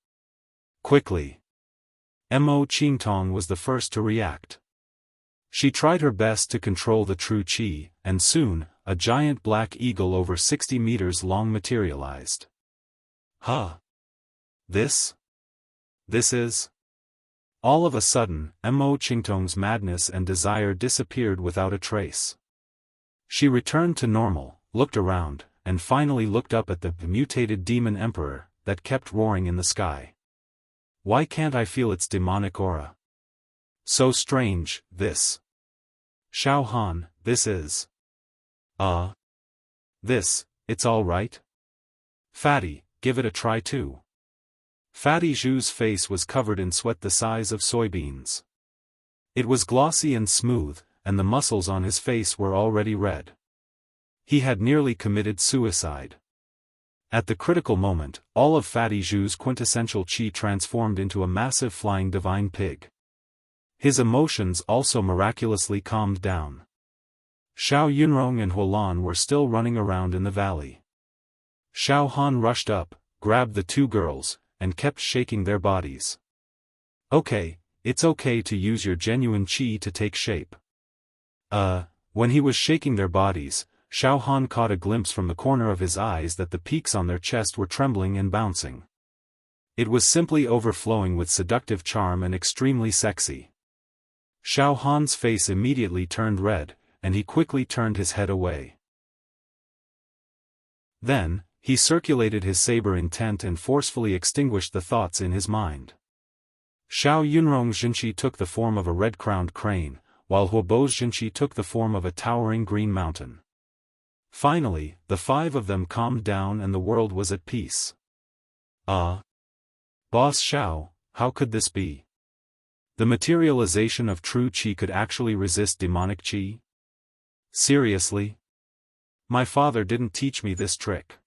Quickly." Mo Qingtong was the first to react. She tried her best to control the true chi, and soon, a giant black eagle over 60 meters long materialized. Huh? This is... All of a sudden, Mo Qingtong's madness and desire disappeared without a trace. She returned to normal, looked around, and finally looked up at the mutated demon emperor that kept roaring in the sky. Why can't I feel its demonic aura? So strange, this. Xiaohan, this is... it's all right? Fatty, give it a try too. Fatty Zhu's face was covered in sweat the size of soybeans. It was glossy and smooth, and the muscles on his face were already red. He had nearly committed suicide. At the critical moment, all of Fatty Zhu's quintessential chi transformed into a massive flying divine pig. His emotions also miraculously calmed down. Xiao Yunrong and Huolan were still running around in the valley. Xiaohan rushed up, grabbed the two girls, and kept shaking their bodies. Okay, it's okay to use your genuine chi to take shape. When he was shaking their bodies, Xiaohan caught a glimpse from the corner of his eyes that the peaks on their chest were trembling and bouncing. It was simply overflowing with seductive charm and extremely sexy. Xiaohan's face immediately turned red, and he quickly turned his head away. Then, he circulated his saber intent and forcefully extinguished the thoughts in his mind. Xiao Yunrong's Jinqi took the form of a red-crowned crane, while Huobo's Jinqi took the form of a towering green mountain. Finally, the five of them calmed down and the world was at peace. Boss Xiao, how could this be? The materialization of true chi could actually resist demonic chi? Seriously? My father didn't teach me this trick.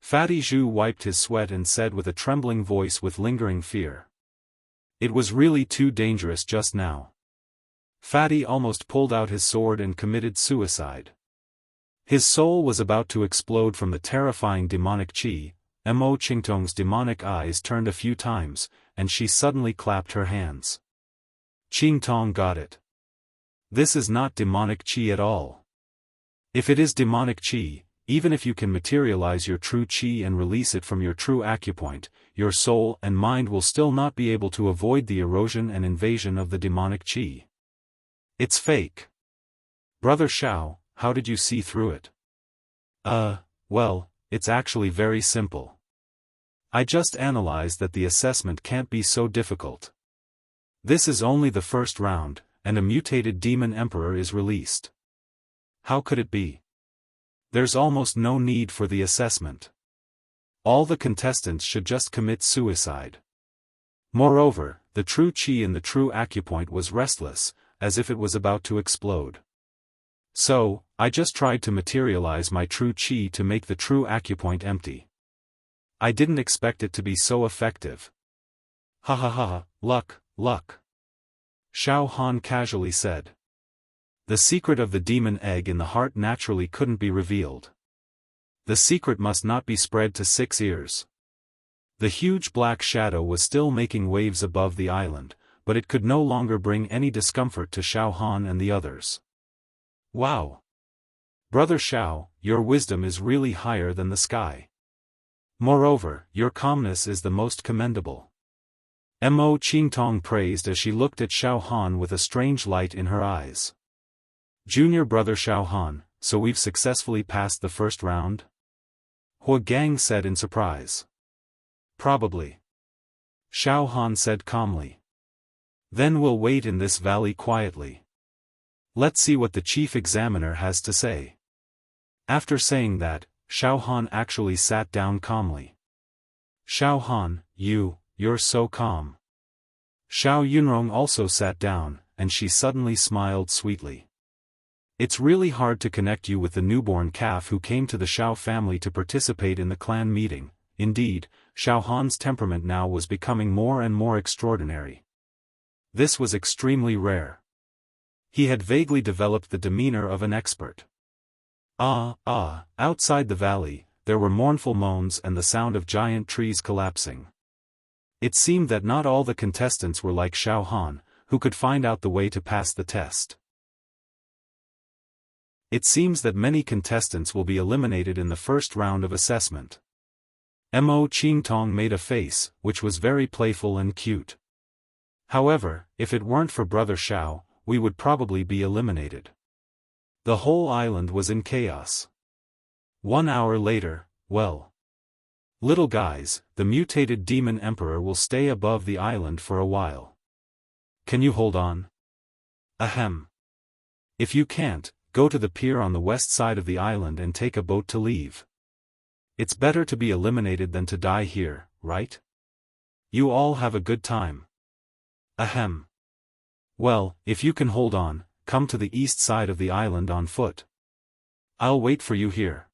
Fatty Zhu wiped his sweat and said with a trembling voice with lingering fear. It was really too dangerous just now. Fatty almost pulled out his sword and committed suicide. His soul was about to explode from the terrifying demonic chi. Mo Qingtong's demonic eyes turned a few times, and she suddenly clapped her hands. Qingtong got it. This is not demonic chi at all. If it is demonic chi, even if you can materialize your true chi and release it from your true acupoint, your soul and mind will still not be able to avoid the erosion and invasion of the demonic chi. It's fake. Brother Xiao, how did you see through it? Well, it's actually very simple. I just analyzed that the assessment can't be so difficult. This is only the first round, and a mutated demon emperor is released. How could it be? There's almost no need for the assessment. All the contestants should just commit suicide. Moreover, the true chi in the true acupoint was restless, as if it was about to explode. So, I just tried to materialize my true chi to make the true acupoint empty. I didn't expect it to be so effective. Ha ha ha, luck. Xiaohan casually said. The secret of the demon egg in the heart naturally couldn't be revealed. The secret must not be spread to 6 ears. The huge black shadow was still making waves above the island, but it could no longer bring any discomfort to Xiaohan and the others. Wow! Brother Xiao, your wisdom is really higher than the sky. Moreover, your calmness is the most commendable. Mo Qingtong praised as she looked at Xiaohan with a strange light in her eyes. Junior brother Xiaohan, so we've successfully passed the first round? Hua Gang said in surprise. Probably. Xiaofan said calmly. Then we'll wait in this valley quietly. Let's see what the chief examiner has to say. After saying that, Xiaofan actually sat down calmly. Xiaofan, you're so calm. Xiao Yunrong also sat down, and she suddenly smiled sweetly. It's really hard to connect you with the newborn calf who came to the Xiao family to participate in the clan meeting. Indeed, Xiaohan's temperament now was becoming more and more extraordinary. This was extremely rare. He had vaguely developed the demeanor of an expert. Outside the valley, there were mournful moans and the sound of giant trees collapsing. It seemed that not all the contestants were like Xiaofan, who could find out the way to pass the test. It seems that many contestants will be eliminated in the first round of assessment. Mo Qingtong made a face, which was very playful and cute. However, if it weren't for Brother Xiao, we would probably be eliminated. The whole island was in chaos. 1 hour later, well. Little guys, the mutated demon emperor will stay above the island for a while. Can you hold on? Ahem. If you can't, go to the pier on the west side of the island and take a boat to leave. It's better to be eliminated than to die here, right? You all have a good time. Ahem. Well, if you can hold on, come to the east side of the island on foot. I'll wait for you here.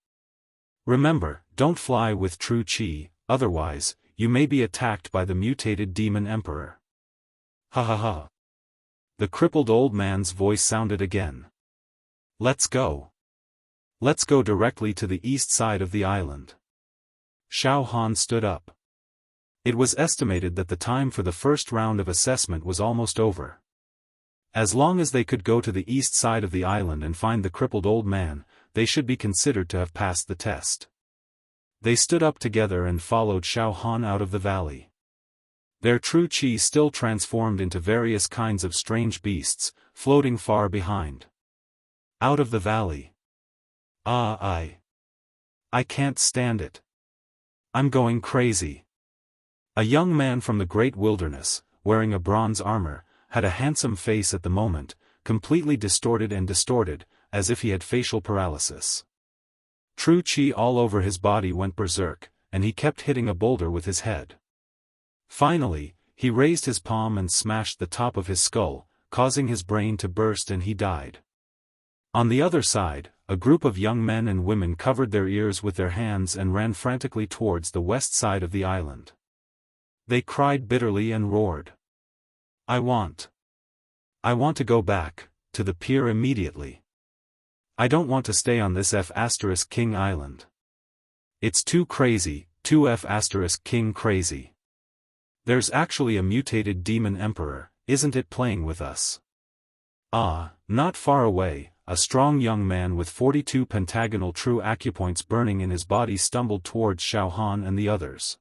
Remember, don't fly with true chi, otherwise, you may be attacked by the mutated demon emperor. Ha ha ha. The crippled old man's voice sounded again. Let's go. Let's go directly to the east side of the island. Xiaofan stood up. It was estimated that the time for the first round of assessment was almost over. As long as they could go to the east side of the island and find the crippled old man, they should be considered to have passed the test. They stood up together and followed Xiaofan out of the valley. Their true chi still transformed into various kinds of strange beasts, floating far behind. Out of the valley. I can't stand it. I'm going crazy. A young man from the great wilderness, wearing a bronze armor, had a handsome face at the moment, completely distorted, as if he had facial paralysis. True chi all over his body went berserk, and he kept hitting a boulder with his head. Finally, he raised his palm and smashed the top of his skull, causing his brain to burst, and he died. On the other side, a group of young men and women covered their ears with their hands and ran frantically towards the west side of the island. They cried bitterly and roared. I want to go back, to the pier immediately. I don't want to stay on this F*King Island. It's too crazy, too F*King crazy. There's actually a mutated demon emperor, isn't it, playing with us? Not far away, a strong young man with 42 pentagonal true acupoints burning in his body stumbled towards Xiaofan and the others.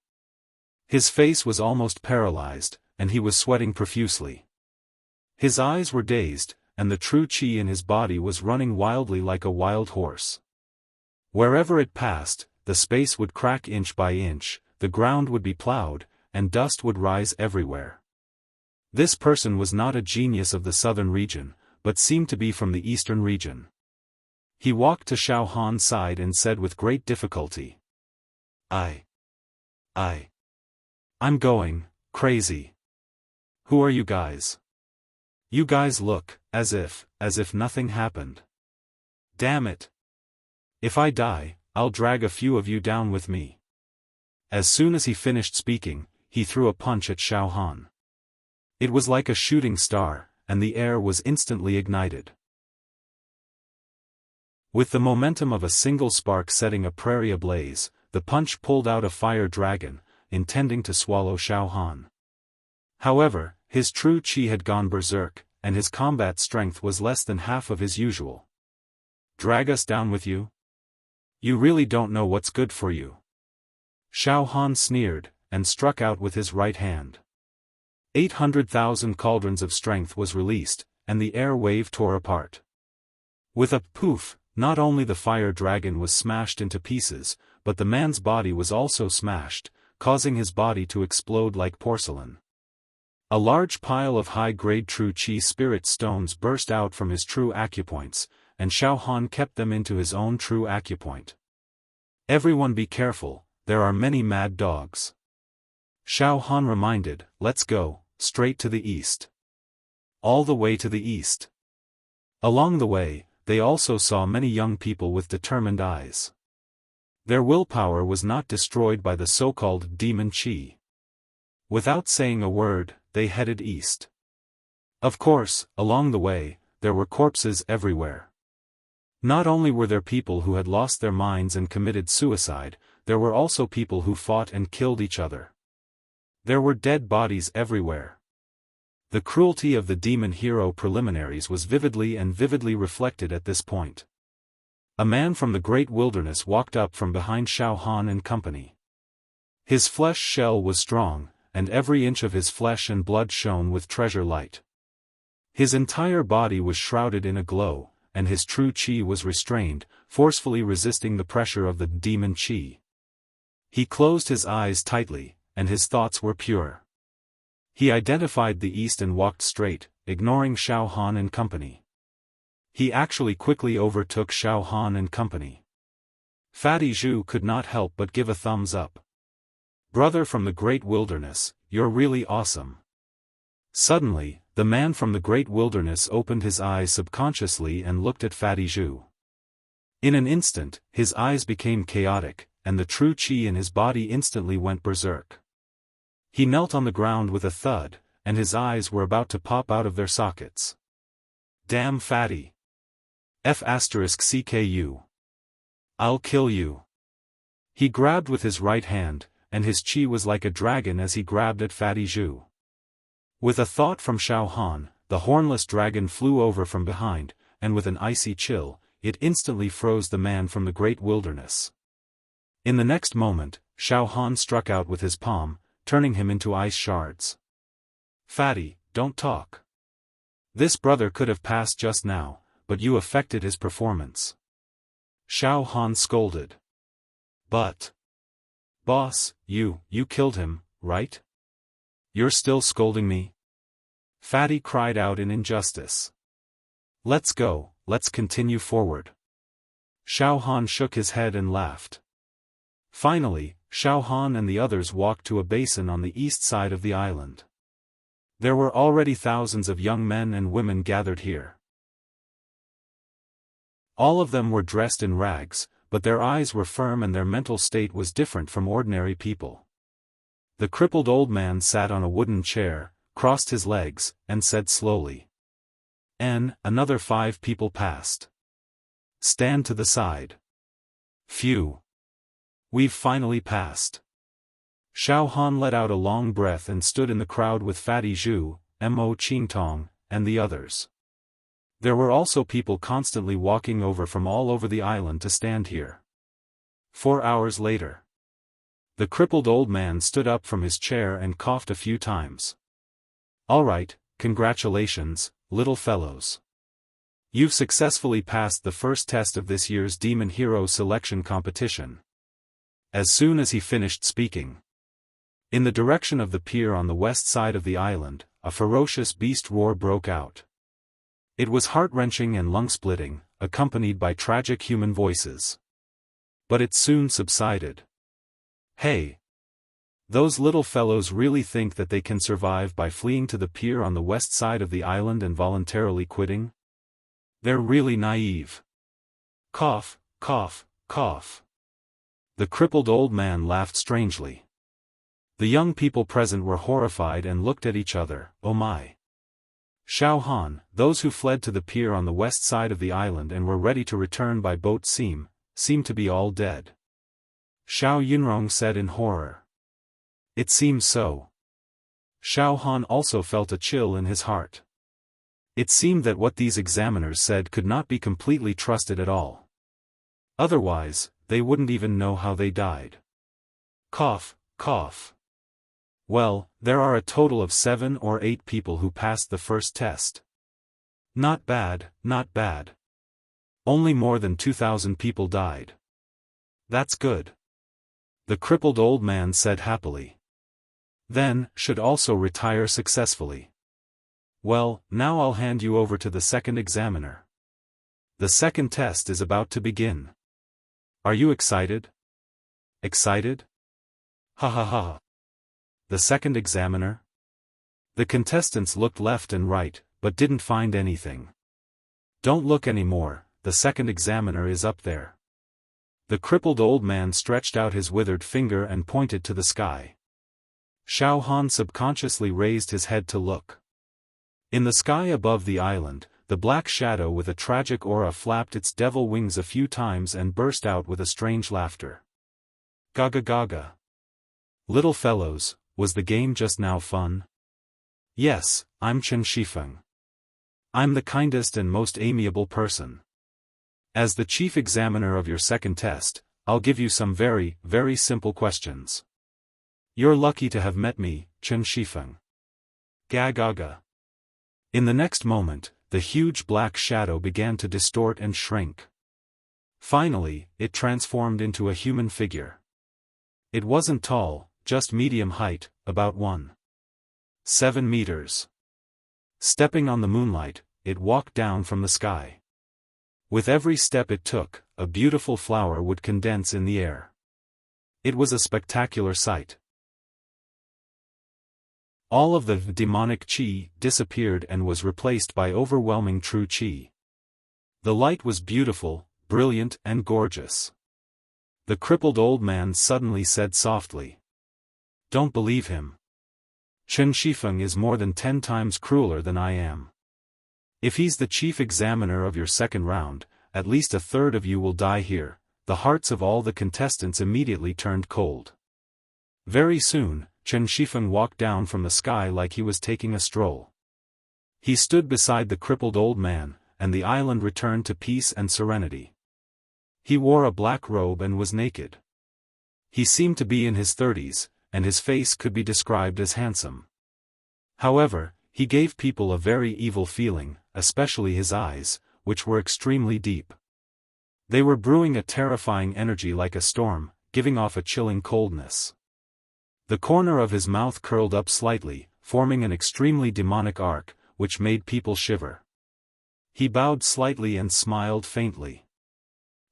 His face was almost paralyzed, and he was sweating profusely. His eyes were dazed, and the true chi in his body was running wildly like a wild horse. Wherever it passed, the space would crack inch by inch, the ground would be plowed, and dust would rise everywhere. This person was not a genius of the southern region, but seemed to be from the eastern region. He walked to Xiaohan's side and said with great difficulty. I'm going crazy. Who are you guys? You guys look as if nothing happened. Damn it. If I die, I'll drag a few of you down with me. As soon as he finished speaking, he threw a punch at Xiaofan. It was like a shooting star, and the air was instantly ignited. With the momentum of a single spark setting a prairie ablaze, the punch pulled out a fire dragon, intending to swallow Xiaofan. However, his true chi had gone berserk, and his combat strength was less than half of his usual. Drag us down with you? You really don't know what's good for you. Xiaofan sneered, and struck out with his right hand. 800,000 cauldrons of strength was released, and the air wave tore apart. With a poof, Not only the fire dragon was smashed into pieces, but the man's body was also smashed, causing his body to explode like porcelain. A large pile of high-grade true chi spirit stones burst out from his true acupoints, and Xiaofan kept them into his own true acupoint. Everyone be careful, there are many mad dogs. Xiaofan reminded, let's go, straight to the east. All the way to the east. Along the way, they also saw many young people with determined eyes. Their willpower was not destroyed by the so-called demon chi. Without saying a word, they headed east. Of course, along the way, there were corpses everywhere. Not only were there people who had lost their minds and committed suicide, there were also people who fought and killed each other. There were dead bodies everywhere. The cruelty of the demon hero preliminaries was vividly reflected at this point. A man from the great wilderness walked up from behind Xiaofan and company. His flesh shell was strong, and every inch of his flesh and blood shone with treasure light. His entire body was shrouded in a glow, and his true chi was restrained, forcefully resisting the pressure of the demon chi. He closed his eyes tightly, and his thoughts were pure. He identified the east and walked straight, ignoring Xiaofan and company. He actually quickly overtook Xiaofan and company. Fatty Zhu could not help but give a thumbs up. Brother from the great wilderness, you're really awesome. Suddenly, the man from the great wilderness opened his eyes subconsciously and looked at Fatty Zhu. In an instant, his eyes became chaotic, and the true chi in his body instantly went berserk. He knelt on the ground with a thud, and his eyes were about to pop out of their sockets. Damn Fatty! F*CKU. I'll kill you. He grabbed with his right hand, and his chi was like a dragon as he grabbed at Fatty Zhu. With a thought from Xiaofan, the hornless dragon flew over from behind, and with an icy chill, it instantly froze the man from the great wilderness. In the next moment, Xiaofan struck out with his palm, turning him into ice shards. Fatty, don't talk. This brother could have passed just now, but you affected his performance. Xiaofan scolded. But... Boss, you killed him, right? You're still scolding me? Fatty cried out in injustice. Let's go, let's continue forward. Xiaofan shook his head and laughed. Finally, Xiaofan and the others walked to a basin on the east side of the island. There were already thousands of young men and women gathered here. All of them were dressed in rags, but their eyes were firm and their mental state was different from ordinary people. The crippled old man sat on a wooden chair, crossed his legs, and said slowly. Another 5 people passed. Stand to the side. Phew. We've finally passed. Xiaofan let out a long breath and stood in the crowd with Fatty Zhu, Mo Qingtong, and the others. There were also people constantly walking over from all over the island to stand here. 4 hours later. The crippled old man stood up from his chair and coughed a few times. All right, congratulations, little fellows. You've successfully passed the first test of this year's Demon Hero Selection Competition. As soon as he finished speaking. In the direction of the pier on the west side of the island, a ferocious beast roar broke out. It was heart-wrenching and lung-splitting, accompanied by tragic human voices. But it soon subsided. Hey! Those little fellows really think that they can survive by fleeing to the pier on the west side of the island and voluntarily quitting? They're really naive. Cough, cough, cough. The crippled old man laughed strangely. The young people present were horrified and looked at each other. Oh my. Xiaofan, those who fled to the pier on the west side of the island and were ready to return by boat seem to be all dead. Xiao Yunrong said in horror. It seems so. Xiaofan also felt a chill in his heart. It seemed that what these examiners said could not be completely trusted at all. Otherwise, they wouldn't even know how they died. Cough, cough. Well, there are a total of 7 or 8 people who passed the first test. Not bad, not bad. Only more than 2,000 people died. That's good. The crippled old man said happily. Then, should also retire successfully. Well, now I'll hand you over to the second examiner. The second test is about to begin. Are you excited? Excited? Ha ha ha. The second examiner? The contestants looked left and right, but didn't find anything. Don't look anymore, the second examiner is up there. The crippled old man stretched out his withered finger and pointed to the sky. Xiaofan subconsciously raised his head to look. In the sky above the island, the black shadow with a tragic aura flapped its devil wings a few times and burst out with a strange laughter. Gaga gaga. Little fellows, was the game just now fun? Yes, I'm Chen Shifeng. I'm the kindest and most amiable person. As the chief examiner of your second test, I'll give you some very, very simple questions. You're lucky to have met me, Chen Shifeng. Ga ga ga. In the next moment, the huge black shadow began to distort and shrink. Finally, it transformed into a human figure. It wasn't tall, just medium height, about 1.7 meters. Stepping on the moonlight, it walked down from the sky. With every step it took, a beautiful flower would condense in the air. It was a spectacular sight. All of the demonic qi disappeared and was replaced by overwhelming true qi. The light was beautiful, brilliant and gorgeous. The crippled old man suddenly said softly. Don't believe him. Chen Shifeng is more than 10 times crueler than I am. If he's the chief examiner of your second round, at least a third of you will die here. The hearts of all the contestants immediately turned cold. Very soon, Chen Shifeng walked down from the sky like he was taking a stroll. He stood beside the crippled old man, and the island returned to peace and serenity. He wore a black robe and was naked. He seemed to be in his 30s, and his face could be described as handsome. However, he gave people a very evil feeling, especially his eyes, which were extremely deep. They were brewing a terrifying energy like a storm, giving off a chilling coldness. The corner of his mouth curled up slightly, forming an extremely demonic arc, which made people shiver. He bowed slightly and smiled faintly.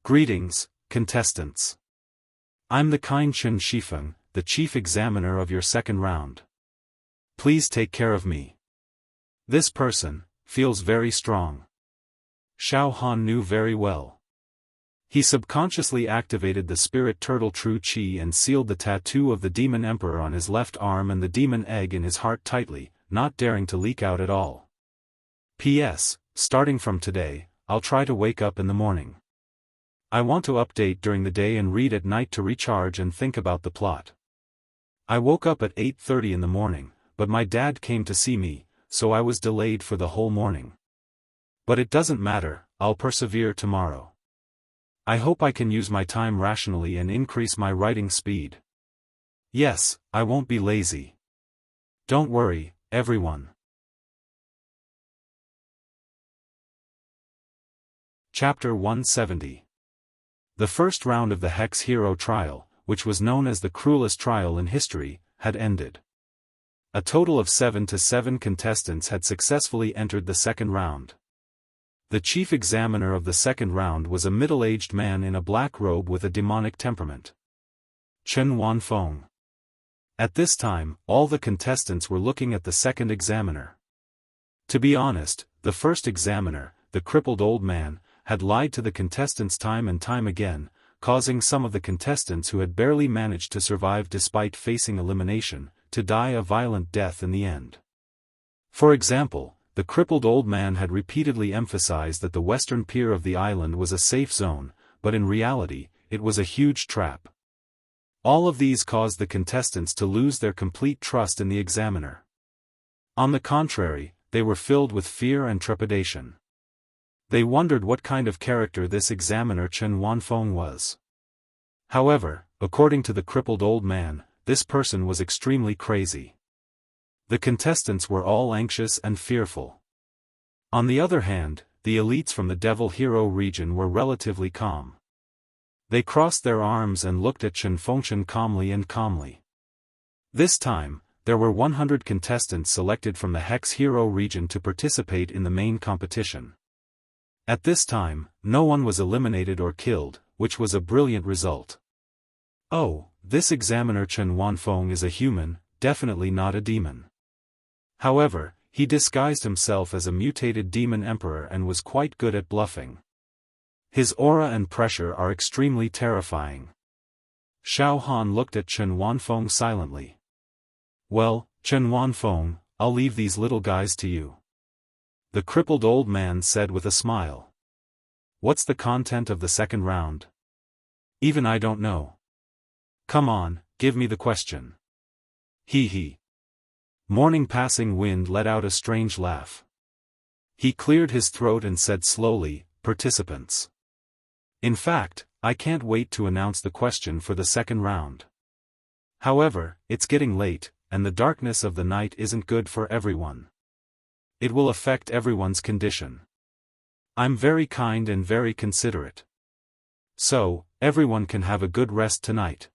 Greetings, contestants. I'm the kind Chen Shifeng, the chief examiner of your second round. Please take care of me. This person feels very strong. Xiaofan knew very well. He subconsciously activated the spirit turtle true qi and sealed the tattoo of the demon emperor on his left arm and the demon egg in his heart tightly, not daring to leak out at all. P.S. Starting from today, I'll try to wake up in the morning. I want to update during the day and read at night to recharge and think about the plot. I woke up at 8:30 in the morning, but my dad came to see me, so I was delayed for the whole morning. But it doesn't matter, I'll persevere tomorrow. I hope I can use my time rationally and increase my writing speed. Yes, I won't be lazy. Don't worry, everyone. Chapter 170. The first round of the Hex Hero trial, which was known as the cruelest trial in history, had ended. A total of 7 contestants had successfully entered the second round. The chief examiner of the second round was a middle-aged man in a black robe with a demonic temperament. Chen Wanfeng. At this time, all the contestants were looking at the second examiner. To be honest, the first examiner, the crippled old man, had lied to the contestants time and time again, causing some of the contestants who had barely managed to survive despite facing elimination, to die a violent death in the end. For example, the crippled old man had repeatedly emphasized that the western pier of the island was a safe zone, but in reality, it was a huge trap. All of these caused the contestants to lose their complete trust in the examiner. On the contrary, they were filled with fear and trepidation. They wondered what kind of character this examiner Chen Wanfeng was. However, according to the crippled old man, this person was extremely crazy. The contestants were all anxious and fearful. On the other hand, the elites from the Devil Hero region were relatively calm. They crossed their arms and looked at Chen Fengchen calmly. This time, there were 100 contestants selected from the Hex Hero region to participate in the main competition. At this time, no one was eliminated or killed, which was a brilliant result. Oh, this examiner Chen Wanfeng is a human, definitely not a demon. However, he disguised himself as a mutated demon emperor and was quite good at bluffing. His aura and pressure are extremely terrifying. Xiaofan looked at Chen Wanfeng silently. Well, Chen Wanfeng, I'll leave these little guys to you. The crippled old man said with a smile. What's the content of the second round? Even I don't know. Come on, give me the question. Hee. Morning Passing Wind let out a strange laugh. He cleared his throat and said slowly, participants. In fact, I can't wait to announce the question for the second round. However, it's getting late, and the darkness of the night isn't good for everyone. It will affect everyone's condition. I'm very kind and very considerate. So, everyone can have a good rest tonight.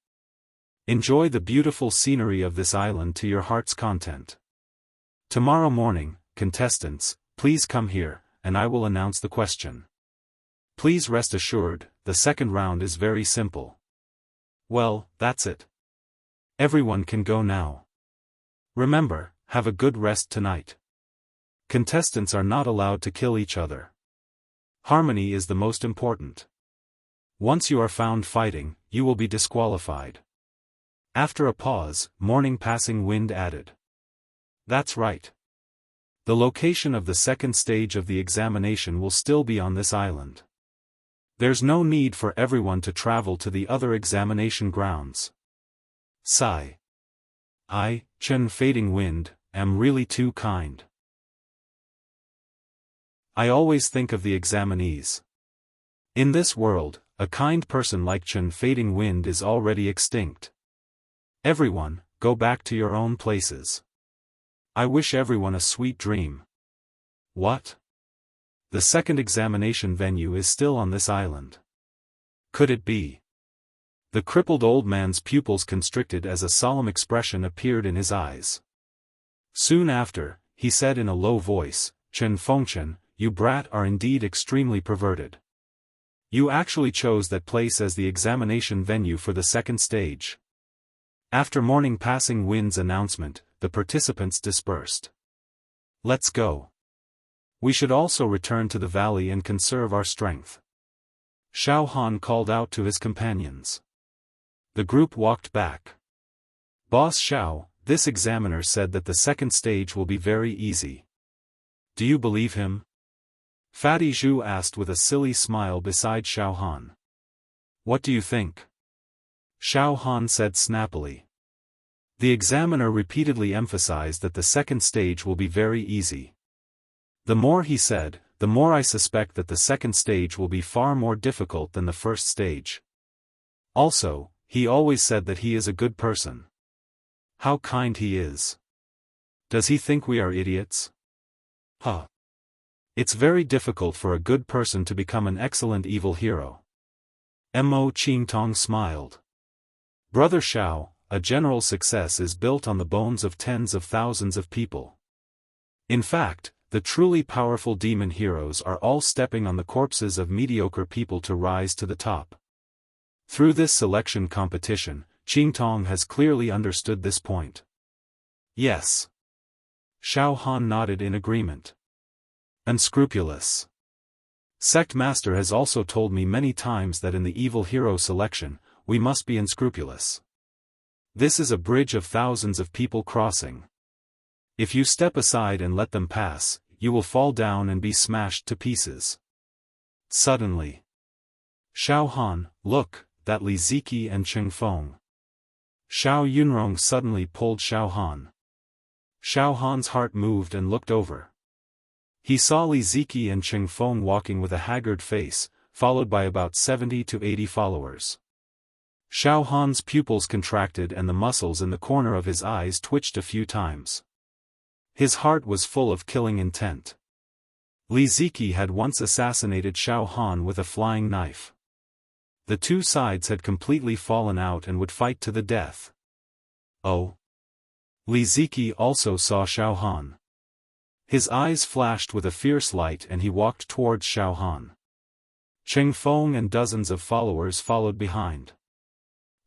Enjoy the beautiful scenery of this island to your heart's content. Tomorrow morning, contestants, please come here, and I will announce the question. Please rest assured, the second round is very simple. Well, that's it. Everyone can go now. Remember, have a good rest tonight. Contestants are not allowed to kill each other. Harmony is the most important. Once you are found fighting, you will be disqualified. After a pause, Morning Passing Wind added. That's right. The location of the second stage of the examination will still be on this island. There's no need for everyone to travel to the other examination grounds. Sigh. I, Chen Fading Wind, am really too kind. I always think of the examinees. In this world, a kind person like Chen Fading Wind is already extinct. Everyone, go back to your own places. I wish everyone a sweet dream. What? The second examination venue is still on this island. Could it be? The crippled old man's pupils constricted as a solemn expression appeared in his eyes. Soon after, he said in a low voice, Chen Fengchen, you brat are indeed extremely perverted. You actually chose that place as the examination venue for the second stage. After Morning Passing Wind's announcement, the participants dispersed. Let's go. We should also return to the valley and conserve our strength. Xiaofan called out to his companions. The group walked back. Boss Xiao, this examiner said that the second stage will be very easy. Do you believe him? Fatty Zhu asked with a silly smile beside Xiaofan. What do you think? Xiaofan said snappily. The examiner repeatedly emphasized that the second stage will be very easy. The more he said, the more I suspect that the second stage will be far more difficult than the first stage. Also, he always said that he is a good person. How kind he is. Does he think we are idiots? Huh. It's very difficult for a good person to become an excellent evil hero. Mo Qingtong smiled. Brother Xiao, a general success is built on the bones of tens of thousands of people. In fact, the truly powerful demon heroes are all stepping on the corpses of mediocre people to rise to the top. Through this selection competition, Qingtong has clearly understood this point. Yes. Xiaofan nodded in agreement. Unscrupulous. Sect Master has also told me many times that in the evil hero selection, we must be unscrupulous. This is a bridge of thousands of people crossing. If you step aside and let them pass, you will fall down and be smashed to pieces. Suddenly. Xiaohan, look, that Li Ziki and Cheng Feng. Xiao Yunrong suddenly pulled Xiaohan. Xiaohan's heart moved and looked over. He saw Li Ziki and Cheng Feng walking with a haggard face, followed by about 70 to 80 followers. Xiaohan's pupils contracted and the muscles in the corner of his eyes twitched a few times. His heart was full of killing intent. Li Ziqi had once assassinated Xiaofan with a flying knife. The two sides had completely fallen out and would fight to the death. Oh! Li Ziqi also saw Xiaofan. His eyes flashed with a fierce light and he walked towards Xiaofan. Cheng Feng and dozens of followers followed behind.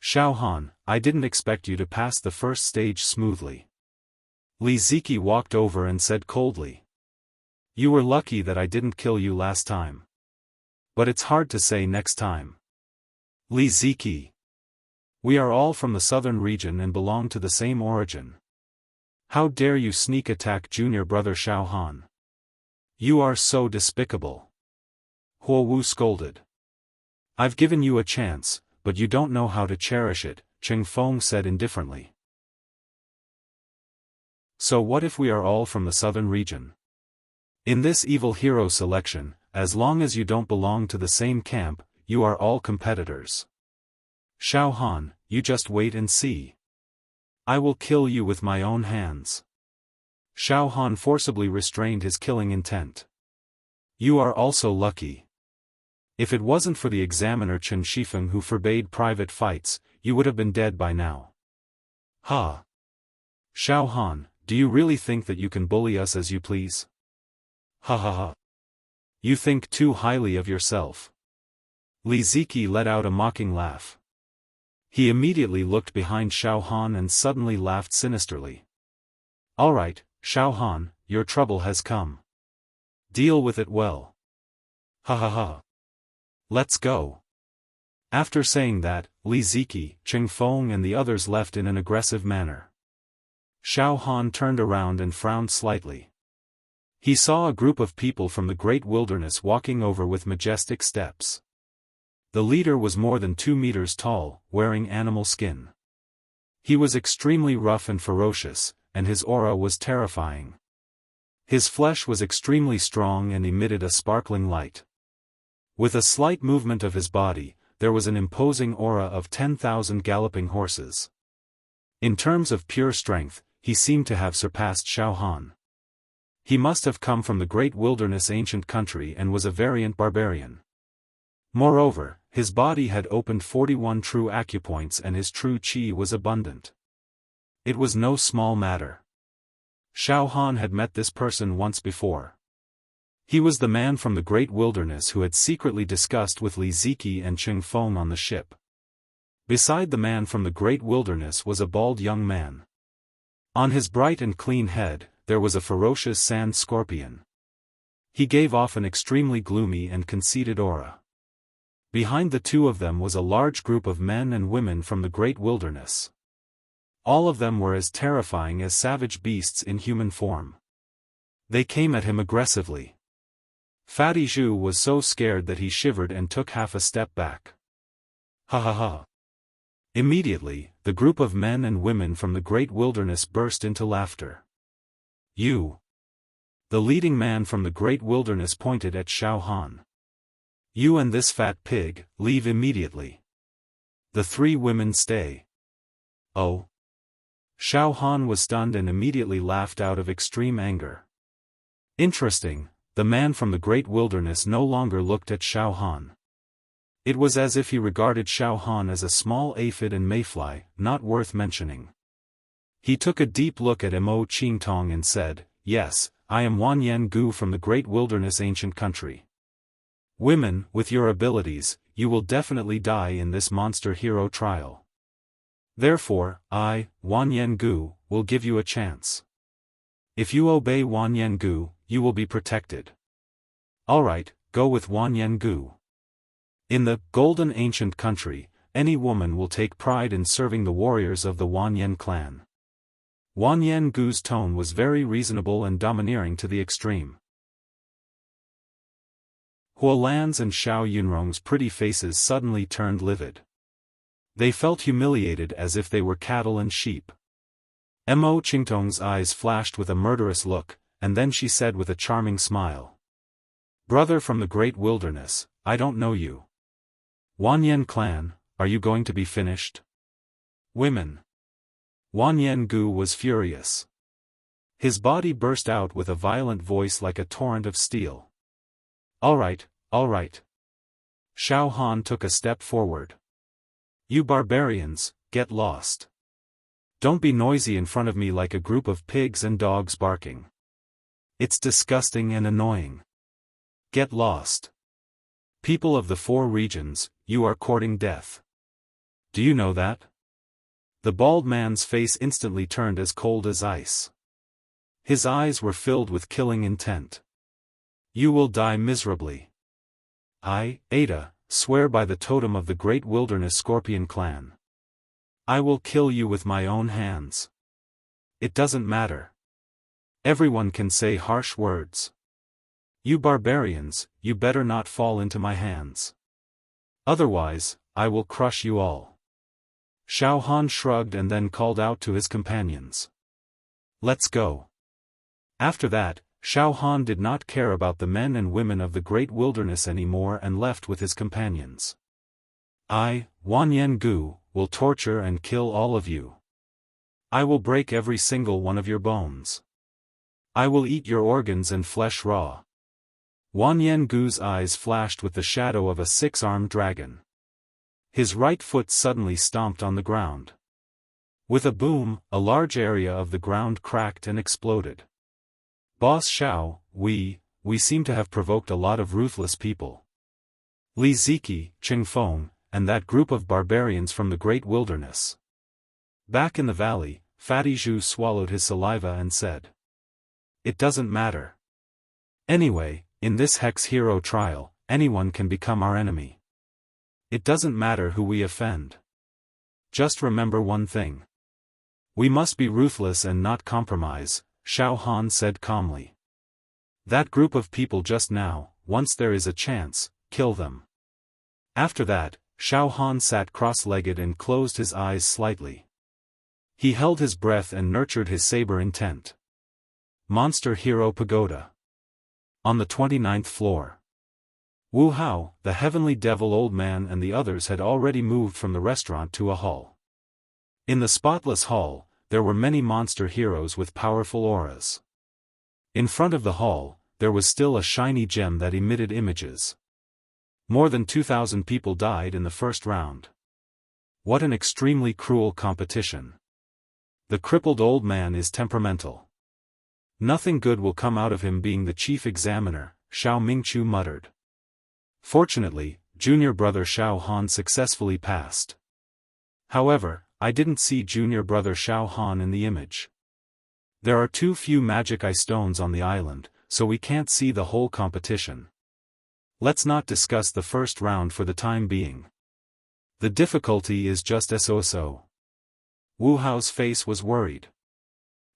Xiaofan, I didn't expect you to pass the first stage smoothly. Li Ziqi walked over and said coldly. You were lucky that I didn't kill you last time. But it's hard to say next time. Li Ziqi. We are all from the southern region and belong to the same origin. How dare you sneak attack junior brother Xiaofan? You are so despicable. Huo Wu scolded. I've given you a chance, but you don't know how to cherish it, Cheng Feng said indifferently. So what if we are all from the southern region? In this evil hero selection, as long as you don't belong to the same camp, you are all competitors. Xiaofan, you just wait and see. I will kill you with my own hands. Xiaofan forcibly restrained his killing intent. You are also lucky. If it wasn't for the examiner Chen Shifeng who forbade private fights, you would have been dead by now. Ha! Xiaofan, do you really think that you can bully us as you please? Ha ha ha. You think too highly of yourself. Li Ziqi let out a mocking laugh. He immediately looked behind Xiaofan and suddenly laughed sinisterly. All right, Xiaofan, your trouble has come. Deal with it well. Ha ha ha. Let's go. After saying that, Li Ziqi, Cheng Feng and the others left in an aggressive manner. Xiaofan turned around and frowned slightly. He saw a group of people from the great wilderness walking over with majestic steps. The leader was more than 2 meters tall, wearing animal skin. He was extremely rough and ferocious, and his aura was terrifying. His flesh was extremely strong and emitted a sparkling light. With a slight movement of his body, there was an imposing aura of 10,000 galloping horses. In terms of pure strength, he seemed to have surpassed Xiaofan. He must have come from the great wilderness ancient country and was a variant barbarian. Moreover, his body had opened 41 true acupoints and his true qi was abundant. It was no small matter. Xiaofan had met this person once before. He was the man from the great wilderness who had secretly discussed with Li Ziqi and Cheng Feng on the ship. Beside the man from the great wilderness was a bald young man. On his bright and clean head, there was a ferocious sand scorpion. He gave off an extremely gloomy and conceited aura. Behind the two of them was a large group of men and women from the great wilderness. All of them were as terrifying as savage beasts in human form. They came at him aggressively. Fatty Zhu was so scared that he shivered and took half a step back. Ha ha ha. Immediately, the group of men and women from the great wilderness burst into laughter. You! The leading man from the great wilderness pointed at Xiaofan. You and this fat pig, leave immediately. The 3 women stay. Oh! Xiaofan was stunned and immediately laughed out of extreme anger. Interesting, the man from the great wilderness no longer looked at Xiaofan. It was as if he regarded Xiaofan as a small aphid and mayfly, not worth mentioning. He took a deep look at Mo Qingtong and said, Yes, I am Wanyan Gu from the great wilderness ancient country. Women, with your abilities, you will definitely die in this monster hero trial. Therefore, I, Wanyan Gu, will give you a chance. If you obey Wanyan Gu, you will be protected. Alright, go with Wanyan Gu. In the golden ancient country, any woman will take pride in serving the warriors of the Wanyan clan. Wanyan Gu's tone was very reasonable and domineering to the extreme. Huolan's and Xiao Yunrong's pretty faces suddenly turned livid. They felt humiliated as if they were cattle and sheep. Mo Qingtong's eyes flashed with a murderous look, and then she said with a charming smile. Brother from the great wilderness, I don't know you. Wanyan clan, are you going to be finished? Women. Wanyan Gu was furious. His body burst out with a violent voice like a torrent of steel. Alright, alright. Xiaofan took a step forward. You barbarians, get lost. Don't be noisy in front of me like a group of pigs and dogs barking. It's disgusting and annoying. Get lost. People of the 4 regions, you are courting death. Do you know that? The bald man's face instantly turned as cold as ice. His eyes were filled with killing intent. You will die miserably. I, Ada, swear by the totem of the great wilderness scorpion clan. I will kill you with my own hands. It doesn't matter. Everyone can say harsh words. You barbarians, you better not fall into my hands. Otherwise, I will crush you all. Xiaofan shrugged and then called out to his companions. Let's go. After that, Xiaofan did not care about the men and women of the great wilderness anymore and left with his companions. I, Wanyan Gu, will torture and kill all of you. I will break every single one of your bones. I will eat your organs and flesh raw. Wanyan Gu's eyes flashed with the shadow of a 6-armed dragon. His right foot suddenly stomped on the ground. With a boom, a large area of the ground cracked and exploded. Boss Xiao, we seem to have provoked a lot of ruthless people. Li Ziki, Qingfeng, and that group of barbarians from the great wilderness. Back in the valley, Fatty Zhu swallowed his saliva and said. It doesn't matter. Anyway, in this Hex Hero trial, anyone can become our enemy. It doesn't matter who we offend. Just remember one thing. We must be ruthless and not compromise, Xiaofan said calmly. That group of people just now, once there is a chance, kill them. After that, Xiaofan sat cross-legged and closed his eyes slightly. He held his breath and nurtured his saber intent. Monster Hero Pagoda. On the 29th floor. Wu Hao, the heavenly devil old man and the others had already moved from the restaurant to a hall. In the spotless hall, there were many monster heroes with powerful auras. In front of the hall, there was still a shiny gem that emitted images. More than 2,000 people died in the first round. What an extremely cruel competition. The crippled old man is temperamental. Nothing good will come out of him being the chief examiner, Xiao Mingchu muttered. Fortunately, junior brother Xiaofan successfully passed. However, I didn't see junior brother Xiaofan in the image. There are too few magic eye stones on the island, so we can't see the whole competition. Let's not discuss the first round for the time being. The difficulty is just so. Wu Hao's face was worried.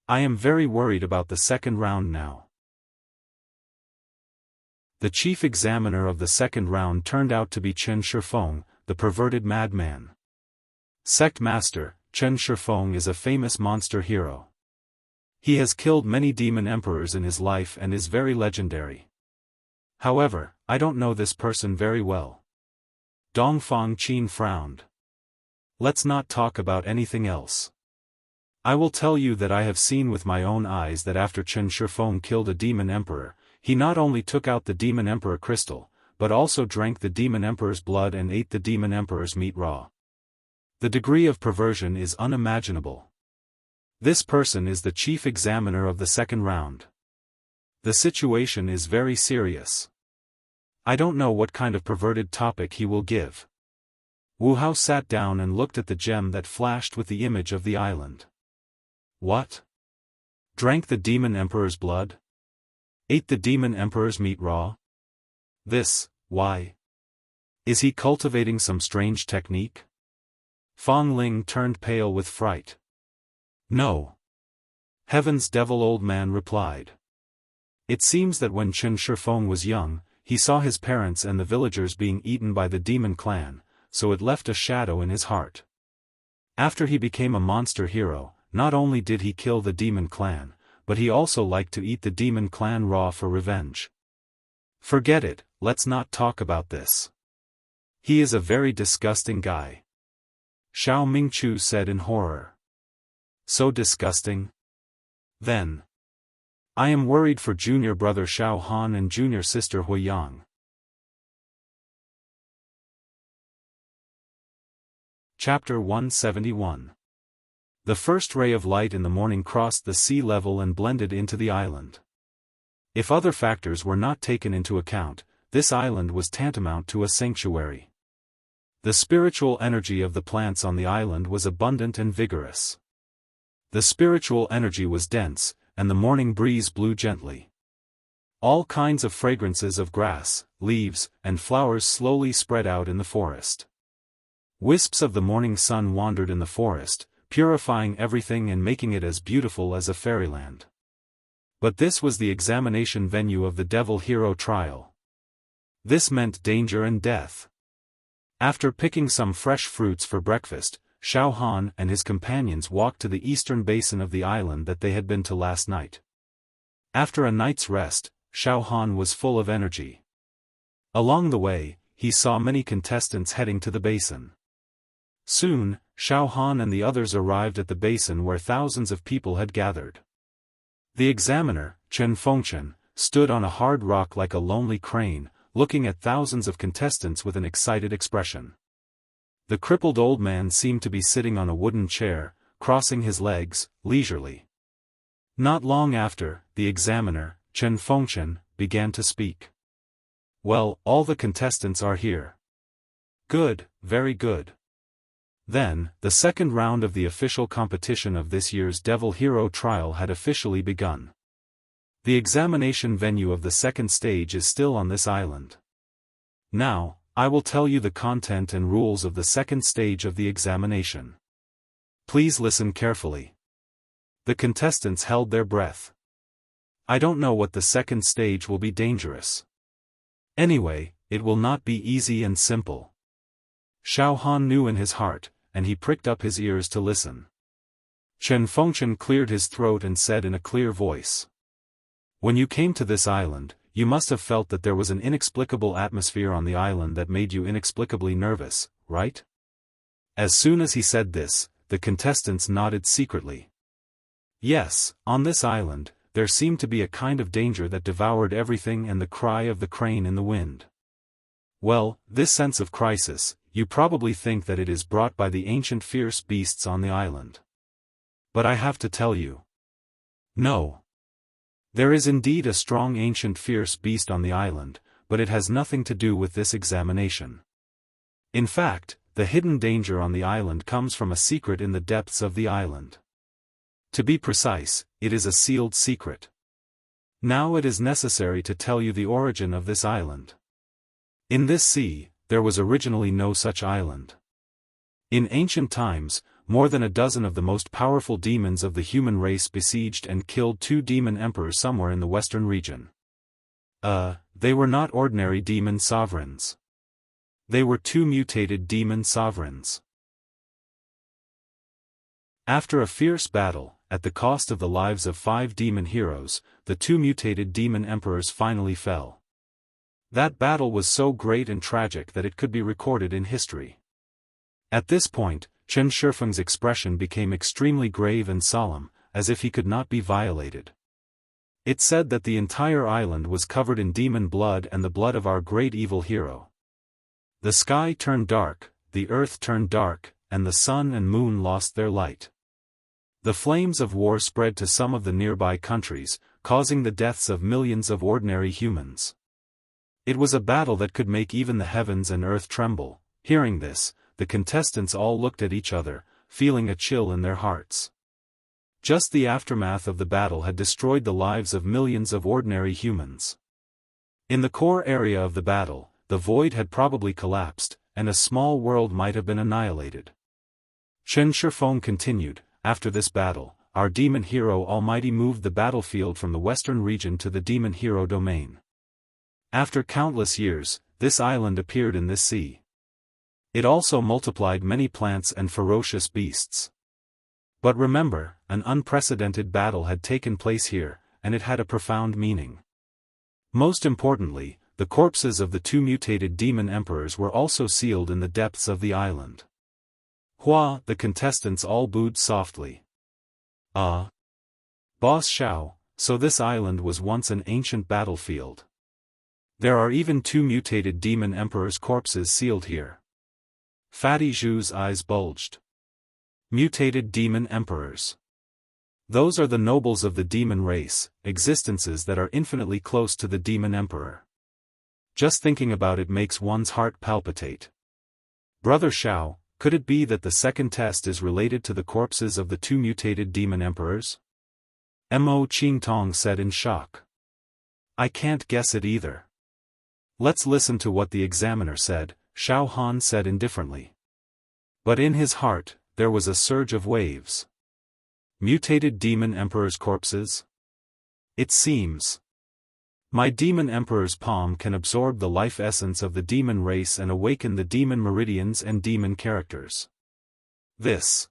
I am very worried about the second round now. The chief examiner of the second round turned out to be Chen Shifeng, the perverted madman. Sect Master, Chen Shifeng is a famous monster hero. He has killed many demon emperors in his life and is very legendary. However, I don't know this person very well. Dongfang Qin frowned. Let's not talk about anything else. I will tell you that I have seen with my own eyes that after Chen Shifeng killed a demon emperor, he not only took out the demon emperor crystal, but also drank the demon emperor's blood and ate the demon emperor's meat raw. The degree of perversion is unimaginable. This person is the chief examiner of the second round. The situation is very serious. I don't know what kind of perverted topic he will give. Wu Hao sat down and looked at the gem that flashed with the image of the island. What? Drank the demon emperor's blood? Ate the demon emperor's meat raw? Why? Is he cultivating some strange technique? Fang Ling turned pale with fright. No. Heaven's devil old man replied. It seems that when Chen Shifeng was young, he saw his parents and the villagers being eaten by the demon clan, so it left a shadow in his heart. After he became a monster hero, not only did he kill the demon clan, but he also liked to eat the demon clan raw for revenge. Forget it, let's not talk about this. He is a very disgusting guy. Xiao Mingchu said in horror. So disgusting? Then. I am worried for junior brother Xiaofan and junior sister Huiyang. Chapter 171. The first ray of light in the morning crossed the sea level and blended into the island. If other factors were not taken into account, this island was tantamount to a sanctuary. The spiritual energy of the plants on the island was abundant and vigorous. The spiritual energy was dense, and the morning breeze blew gently. All kinds of fragrances of grass, leaves, and flowers slowly spread out in the forest. Wisps of the morning sun wandered in the forest, purifying everything and making it as beautiful as a fairyland. But this was the examination venue of the devil hero trial. This meant danger and death. After picking some fresh fruits for breakfast, Xiaofan and his companions walked to the eastern basin of the island that they had been to last night. After a night's rest, Xiaofan was full of energy. Along the way, he saw many contestants heading to the basin. Soon, Xiaofan and the others arrived at the basin where thousands of people had gathered. The examiner, Chen Fengchen, stood on a hard rock like a lonely crane, looking at thousands of contestants with an excited expression. The crippled old man seemed to be sitting on a wooden chair, crossing his legs, leisurely. Not long after, the examiner, Chen Fengchen, began to speak. "Well, all the contestants are here." "Good, very good." Then, the second round of the official competition of this year's Devil Hero trial had officially begun. The examination venue of the second stage is still on this island. Now, I will tell you the content and rules of the second stage of the examination. Please listen carefully. The contestants held their breath. I don't know what the second stage will be dangerous. Anyway, it will not be easy and simple. Xiaofan knew in his heart, and he pricked up his ears to listen. Chen Fengchen cleared his throat and said in a clear voice. When you came to this island, you must have felt that there was an inexplicable atmosphere on the island that made you inexplicably nervous, right? As soon as he said this, the contestants nodded secretly. Yes, on this island, there seemed to be a kind of danger that devoured everything and the cry of the crane in the wind. Well, this sense of crisis, you probably think that it is brought by the ancient fierce beasts on the island. But I have to tell you. No. There is indeed a strong ancient fierce beast on the island, but it has nothing to do with this examination. In fact, the hidden danger on the island comes from a secret in the depths of the island. To be precise, it is a sealed secret. Now it is necessary to tell you the origin of this island. In this sea, there was originally no such island. In ancient times, more than a dozen of the most powerful demons of the human race besieged and killed 2 demon emperors somewhere in the western region. They were not ordinary demon sovereigns. They were 2 mutated demon sovereigns. After a fierce battle, at the cost of the lives of 5 demon heroes, the 2 mutated demon emperors finally fell. That battle was so great and tragic that it could be recorded in history. At this point, Chen Shifeng's expression became extremely grave and solemn, as if he could not be violated. It said that the entire island was covered in demon blood and the blood of our great evil hero. The sky turned dark, the earth turned dark, and the sun and moon lost their light. The flames of war spread to some of the nearby countries, causing the deaths of millions of ordinary humans. It was a battle that could make even the heavens and earth tremble. Hearing this, the contestants all looked at each other, feeling a chill in their hearts. Just the aftermath of the battle had destroyed the lives of millions of ordinary humans. In the core area of the battle, the void had probably collapsed, and a small world might have been annihilated. Chen Shifeng continued, after this battle, our demon hero Almighty moved the battlefield from the western region to the demon hero domain. After countless years, this island appeared in this sea. It also multiplied many plants and ferocious beasts. But remember, an unprecedented battle had taken place here, and it had a profound meaning. Most importantly, the corpses of the 2 mutated demon emperors were also sealed in the depths of the island. Hua, the contestants all booed softly. Boss Xiao, so this island was once an ancient battlefield. There are even 2 mutated demon emperors' corpses sealed here. Fatty Zhu's eyes bulged. Mutated demon emperors. Those are the nobles of the demon race, existences that are infinitely close to the demon emperor. Just thinking about it makes one's heart palpitate. Brother Xiao, could it be that the second test is related to the corpses of the two mutated demon emperors? Mo Qingtong said in shock. I can't guess it either. Let's listen to what the examiner said, Xiaofan said indifferently. But in his heart, there was a surge of waves. Mutated demon emperors' corpses? It seems. My demon emperor's palm can absorb the life essence of the demon race and awaken the demon meridians and demon characters. This.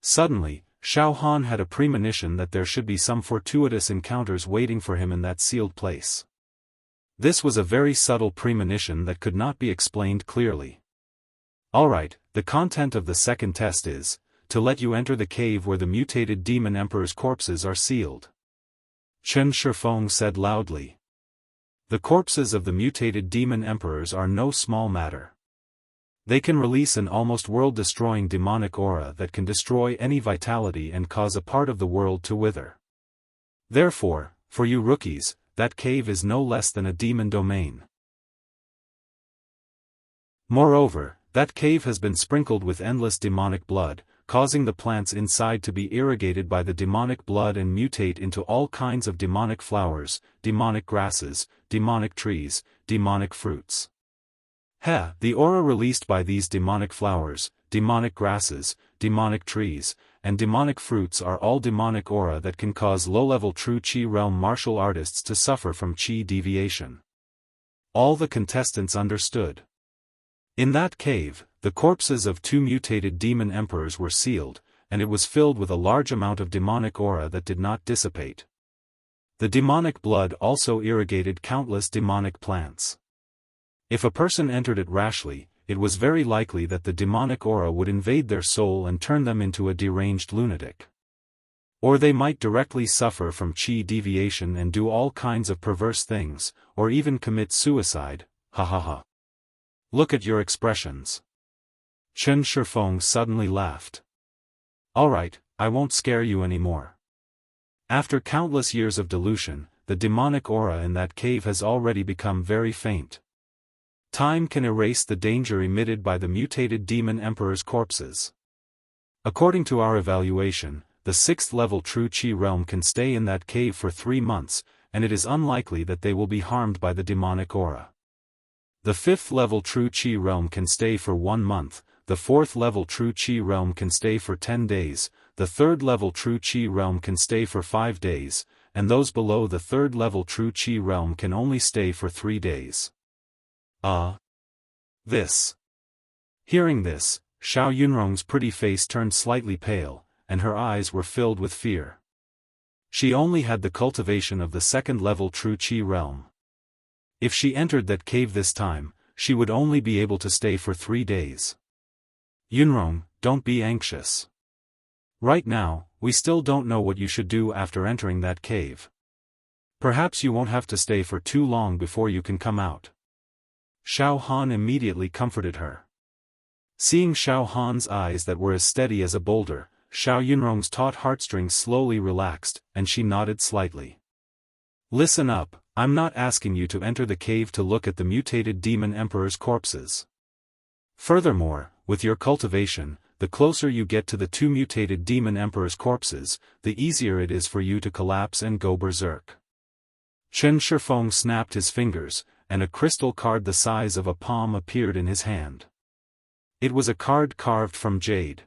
Suddenly, Xiaohan had a premonition that there should be some fortuitous encounters waiting for him in that sealed place. This was a very subtle premonition that could not be explained clearly. Alright, the content of the second test is, to let you enter the cave where the mutated demon emperor's corpses are sealed. Chen Shifeng said loudly. The corpses of the mutated demon emperors are no small matter. They can release an almost world-destroying demonic aura that can destroy any vitality and cause a part of the world to wither. Therefore, for you rookies, that cave is no less than a demon domain. Moreover, that cave has been sprinkled with endless demonic blood, causing the plants inside to be irrigated by the demonic blood and mutate into all kinds of demonic flowers, demonic grasses, demonic trees, demonic fruits. The aura released by these demonic flowers, demonic grasses, demonic trees, and demonic fruits are all demonic aura that can cause low-level true Qi realm martial artists to suffer from Qi deviation. All the contestants understood. In that cave, the corpses of two mutated demon emperors were sealed, and it was filled with a large amount of demonic aura that did not dissipate. The demonic blood also irrigated countless demonic plants. If a person entered it rashly, it was very likely that the demonic aura would invade their soul and turn them into a deranged lunatic. Or they might directly suffer from Qi deviation and do all kinds of perverse things, or even commit suicide, ha ha ha. Look at your expressions. Chen Shifeng suddenly laughed. Alright, I won't scare you anymore. After countless years of dilution, the demonic aura in that cave has already become very faint. Time can erase the danger emitted by the mutated demon emperor's corpses. According to our evaluation, the 6th level true Qi realm can stay in that cave for 3 months, and it is unlikely that they will be harmed by the demonic aura. The 5th level true Qi realm can stay for 1 month, the 4th level true Qi realm can stay for 10 days, the 3rd level true Qi realm can stay for 5 days, and those below the 3rd level true Qi realm can only stay for 3 days. This. Hearing this, Xiao Yunrong's pretty face turned slightly pale, and her eyes were filled with fear. She only had the cultivation of the 2nd level true Qi realm. If she entered that cave this time, she would only be able to stay for 3 days. Yunrong, don't be anxious. Right now, we still don't know what you should do after entering that cave. Perhaps you won't have to stay for too long before you can come out. Xiao Han immediately comforted her. Seeing Xiao Han's eyes that were as steady as a boulder, Xiao Yunrong's taut heartstrings slowly relaxed, and she nodded slightly. Listen up, I'm not asking you to enter the cave to look at the mutated demon emperor's corpses. Furthermore, with your cultivation, the closer you get to the 2 mutated demon emperor's corpses, the easier it is for you to collapse and go berserk. Chen Shifeng snapped his fingers, and a crystal card the size of a palm appeared in his hand. It was a card carved from jade.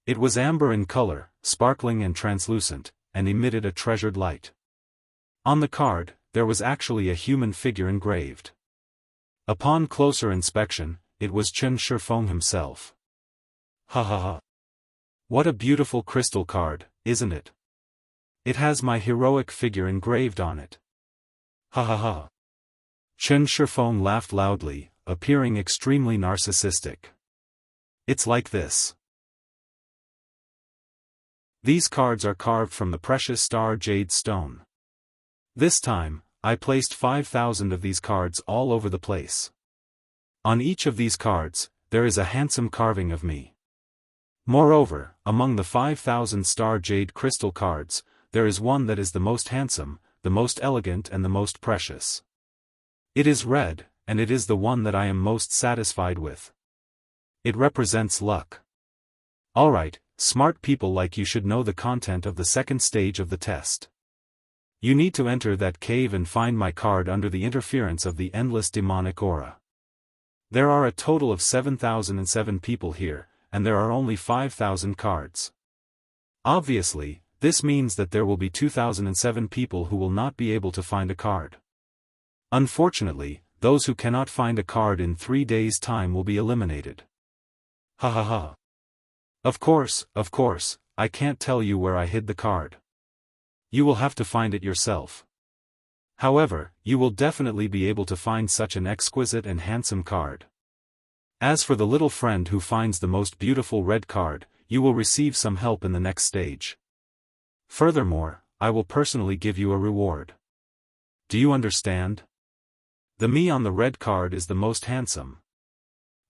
It was amber in color, sparkling and translucent, and emitted a treasured light. On the card, there was actually a human figure engraved. Upon closer inspection, it was Chen Shifeng himself. Ha ha ha. What a beautiful crystal card, isn't it? It has my heroic figure engraved on it. Ha ha ha. Chen Shifeng laughed loudly, appearing extremely narcissistic. It's like this. These cards are carved from the precious star jade stone. This time, I placed 5,000 of these cards all over the place. On each of these cards, there is a handsome carving of me. Moreover, among the 5,000 star jade crystal cards, there is one that is the most handsome, the most elegant and the most precious. It is red, and it is the one that I am most satisfied with. It represents luck. Alright, smart people like you should know the content of the second stage of the test. You need to enter that cave and find my card under the interference of the endless demonic aura. There are a total of 7,007 people here, and there are only 5,000 cards. Obviously, this means that there will be 2,007 people who will not be able to find a card. Unfortunately, those who cannot find a card in 3 days' time will be eliminated. Ha ha ha. Of course, I can't tell you where I hid the card. You will have to find it yourself. However, you will definitely be able to find such an exquisite and handsome card. As for the little friend who finds the most beautiful red card, you will receive some help in the next stage. Furthermore, I will personally give you a reward. Do you understand? The me on the red card is the most handsome.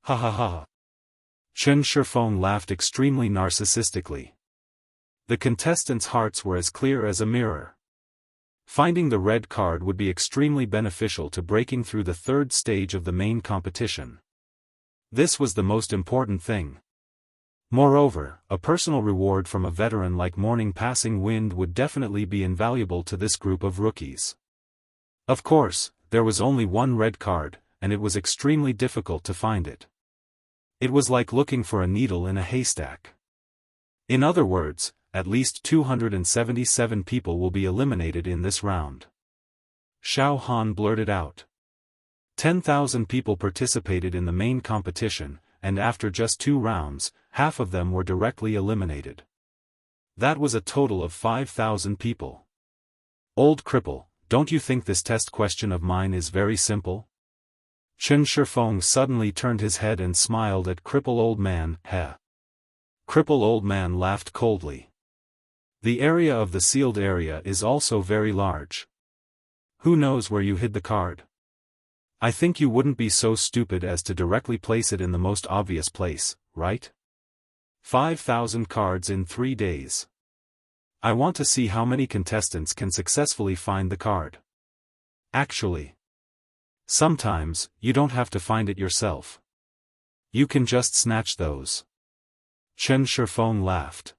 Ha ha ha. Chen Shifeng laughed extremely narcissistically. The contestants' hearts were as clear as a mirror. Finding the red card would be extremely beneficial to breaking through the third stage of the main competition. This was the most important thing. Moreover, a personal reward from a veteran like Morning Passing Wind would definitely be invaluable to this group of rookies. Of course, there was only one red card, and it was extremely difficult to find it. It was like looking for a needle in a haystack. In other words, at least 277 people will be eliminated in this round. Xiaofan blurted out. 10,000 people participated in the main competition, and after just 2 rounds, half of them were directly eliminated. That was a total of 5,000 people. Old cripple, don't you think this test question of mine is very simple? Chen Shifeng suddenly turned his head and smiled at Cripple Old Man. Heh. Cripple Old Man laughed coldly. The area of the sealed area is also very large. Who knows where you hid the card? I think you wouldn't be so stupid as to directly place it in the most obvious place, right? 5,000 cards in 3 days. I want to see how many contestants can successfully find the card. Actually, sometimes, you don't have to find it yourself. You can just snatch those. Chen Shifeng laughed.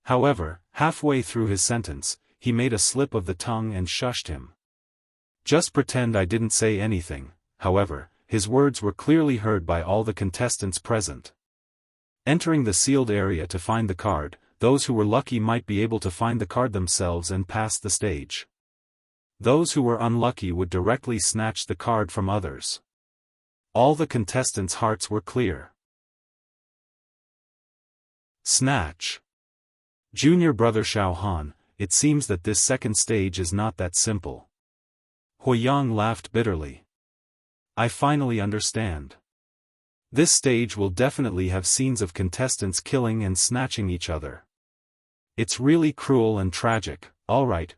However, halfway through his sentence, he made a slip of the tongue and shushed him. Just pretend I didn't say anything. However, his words were clearly heard by all the contestants present. Entering the sealed area to find the card, those who were lucky might be able to find the card themselves and pass the stage. Those who were unlucky would directly snatch the card from others. All the contestants' hearts were clear. Snatch. Junior brother Xiaofan, it seems that this second stage is not that simple. Huiyang laughed bitterly. I finally understand. This stage will definitely have scenes of contestants killing and snatching each other. It's really cruel and tragic. Alright.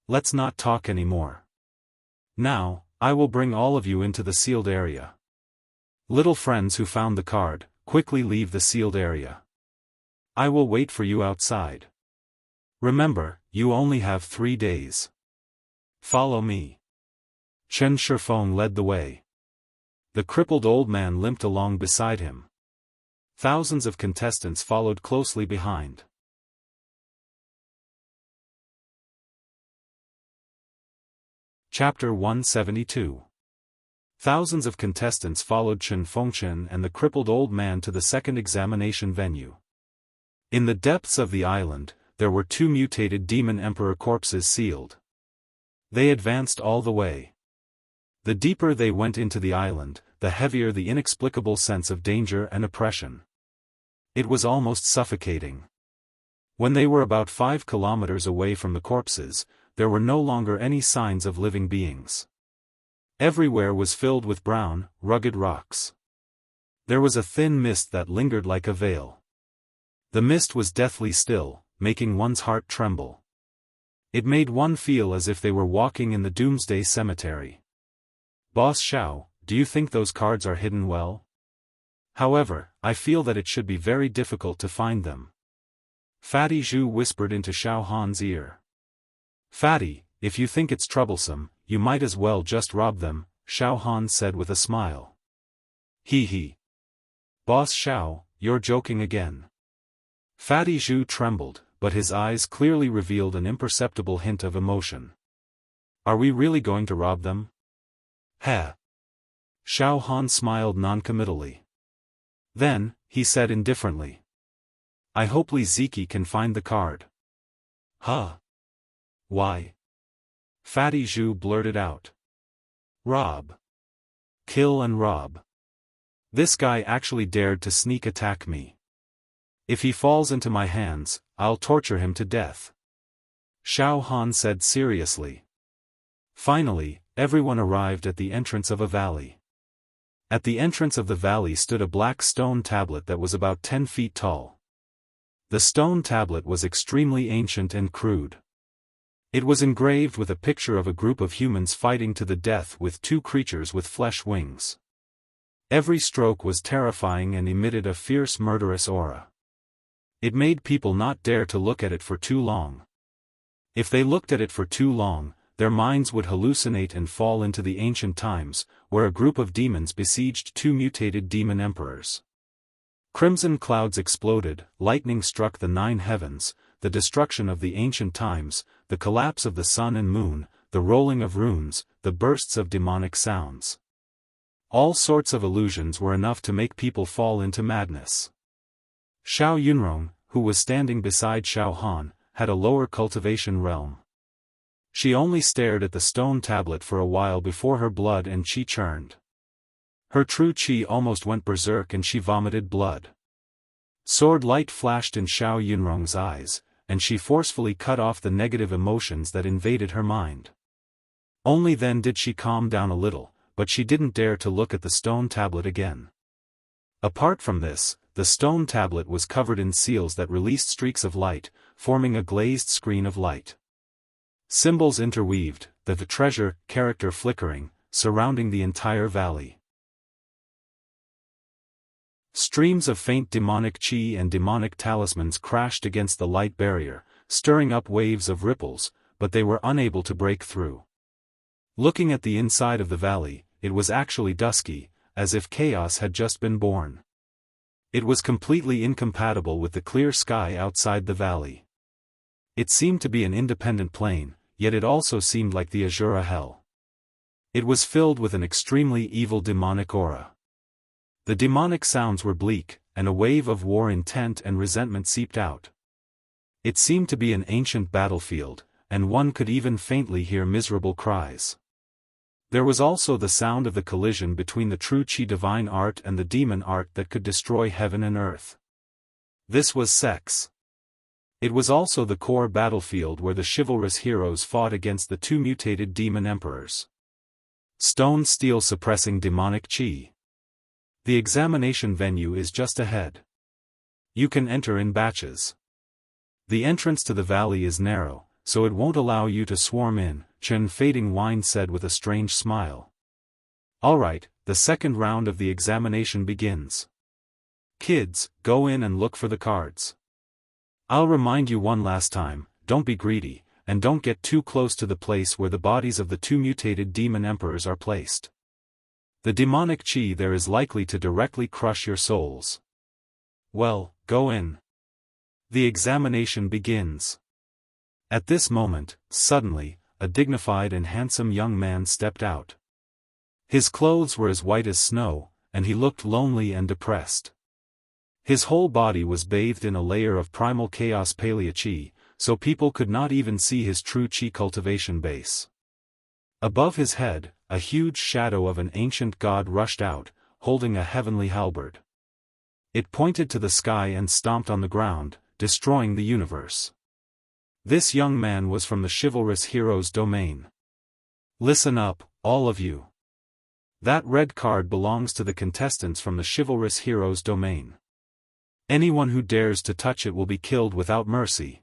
Let's not talk anymore. Now, I will bring all of you into the sealed area. Little friends who found the card, quickly leave the sealed area. I will wait for you outside. Remember, you only have 3 days. Follow me. Chen Shifeng led the way. The crippled old man limped along beside him. Thousands of contestants followed closely behind. Chapter 172. Thousands of contestants followed Chen Fengchen and the crippled old man to the second examination venue. In the depths of the island, there were 2 mutated demon emperor corpses sealed. They advanced all the way. The deeper they went into the island, the heavier the inexplicable sense of danger and oppression. It was almost suffocating. When they were about 5 kilometers away from the corpses, there were no longer any signs of living beings. Everywhere was filled with brown, rugged rocks. There was a thin mist that lingered like a veil. The mist was deathly still, making one's heart tremble. It made one feel as if they were walking in the doomsday cemetery. Boss Xiao, do you think those cards are hidden well? However, I feel that it should be very difficult to find them. Fatty Zhu whispered into Xiaofan's ear. Fatty, if you think it's troublesome, you might as well just rob them, Xiaofan said with a smile. He. Boss Xiao, you're joking again. Fatty Zhu trembled, but his eyes clearly revealed an imperceptible hint of emotion. Are we really going to rob them? Heh. Xiaofan smiled noncommittally. Then, he said indifferently. I hope Li Ziki can find the card. Huh? Why? Fatty Zhu blurted out. Rob. Kill and rob. This guy actually dared to sneak attack me. If he falls into my hands, I'll torture him to death. Xiaofan said seriously. Finally, everyone arrived at the entrance of a valley. At the entrance of the valley stood a black stone tablet that was about 10 feet tall. The stone tablet was extremely ancient and crude. It was engraved with a picture of a group of humans fighting to the death with two creatures with flesh wings. Every stroke was terrifying and emitted a fierce murderous aura. It made people not dare to look at it for too long. If they looked at it for too long, their minds would hallucinate and fall into the ancient times, where a group of demons besieged two mutated demon emperors. Crimson clouds exploded, lightning struck the 9 heavens, the destruction of the ancient times, the collapse of the sun and moon, the rolling of runes, the bursts of demonic sounds. All sorts of illusions were enough to make people fall into madness. Xiao Yunrong, who was standing beside Xiaofan, had a lower cultivation realm. She only stared at the stone tablet for a while before her blood and qi churned. Her true qi almost went berserk and she vomited blood. Sword light flashed in Xiao Yunrong's eyes, and she forcefully cut off the negative emotions that invaded her mind. Only then did she calm down a little, but she didn't dare to look at the stone tablet again. Apart from this, the stone tablet was covered in seals that released streaks of light, forming a glazed screen of light. Symbols interweaved, the treasure character flickering, surrounding the entire valley. Streams of faint demonic qi and demonic talismans crashed against the light barrier, stirring up waves of ripples, but they were unable to break through. Looking at the inside of the valley, it was actually dusky, as if chaos had just been born. It was completely incompatible with the clear sky outside the valley. It seemed to be an independent plane, yet it also seemed like the Azura hell. It was filled with an extremely evil demonic aura. The demonic sounds were bleak, and a wave of war intent and resentment seeped out. It seemed to be an ancient battlefield, and one could even faintly hear miserable cries. There was also the sound of the collision between the true Qi divine art and the demon art that could destroy heaven and earth. This was sex. It was also the core battlefield where the chivalrous heroes fought against the two mutated demon emperors. Stone steel suppressing demonic Qi. The examination venue is just ahead. You can enter in batches. The entrance to the valley is narrow, so it won't allow you to swarm in, Chen Fading Wine said with a strange smile. Alright, the second round of the examination begins. Kids, go in and look for the cards. I'll remind you one last time, don't be greedy, and don't get too close to the place where the bodies of the two mutated demon emperors are placed. The demonic Qi there is likely to directly crush your souls. Well, go in. The examination begins. At this moment, suddenly, a dignified and handsome young man stepped out. His clothes were as white as snow, and he looked lonely and depressed. His whole body was bathed in a layer of primal chaos palea Qi, so people could not even see his true Qi cultivation base. Above his head, a huge shadow of an ancient god rushed out, holding a heavenly halberd. It pointed to the sky and stomped on the ground, destroying the universe. This young man was from the chivalrous hero's domain. Listen up, all of you. That red card belongs to the contestants from the chivalrous hero's domain. Anyone who dares to touch it will be killed without mercy.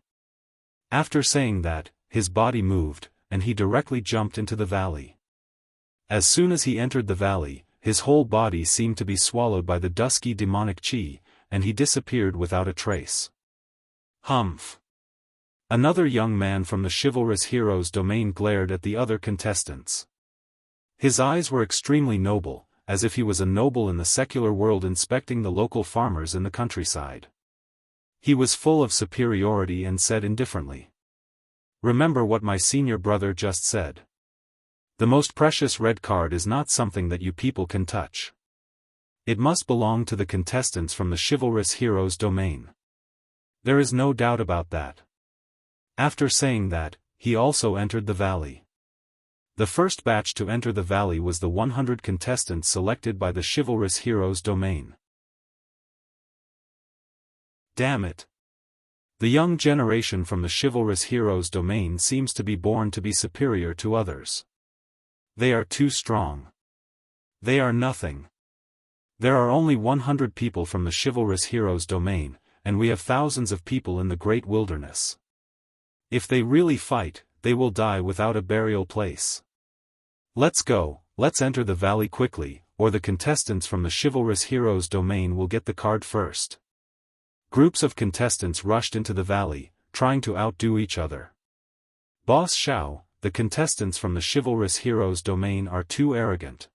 After saying that, his body moved, and he directly jumped into the valley. As soon as he entered the valley, his whole body seemed to be swallowed by the dusky demonic qi, and he disappeared without a trace. Humph! Another young man from the chivalrous hero's domain glared at the other contestants. His eyes were extremely noble, as if he was a noble in the secular world inspecting the local farmers in the countryside. He was full of superiority and said indifferently, "Remember what my senior brother just said. The most precious red card is not something that you people can touch. It must belong to the contestants from the chivalrous hero's domain. There is no doubt about that." After saying that, he also entered the valley. The first batch to enter the valley was the 100 contestants selected by the chivalrous hero's domain. Damn it! The young generation from the chivalrous hero's domain seems to be born to be superior to others. They are too strong. They are nothing. There are only 100 people from the chivalrous hero's domain, and we have thousands of people in the great wilderness. If they really fight, they will die without a burial place. Let's go, let's enter the valley quickly, or the contestants from the chivalrous hero's domain will get the card first. Groups of contestants rushed into the valley, trying to outdo each other. Boss Xiao, the contestants from the chivalrous hero's domain are too arrogant.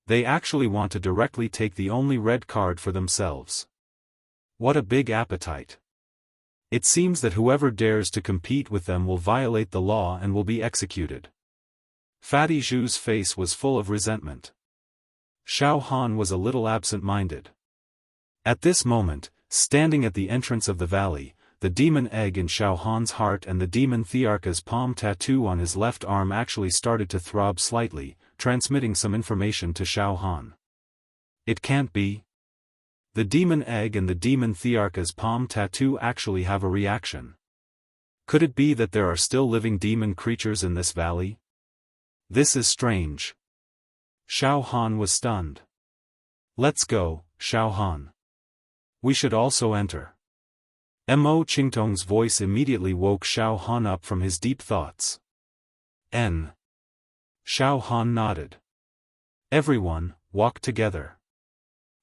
They actually want to directly take the only red card for themselves. What a big appetite. It seems that whoever dares to compete with them will violate the law and will be executed. Fatty Zhu's face was full of resentment. Xiaofan was a little absent-minded. At this moment, standing at the entrance of the valley, the demon egg in Xiaofan's heart and the demon Thearka's palm tattoo on his left arm actually started to throb slightly, transmitting some information to Xiaofan. It can't be. The demon egg and the demon Thearka's palm tattoo actually have a reaction. Could it be that there are still living demon creatures in this valley? This is strange. Xiaofan was stunned. Let's go, Xiaofan. We should also enter. Mo Qingtong's voice immediately woke Xiaofan up from his deep thoughts. Xiaofan nodded. Everyone, walk together.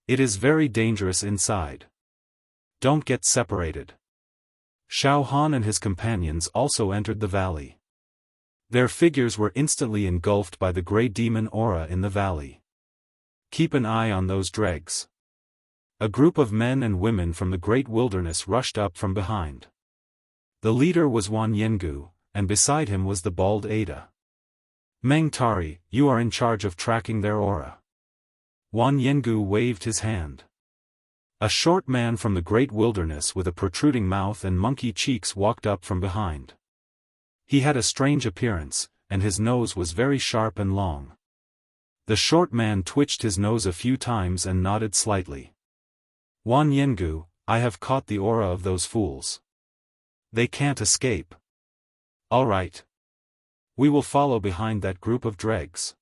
It is very dangerous inside. Don't get separated. Xiaofan and his companions also entered the valley. Their figures were instantly engulfed by the grey demon aura in the valley. Keep an eye on those dregs. A group of men and women from the great wilderness rushed up from behind. The leader was Wan Yengu, and beside him was the bald Ada. Meng Tari, you are in charge of tracking their aura. Wan Yengu waved his hand. A short man from the great wilderness with a protruding mouth and monkey cheeks walked up from behind. He had a strange appearance, and his nose was very sharp and long. The short man twitched his nose a few times and nodded slightly. Wan Yengu, I have caught the aura of those fools. They can't escape. All right. We will follow behind that group of dregs.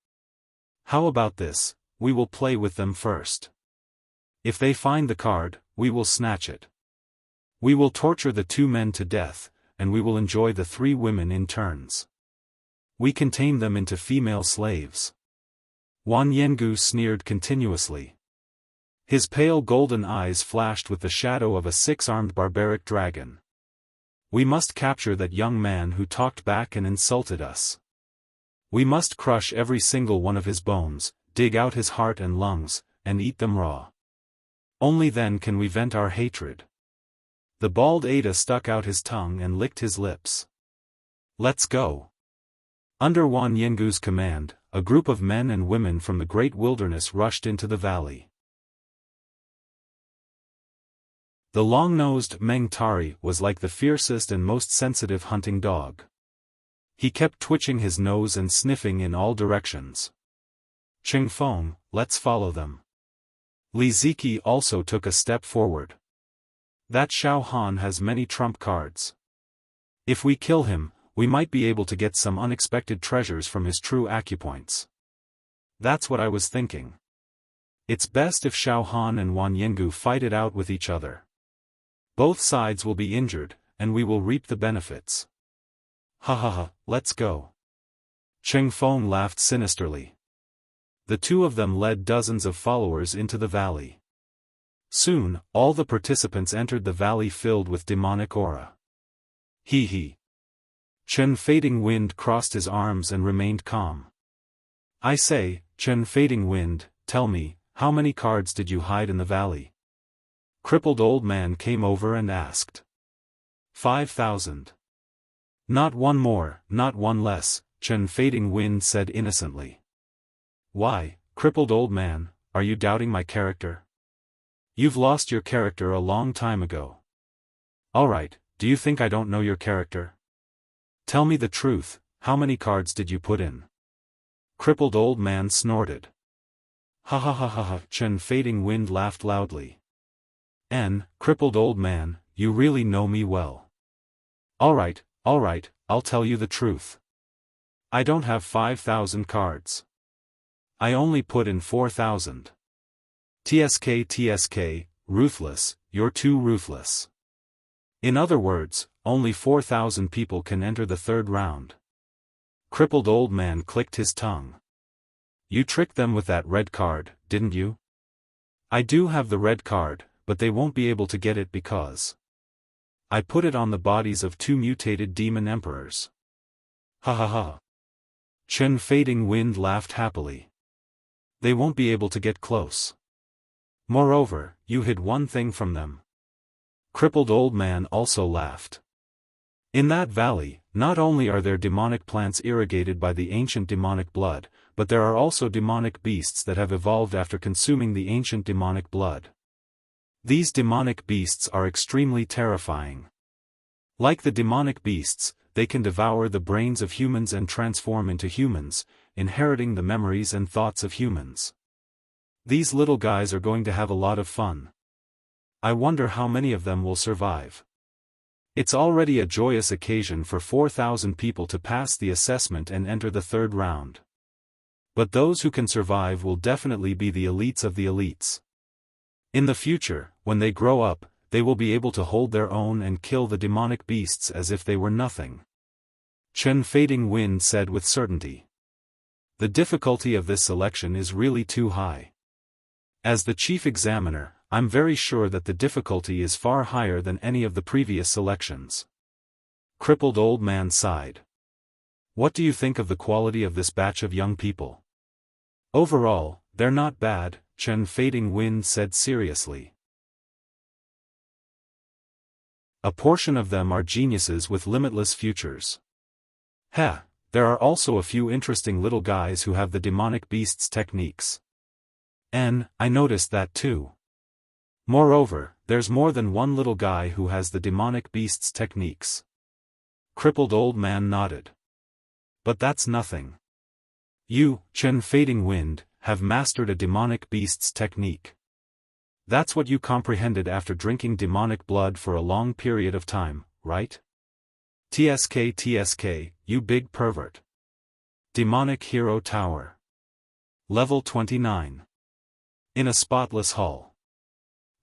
How about this? We will play with them first. If they find the card, we will snatch it. We will torture the 2 men to death, and we will enjoy the 3 women in turns. We can tame them into female slaves. Wan Yengu sneered continuously. His pale golden eyes flashed with the shadow of a 6-armed barbaric dragon. We must capture that young man who talked back and insulted us. We must crush every single one of his bones, dig out his heart and lungs, and eat them raw. Only then can we vent our hatred. The bald Ada stuck out his tongue and licked his lips. Let's go. Under Wan Yengu's command, a group of men and women from the great wilderness rushed into the valley. The long-nosed Meng Tari was like the fiercest and most sensitive hunting dog. He kept twitching his nose and sniffing in all directions. Qingfeng, let's follow them. Li Ziki also took a step forward. That Xiaofan has many trump cards. If we kill him, we might be able to get some unexpected treasures from his true acupoints. That's what I was thinking. It's best if Xiaofan and Wan Yengu fight it out with each other. Both sides will be injured, and we will reap the benefits. Ha ha ha, let's go. Qingfeng laughed sinisterly. The two of them led dozens of followers into the valley. Soon, all the participants entered the valley filled with demonic aura. He. Chen Fading Wind crossed his arms and remained calm. I say, Chen Fading Wind, tell me, how many cards did you hide in the valley? Crippled old man came over and asked. 5,000. Not one more, not one less, Chen Fading Wind said innocently. Why, crippled old man, are you doubting my character? You've lost your character a long time ago. Alright, do you think I don't know your character? Tell me the truth, how many cards did you put in? Crippled old man snorted. Ha ha ha ha ha, Chen Fading Wind laughed loudly. Crippled old man, you really know me well. Alright, I'll tell you the truth. I don't have 5,000 cards. I only put in 4,000. TSK, ruthless, you're too ruthless. In other words, only 4,000 people can enter the third round. Crippled old man clicked his tongue. You tricked them with that red card, didn't you? I do have the red card, but they won't be able to get it because I put it on the bodies of 2 mutated demon emperors. Ha ha ha. Chen Fading Wind laughed happily. They won't be able to get close. Moreover, you hid one thing from them. Crippled old man also laughed. In that valley, not only are there demonic plants irrigated by the ancient demonic blood, but there are also demonic beasts that have evolved after consuming the ancient demonic blood. These demonic beasts are extremely terrifying. Like the demonic beasts, they can devour the brains of humans and transform into humans, inheriting the memories and thoughts of humans. These little guys are going to have a lot of fun. I wonder how many of them will survive. It's already a joyous occasion for 4,000 people to pass the assessment and enter the third round. But those who can survive will definitely be the elites of the elites. In the future, when they grow up, they will be able to hold their own and kill the demonic beasts as if they were nothing. Chen Fading Wind said with certainty. The difficulty of this selection is really too high. As the chief examiner, I'm very sure that the difficulty is far higher than any of the previous selections. Crippled old man sighed. What do you think of the quality of this batch of young people? Overall, they're not bad, Chen Fading Wind said seriously. A portion of them are geniuses with limitless futures. There are also a few interesting little guys who have the demonic beasts techniques. I noticed that too. Moreover, there's more than one little guy who has the demonic beasts techniques. Crippled old man nodded. But that's nothing. You, Chen Fading Wind, have mastered a demonic beasts technique. That's what you comprehended after drinking demonic blood for a long period of time, right? TSK, you big pervert. Demonic Hero Tower. Level 29. In a spotless hall.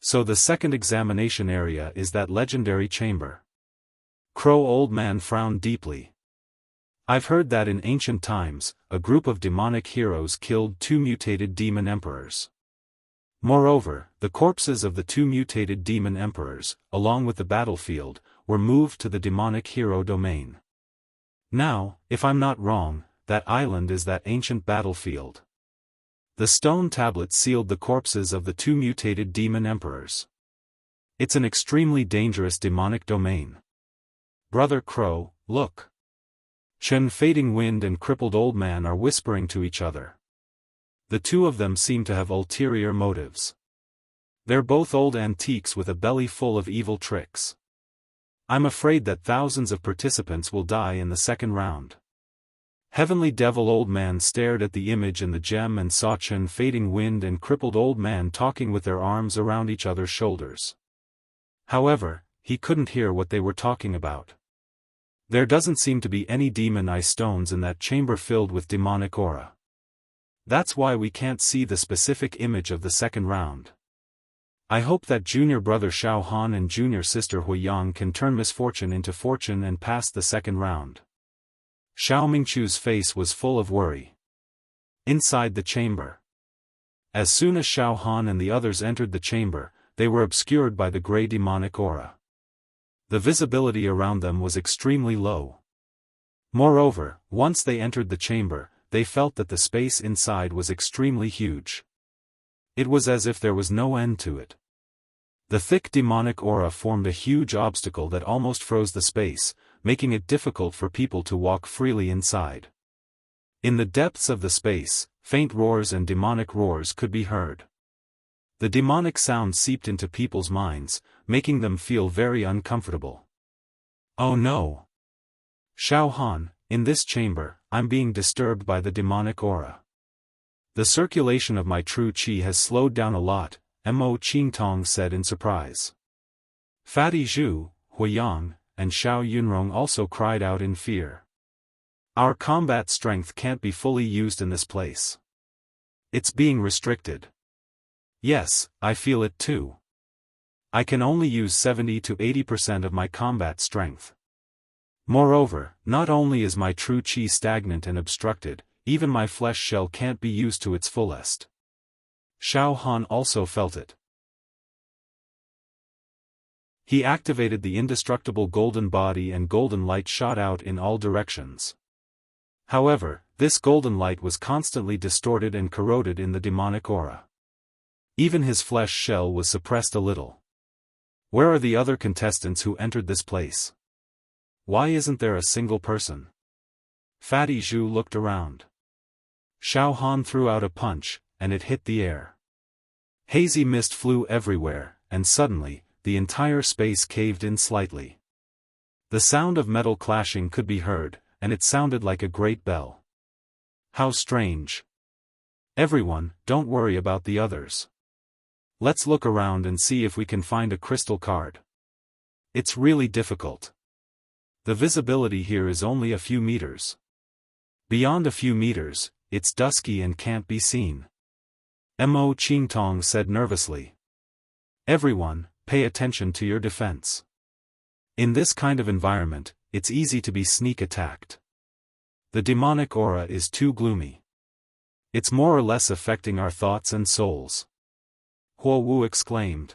So the second examination area is that legendary chamber. Crow old man frowned deeply. I've heard that in ancient times, a group of demonic heroes killed 2 mutated demon emperors. Moreover, the corpses of the 2 mutated demon emperors, along with the battlefield, were moved to the demonic hero domain. Now, if I'm not wrong, that island is that ancient battlefield. The stone tablet sealed the corpses of the 2 mutated demon emperors. It's an extremely dangerous demonic domain. Brother Crow, look. Chen Fading Wind and Crippled Old Man are whispering to each other. The two of them seem to have ulterior motives. They're both old antiques with a belly full of evil tricks. I'm afraid that thousands of participants will die in the second round. Heavenly Devil Old Man stared at the image in the gem and saw Chen Fading Wind and Crippled Old Man talking with their arms around each other's shoulders. However, he couldn't hear what they were talking about. There doesn't seem to be any demon eye stones in that chamber filled with demonic aura. That's why we can't see the specific image of the second round. I hope that junior brother Xiaofan and junior sister Huiyang can turn misfortune into fortune and pass the second round. Xiao Mingchu's face was full of worry. Inside the chamber. As soon as Xiaofan and the others entered the chamber, they were obscured by the grey demonic aura. The visibility around them was extremely low. Moreover, once they entered the chamber, they felt that the space inside was extremely huge. It was as if there was no end to it. The thick demonic aura formed a huge obstacle that almost froze the space, making it difficult for people to walk freely inside. In the depths of the space, faint roars and demonic roars could be heard. The demonic sound seeped into people's minds, making them feel very uncomfortable. Oh no! Xiaofan, in this chamber, I'm being disturbed by the demonic aura. The circulation of my true qi has slowed down a lot, Mo Qingtong said in surprise. Fatty Zhu, Huiyang, and Xiao Yunrong also cried out in fear. Our combat strength can't be fully used in this place. It's being restricted. Yes, I feel it too. I can only use 70 to 80% of my combat strength. Moreover, not only is my true qi stagnant and obstructed, even my flesh shell can't be used to its fullest. Xiaofan also felt it. He activated the indestructible golden body and golden light shot out in all directions. However, this golden light was constantly distorted and corroded in the demonic aura. Even his flesh shell was suppressed a little. Where are the other contestants who entered this place? Why isn't there a single person? Fatty Zhu looked around. Xiaofan threw out a punch, and it hit the air. Hazy mist flew everywhere, and suddenly, the entire space caved in slightly. The sound of metal clashing could be heard, and it sounded like a great bell. How strange. Everyone, don't worry about the others. Let's look around and see if we can find a crystal card. It's really difficult. The visibility here is only a few meters. Beyond a few meters, it's dusky and can't be seen. Mo Qingtong said nervously. Everyone, pay attention to your defense. In this kind of environment, it's easy to be sneak attacked. The demonic aura is too gloomy. It's more or less affecting our thoughts and souls. Huo Wu exclaimed.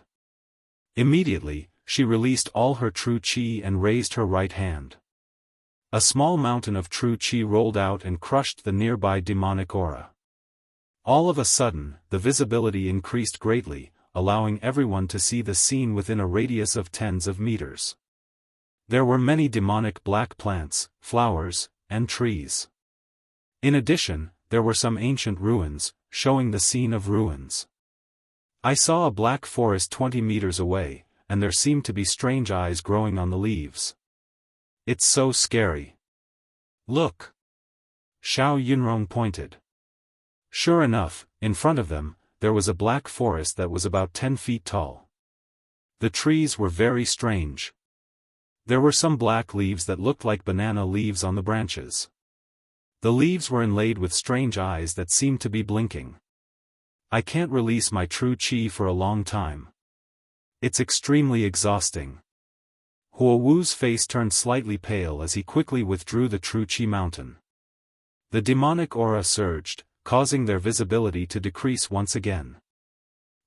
Immediately, she released all her true qi and raised her right hand. A small mountain of true qi rolled out and crushed the nearby demonic aura. All of a sudden, the visibility increased greatly, allowing everyone to see the scene within a radius of tens of meters. There were many demonic black plants, flowers, and trees. In addition, there were some ancient ruins, showing the scene of ruins. I saw a black forest 20 meters away, and there seemed to be strange eyes growing on the leaves. It's so scary. Look! Xiao Yunrong pointed. Sure enough, in front of them, there was a black forest that was about 10 feet tall. The trees were very strange. There were some black leaves that looked like banana leaves on the branches. The leaves were inlaid with strange eyes that seemed to be blinking. I can't release my true qi for a long time. It's extremely exhausting. Huo Wu's face turned slightly pale as he quickly withdrew the true qi mountain. The demonic aura surged, causing their visibility to decrease once again.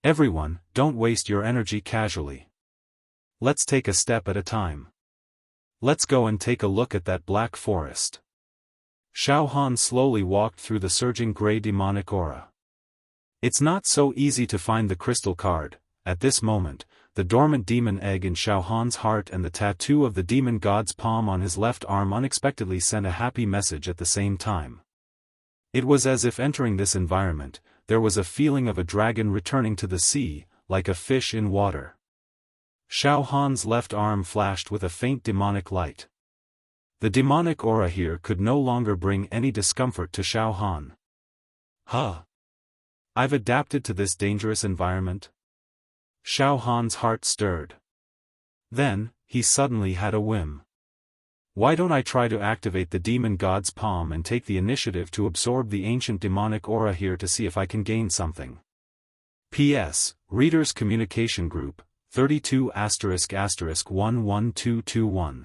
Everyone, don't waste your energy casually. Let's take a step at a time. Let's go and take a look at that black forest. Xiaofan slowly walked through the surging grey demonic aura. It's not so easy to find the crystal card. At this moment, the dormant demon egg in Xiaofan's heart and the tattoo of the demon god's palm on his left arm unexpectedly sent a happy message at the same time. It was as if entering this environment, there was a feeling of a dragon returning to the sea, like a fish in water. Xiaofan's left arm flashed with a faint demonic light. The demonic aura here could no longer bring any discomfort to Xiaofan. Huh! I've adapted to this dangerous environment. Xiaofan's heart stirred. Then, he suddenly had a whim. Why don't I try to activate the demon god's palm and take the initiative to absorb the ancient demonic aura here to see if I can gain something? P.S. Readers Communication Group, 32***11221.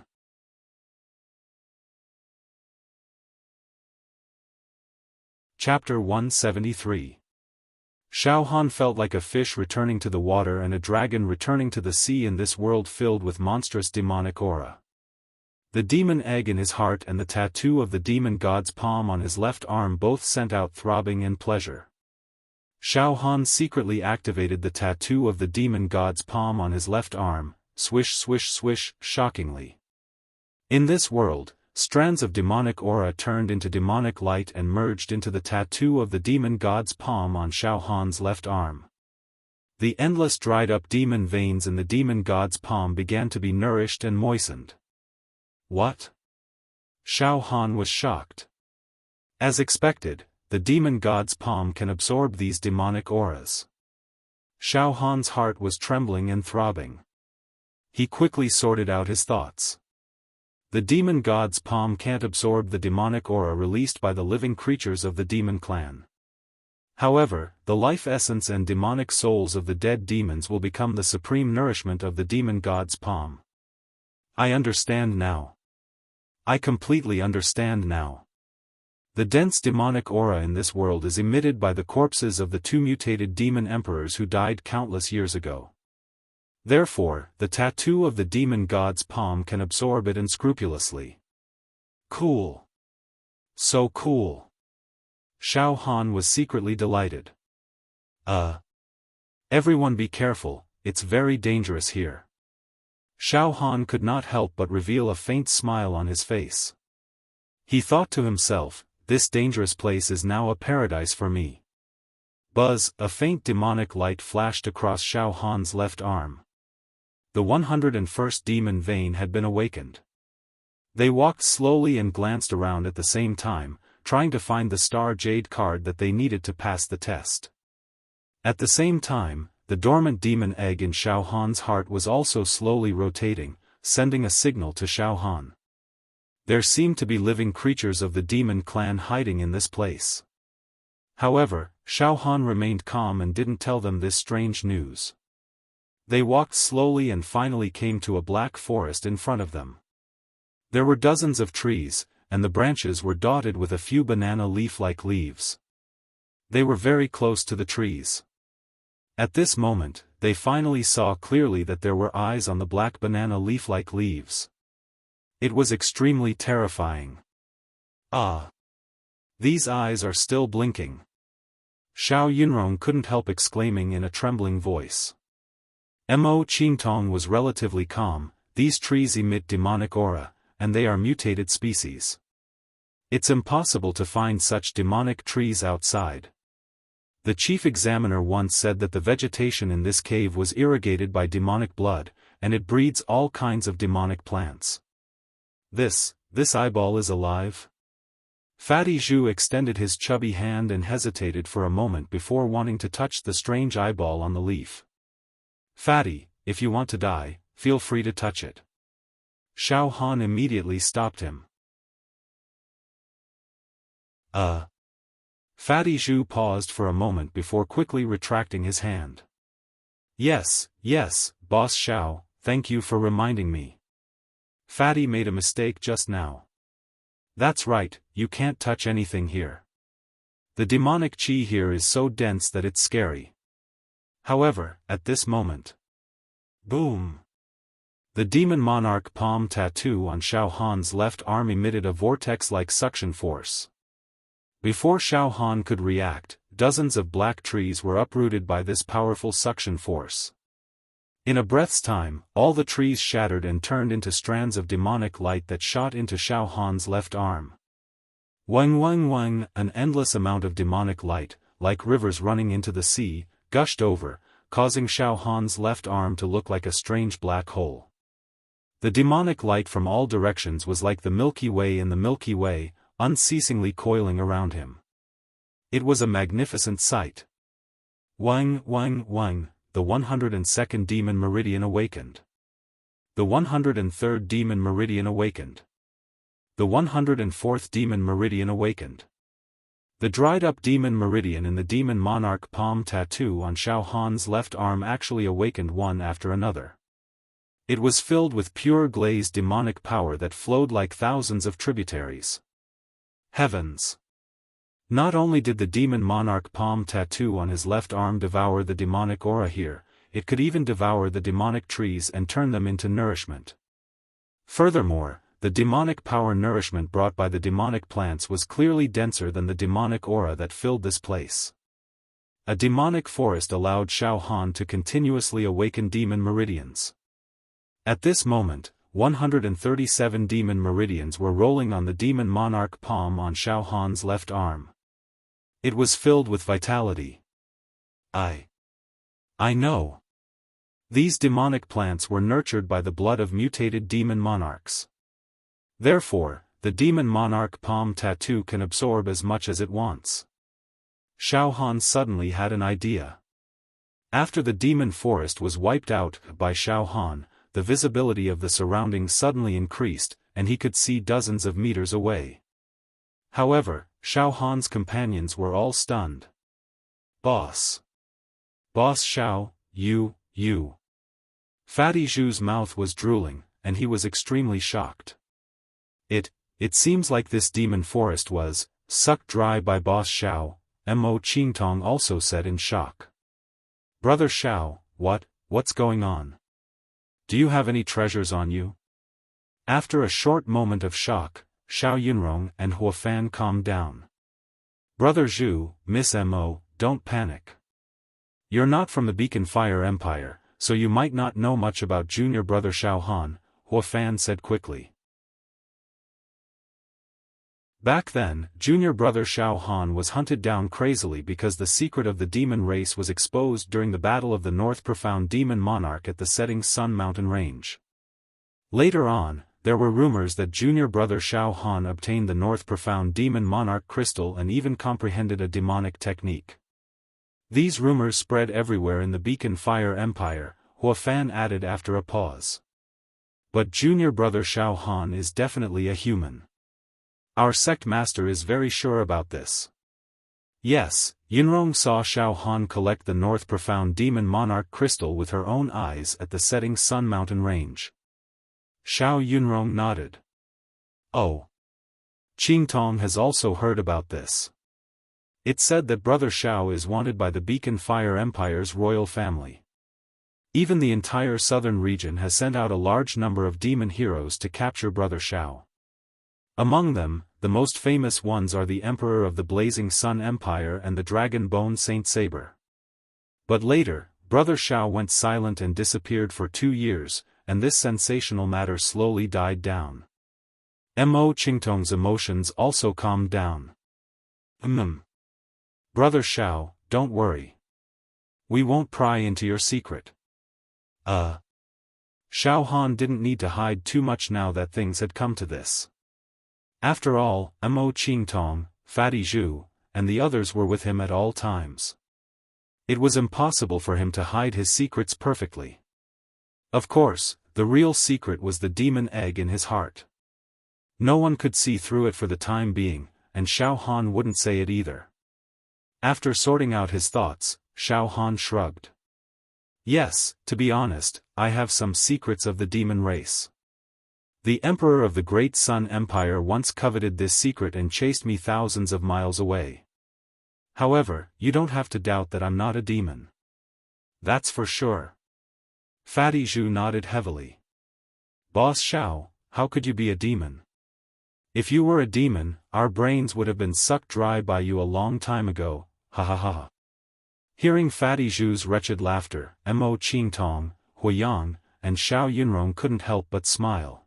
Chapter 173. Xiaofan felt like a fish returning to the water and a dragon returning to the sea in this world filled with monstrous demonic aura. The demon egg in his heart and the tattoo of the demon god's palm on his left arm both sent out throbbing and pleasure. Xiaofan secretly activated the tattoo of the demon god's palm on his left arm, swish swish swish, shockingly. In this world, strands of demonic aura turned into demonic light and merged into the tattoo of the demon god's palm on Xiaofan's left arm. The endless dried-up demon veins in the demon god's palm began to be nourished and moistened. What? Xiaofan was shocked. As expected, the demon god's palm can absorb these demonic auras. Xiaofan's heart was trembling and throbbing. He quickly sorted out his thoughts. The demon god's palm can't absorb the demonic aura released by the living creatures of the demon clan. However, the life essence and demonic souls of the dead demons will become the supreme nourishment of the demon god's palm. I understand now. I completely understand now. The dense demonic aura in this world is emitted by the corpses of the two mutated demon emperors who died countless years ago. Therefore, the tattoo of the demon god's palm can absorb it unscrupulously. Cool. So cool. Xiaofan was secretly delighted. Everyone be careful, it's very dangerous here. Xiaofan could not help but reveal a faint smile on his face. He thought to himself, this dangerous place is now a paradise for me. Buzz, a faint demonic light flashed across Xiaofan's left arm. The 101st demon vein had been awakened. They walked slowly and glanced around at the same time, trying to find the star jade card that they needed to pass the test. At the same time, the dormant demon egg in Xiaofan's heart was also slowly rotating, sending a signal to Xiaofan. There seemed to be living creatures of the demon clan hiding in this place. However, Xiaofan remained calm and didn't tell them this strange news. They walked slowly and finally came to a black forest in front of them. There were dozens of trees, and the branches were dotted with a few banana leaf-like leaves. They were very close to the trees. At this moment, they finally saw clearly that there were eyes on the black banana leaf-like leaves. It was extremely terrifying. Ah! These eyes are still blinking. Xiao Yunrong couldn't help exclaiming in a trembling voice. Mo Qingtong was relatively calm. These trees emit demonic aura, and they are mutated species. It's impossible to find such demonic trees outside. The chief examiner once said that the vegetation in this cave was irrigated by demonic blood, and it breeds all kinds of demonic plants. This eyeball is alive? Fatty Zhu extended his chubby hand and hesitated for a moment before wanting to touch the strange eyeball on the leaf. Fatty, if you want to die, feel free to touch it. Xiaofan immediately stopped him. Fatty Zhu paused for a moment before quickly retracting his hand. Yes, Boss Xiao, thank you for reminding me. Fatty made a mistake just now. That's right, you can't touch anything here. The demonic chi here is so dense that it's scary. However, at this moment. Boom! The demon monarch palm tattoo on Xiaofan's left arm emitted a vortex-like suction force. Before Xiaofan could react, dozens of black trees were uprooted by this powerful suction force. In a breath's time, all the trees shattered and turned into strands of demonic light that shot into Xiaofan's left arm. Wang, an endless amount of demonic light, like rivers running into the sea, gushed over, causing Xiaofan's left arm to look like a strange black hole. The demonic light from all directions was like the Milky Way in the Milky Way, unceasingly coiling around him. It was a magnificent sight. Wang, the 102nd demon meridian awakened. The 103rd demon meridian awakened. The 104th demon meridian awakened. The dried-up demon meridian in the demon monarch palm tattoo on Xiaofan's left arm actually awakened one after another. It was filled with pure glazed demonic power that flowed like thousands of tributaries. Heavens! Not only did the demon monarch palm tattoo on his left arm devour the demonic aura here, it could even devour the demonic trees and turn them into nourishment. Furthermore, the demonic power nourishment brought by the demonic plants was clearly denser than the demonic aura that filled this place. A demonic forest allowed Xiaofan to continuously awaken demon meridians. At this moment, 137 demon meridians were rolling on the demon monarch palm on Xiaofan's left arm. It was filled with vitality. I know. These demonic plants were nurtured by the blood of mutated demon monarchs. Therefore, the demon monarch palm tattoo can absorb as much as it wants. Xiaofan suddenly had an idea. After the demon forest was wiped out by Xiaofan, the visibility of the surroundings suddenly increased, and he could see dozens of meters away. However, Xiaofan's companions were all stunned. Boss Xiao, you. Fatty Zhu's mouth was drooling, and he was extremely shocked. It seems like this demon forest was sucked dry by Boss Xiao, Mo Qingtong also said in shock. Brother Xiao, what's going on? Do you have any treasures on you? After a short moment of shock, Xiao Yunrong and Huofan calmed down. Brother Zhu, Miss Mo, don't panic. You're not from the Beacon Fire Empire, so you might not know much about junior brother Xiaofan, Huofan said quickly. Back then, junior brother Xiaofan was hunted down crazily because the secret of the demon race was exposed during the Battle of the North Profound Demon Monarch at the Setting Sun Mountain Range. Later on, there were rumors that junior brother Xiaofan obtained the North Profound Demon Monarch crystal and even comprehended a demonic technique. These rumors spread everywhere in the Beacon Fire Empire, Huofan added after a pause. But junior brother Xiaofan is definitely a human. Our sect master is very sure about this. Yes, Yunrong saw Xiaofan collect the North Profound Demon Monarch crystal with her own eyes at the Setting Sun Mountain Range. Xiao Yunrong nodded. Oh. Qingtong has also heard about this. It's said that brother Xiao is wanted by the Beacon Fire Empire's royal family. Even the entire southern region has sent out a large number of demon heroes to capture brother Xiao. Among them, the most famous ones are the Emperor of the Blazing Sun Empire and the Dragon Bone Saint Saber. But later, brother Xiao went silent and disappeared for 2 years, and this sensational matter slowly died down. Mo Qingtong's emotions also calmed down. Brother Xiao, don't worry. We won't pry into your secret. Xiaofan didn't need to hide too much now that things had come to this. After all, Mo Qingtong, Fatty Zhu, and the others were with him at all times. It was impossible for him to hide his secrets perfectly. Of course, the real secret was the demon egg in his heart. No one could see through it for the time being, and Xiaofan wouldn't say it either. After sorting out his thoughts, Xiaofan shrugged. Yes, to be honest, I have some secrets of the demon race. The Emperor of the Great Sun Empire once coveted this secret and chased me thousands of miles away. However, you don't have to doubt that I'm not a demon. That's for sure. Fatty Zhu nodded heavily. Boss Xiao, how could you be a demon? If you were a demon, our brains would have been sucked dry by you a long time ago, ha ha ha. Hearing Fatty Zhu's wretched laughter, Mo Qingtong, Huiyang, and Xiao Yunrong couldn't help but smile.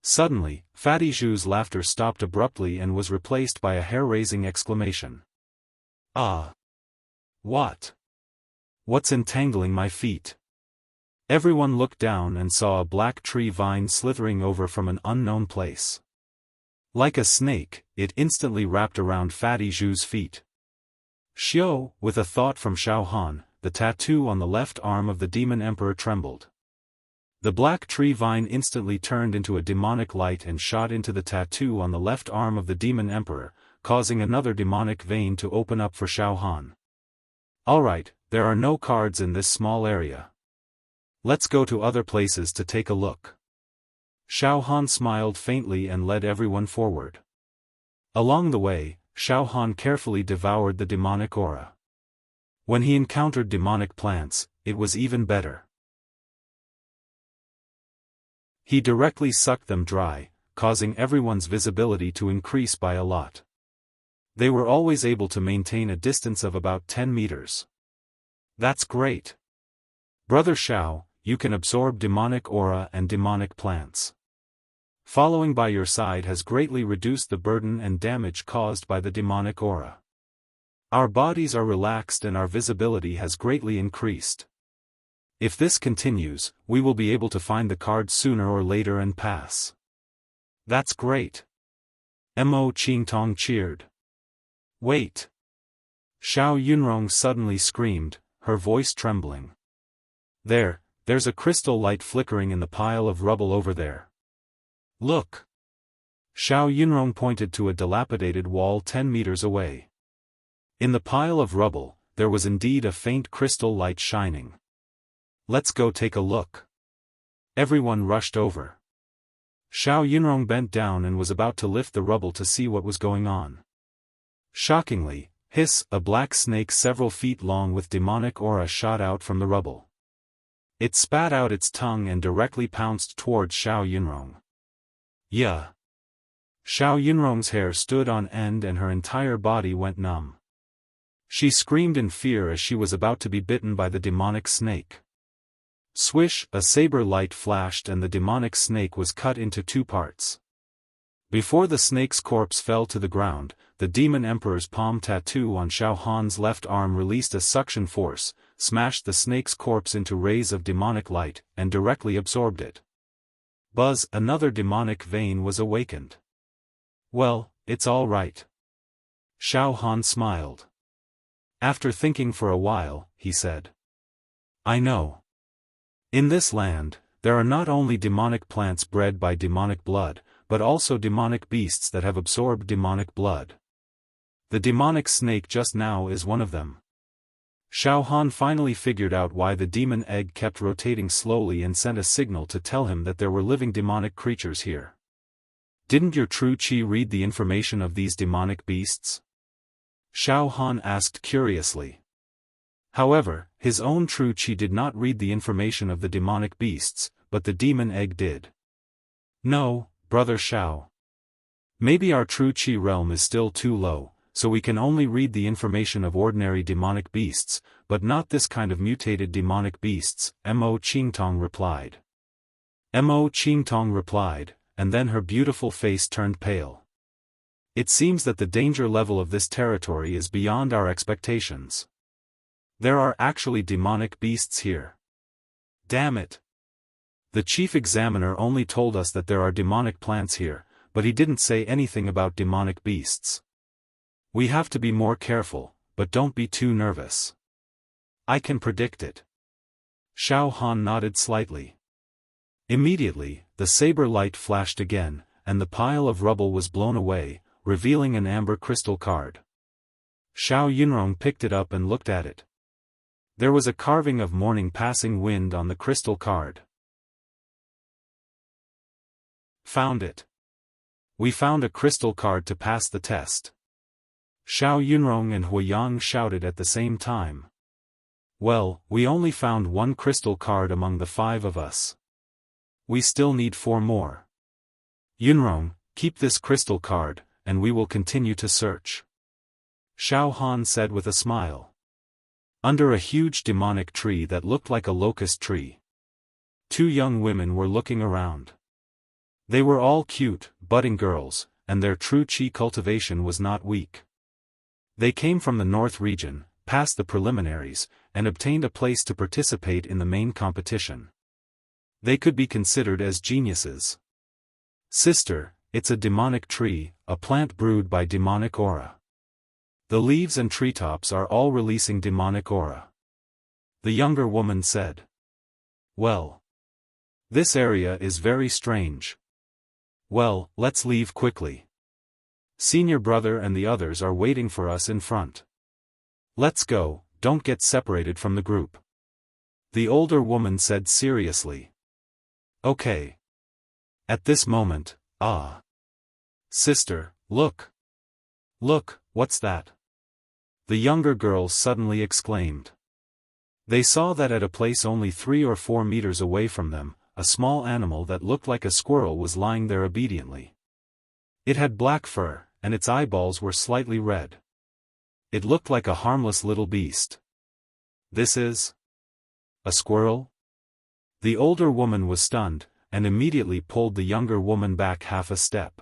Suddenly, Fatty Zhu's laughter stopped abruptly and was replaced by a hair-raising exclamation. Ah! What? What's entangling my feet? Everyone looked down and saw a black tree vine slithering over from an unknown place. Like a snake, it instantly wrapped around Fatty Zhu's feet. Xiao, with a thought from Xiaofan, the tattoo on the left arm of the demon emperor trembled. The black tree vine instantly turned into a demonic light and shot into the tattoo on the left arm of the demon emperor, causing another demonic vein to open up for Xiaofan. Alright, there are no cards in this small area. Let's go to other places to take a look. Xiaofan smiled faintly and led everyone forward. Along the way, Xiaofan carefully devoured the demonic aura. When he encountered demonic plants, it was even better. He directly sucked them dry, causing everyone's visibility to increase by a lot. They were always able to maintain a distance of about 10 meters. That's great. Brother Xiao, you can absorb demonic aura and demonic plants. Following by your side has greatly reduced the burden and damage caused by the demonic aura. Our bodies are relaxed and our visibility has greatly increased. If this continues, we will be able to find the card sooner or later and pass. That's great. Mo Qingtong cheered. Wait! Xiao Yunrong suddenly screamed, her voice trembling. There's a crystal light flickering in the pile of rubble over there. Look! Xiao Yunrong pointed to a dilapidated wall 10 meters away. In the pile of rubble, there was indeed a faint crystal light shining. Let's go take a look. Everyone rushed over. Xiao Yunrong bent down and was about to lift the rubble to see what was going on. Shockingly, a black snake several feet long with demonic aura shot out from the rubble. It spat out its tongue and directly pounced towards Xiao Yunrong. Yeah. Xiao Yunrong's hair stood on end and her entire body went numb. She screamed in fear as she was about to be bitten by the demonic snake. Swish, a saber light flashed and the demonic snake was cut into 2 parts. Before the snake's corpse fell to the ground, the demon emperor's palm tattoo on Xiao Han's left arm released a suction force, smashed the snake's corpse into rays of demonic light, and directly absorbed it. Buzz, another demonic vein was awakened. Well, it's all right. Xiao Han smiled. After thinking for a while, he said. I know. In this land, there are not only demonic plants bred by demonic blood, but also demonic beasts that have absorbed demonic blood. The demonic snake just now is one of them. Xiao Han finally figured out why the demon egg kept rotating slowly and sent a signal to tell him that there were living demonic creatures here. Didn't your true Qi read the information of these demonic beasts? Xiao Han asked curiously. However, his own true Qi did not read the information of the demonic beasts, but the demon egg did. No, Brother Xiao. Maybe our true Qi realm is still too low, so we can only read the information of ordinary demonic beasts, but not this kind of mutated demonic beasts, Mo Qingtong replied. Mo Qingtong replied, and then her beautiful face turned pale. It seems that the danger level of this territory is beyond our expectations. There are actually demonic beasts here. Damn it! The chief examiner only told us that there are demonic plants here, but he didn't say anything about demonic beasts. We have to be more careful, but don't be too nervous. I can predict it. Xiao Han nodded slightly. Immediately, the saber light flashed again, and the pile of rubble was blown away, revealing an amber crystal card. Xiao Yunrong picked it up and looked at it. There was a carving of morning passing wind on the crystal card. Found it. We found a crystal card to pass the test. Xiao Yunrong and Huiyang shouted at the same time. Well, we only found 1 crystal card among the 5 of us. We still need 4 more. Yunrong, keep this crystal card, and we will continue to search. Xiao Han said with a smile. Under a huge demonic tree that looked like a locust tree, 2 young women were looking around. They were all cute, budding girls, and their true Qi cultivation was not weak. They came from the north region, passed the preliminaries, and obtained a place to participate in the main competition. They could be considered as geniuses. Sister, it's a demonic tree, a plant brewed by demonic aura. The leaves and treetops are all releasing demonic aura. The younger woman said. Well. This area is very strange. Well, let's leave quickly. Senior brother and the others are waiting for us in front. Let's go, don't get separated from the group. The older woman said seriously. Okay. At this moment, Sister, look. Look, what's that? The younger girls suddenly exclaimed. They saw that at a place only 3 or 4 meters away from them, a small animal that looked like a squirrel was lying there obediently. It had black fur, and its eyeballs were slightly red. It looked like a harmless little beast. This is a squirrel? The older woman was stunned, and immediately pulled the younger woman back half a step.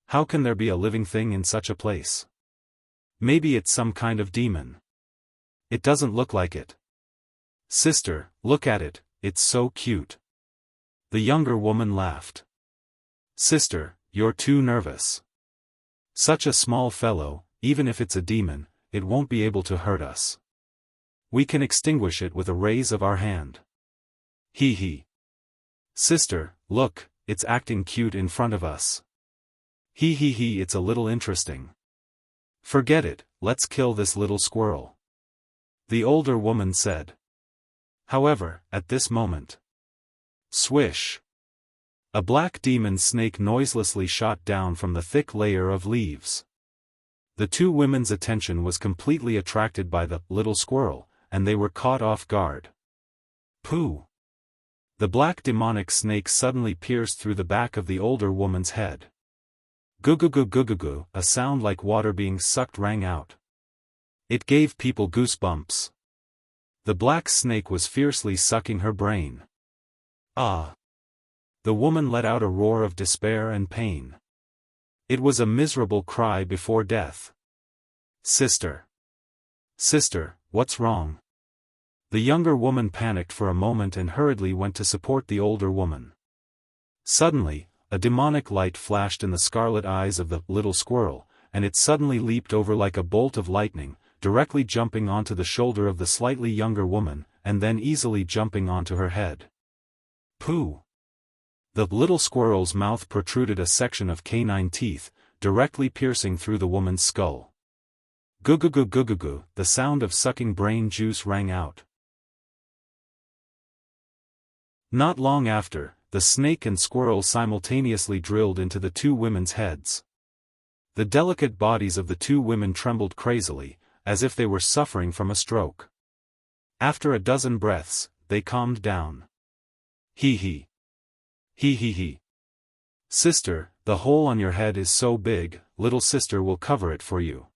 How can there be a living thing in such a place? Maybe it's some kind of demon. It doesn't look like it. Sister, look at it, it's so cute. The younger woman laughed. Sister, you're too nervous. Such a small fellow, even if it's a demon, it won't be able to hurt us. We can extinguish it with a raise of our hand. Hee hee. Sister, look, it's acting cute in front of us. Hee hee hee, it's a little interesting. Forget it, let's kill this little squirrel. The older woman said. However, at this moment, swish! A black demon snake noiselessly shot down from the thick layer of leaves. The two women's attention was completely attracted by the little squirrel, and they were caught off guard. Pooh! The black demonic snake suddenly pierced through the back of the older woman's head. Goo-goo-goo-goo-goo-goo, a sound like water being sucked rang out. It gave people goosebumps. The black snake was fiercely sucking her brain. Ah! The woman let out a roar of despair and pain. It was a miserable cry before death. Sister! Sister, what's wrong? The younger woman panicked for a moment and hurriedly went to support the older woman. Suddenly, a demonic light flashed in the scarlet eyes of the little squirrel, and it suddenly leaped over like a bolt of lightning, directly jumping onto the shoulder of the slightly younger woman, and then easily jumping onto her head. Pooh! The little squirrel's mouth protruded a section of canine teeth, directly piercing through the woman's skull. Goo-goo-goo-goo-goo-goo, the sound of sucking brain juice rang out. Not long after, the snake and squirrel simultaneously drilled into the two women's heads. The delicate bodies of the two women trembled crazily, as if they were suffering from a stroke. After a dozen breaths, they calmed down. Hee hee. Hee hee hee. Sister, the hole on your head is so big, little sister will cover it for you.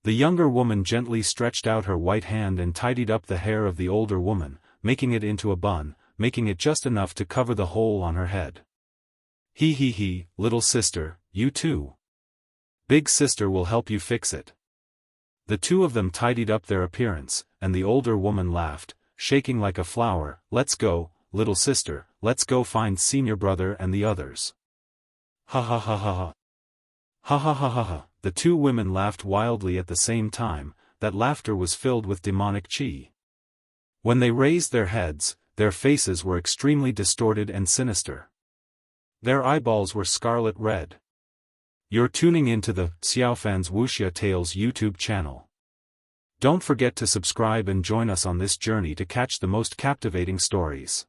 The younger woman gently stretched out her white hand and tidied up the hair of the older woman, making it into a bun, making it just enough to cover the hole on her head. Hee hee hee, little sister, you too. Big sister will help you fix it. The two of them tidied up their appearance, and the older woman laughed, shaking like a flower. Let's go, little sister, let's go find senior brother and the others. Ha ha ha ha ha. Ha ha ha ha ha. The two women laughed wildly at the same time. That laughter was filled with demonic chi. When they raised their heads, their faces were extremely distorted and sinister. Their eyeballs were scarlet red. You're tuning into the Xiaofan's Wuxia Tales YouTube channel. Don't forget to subscribe and join us on this journey to catch the most captivating stories.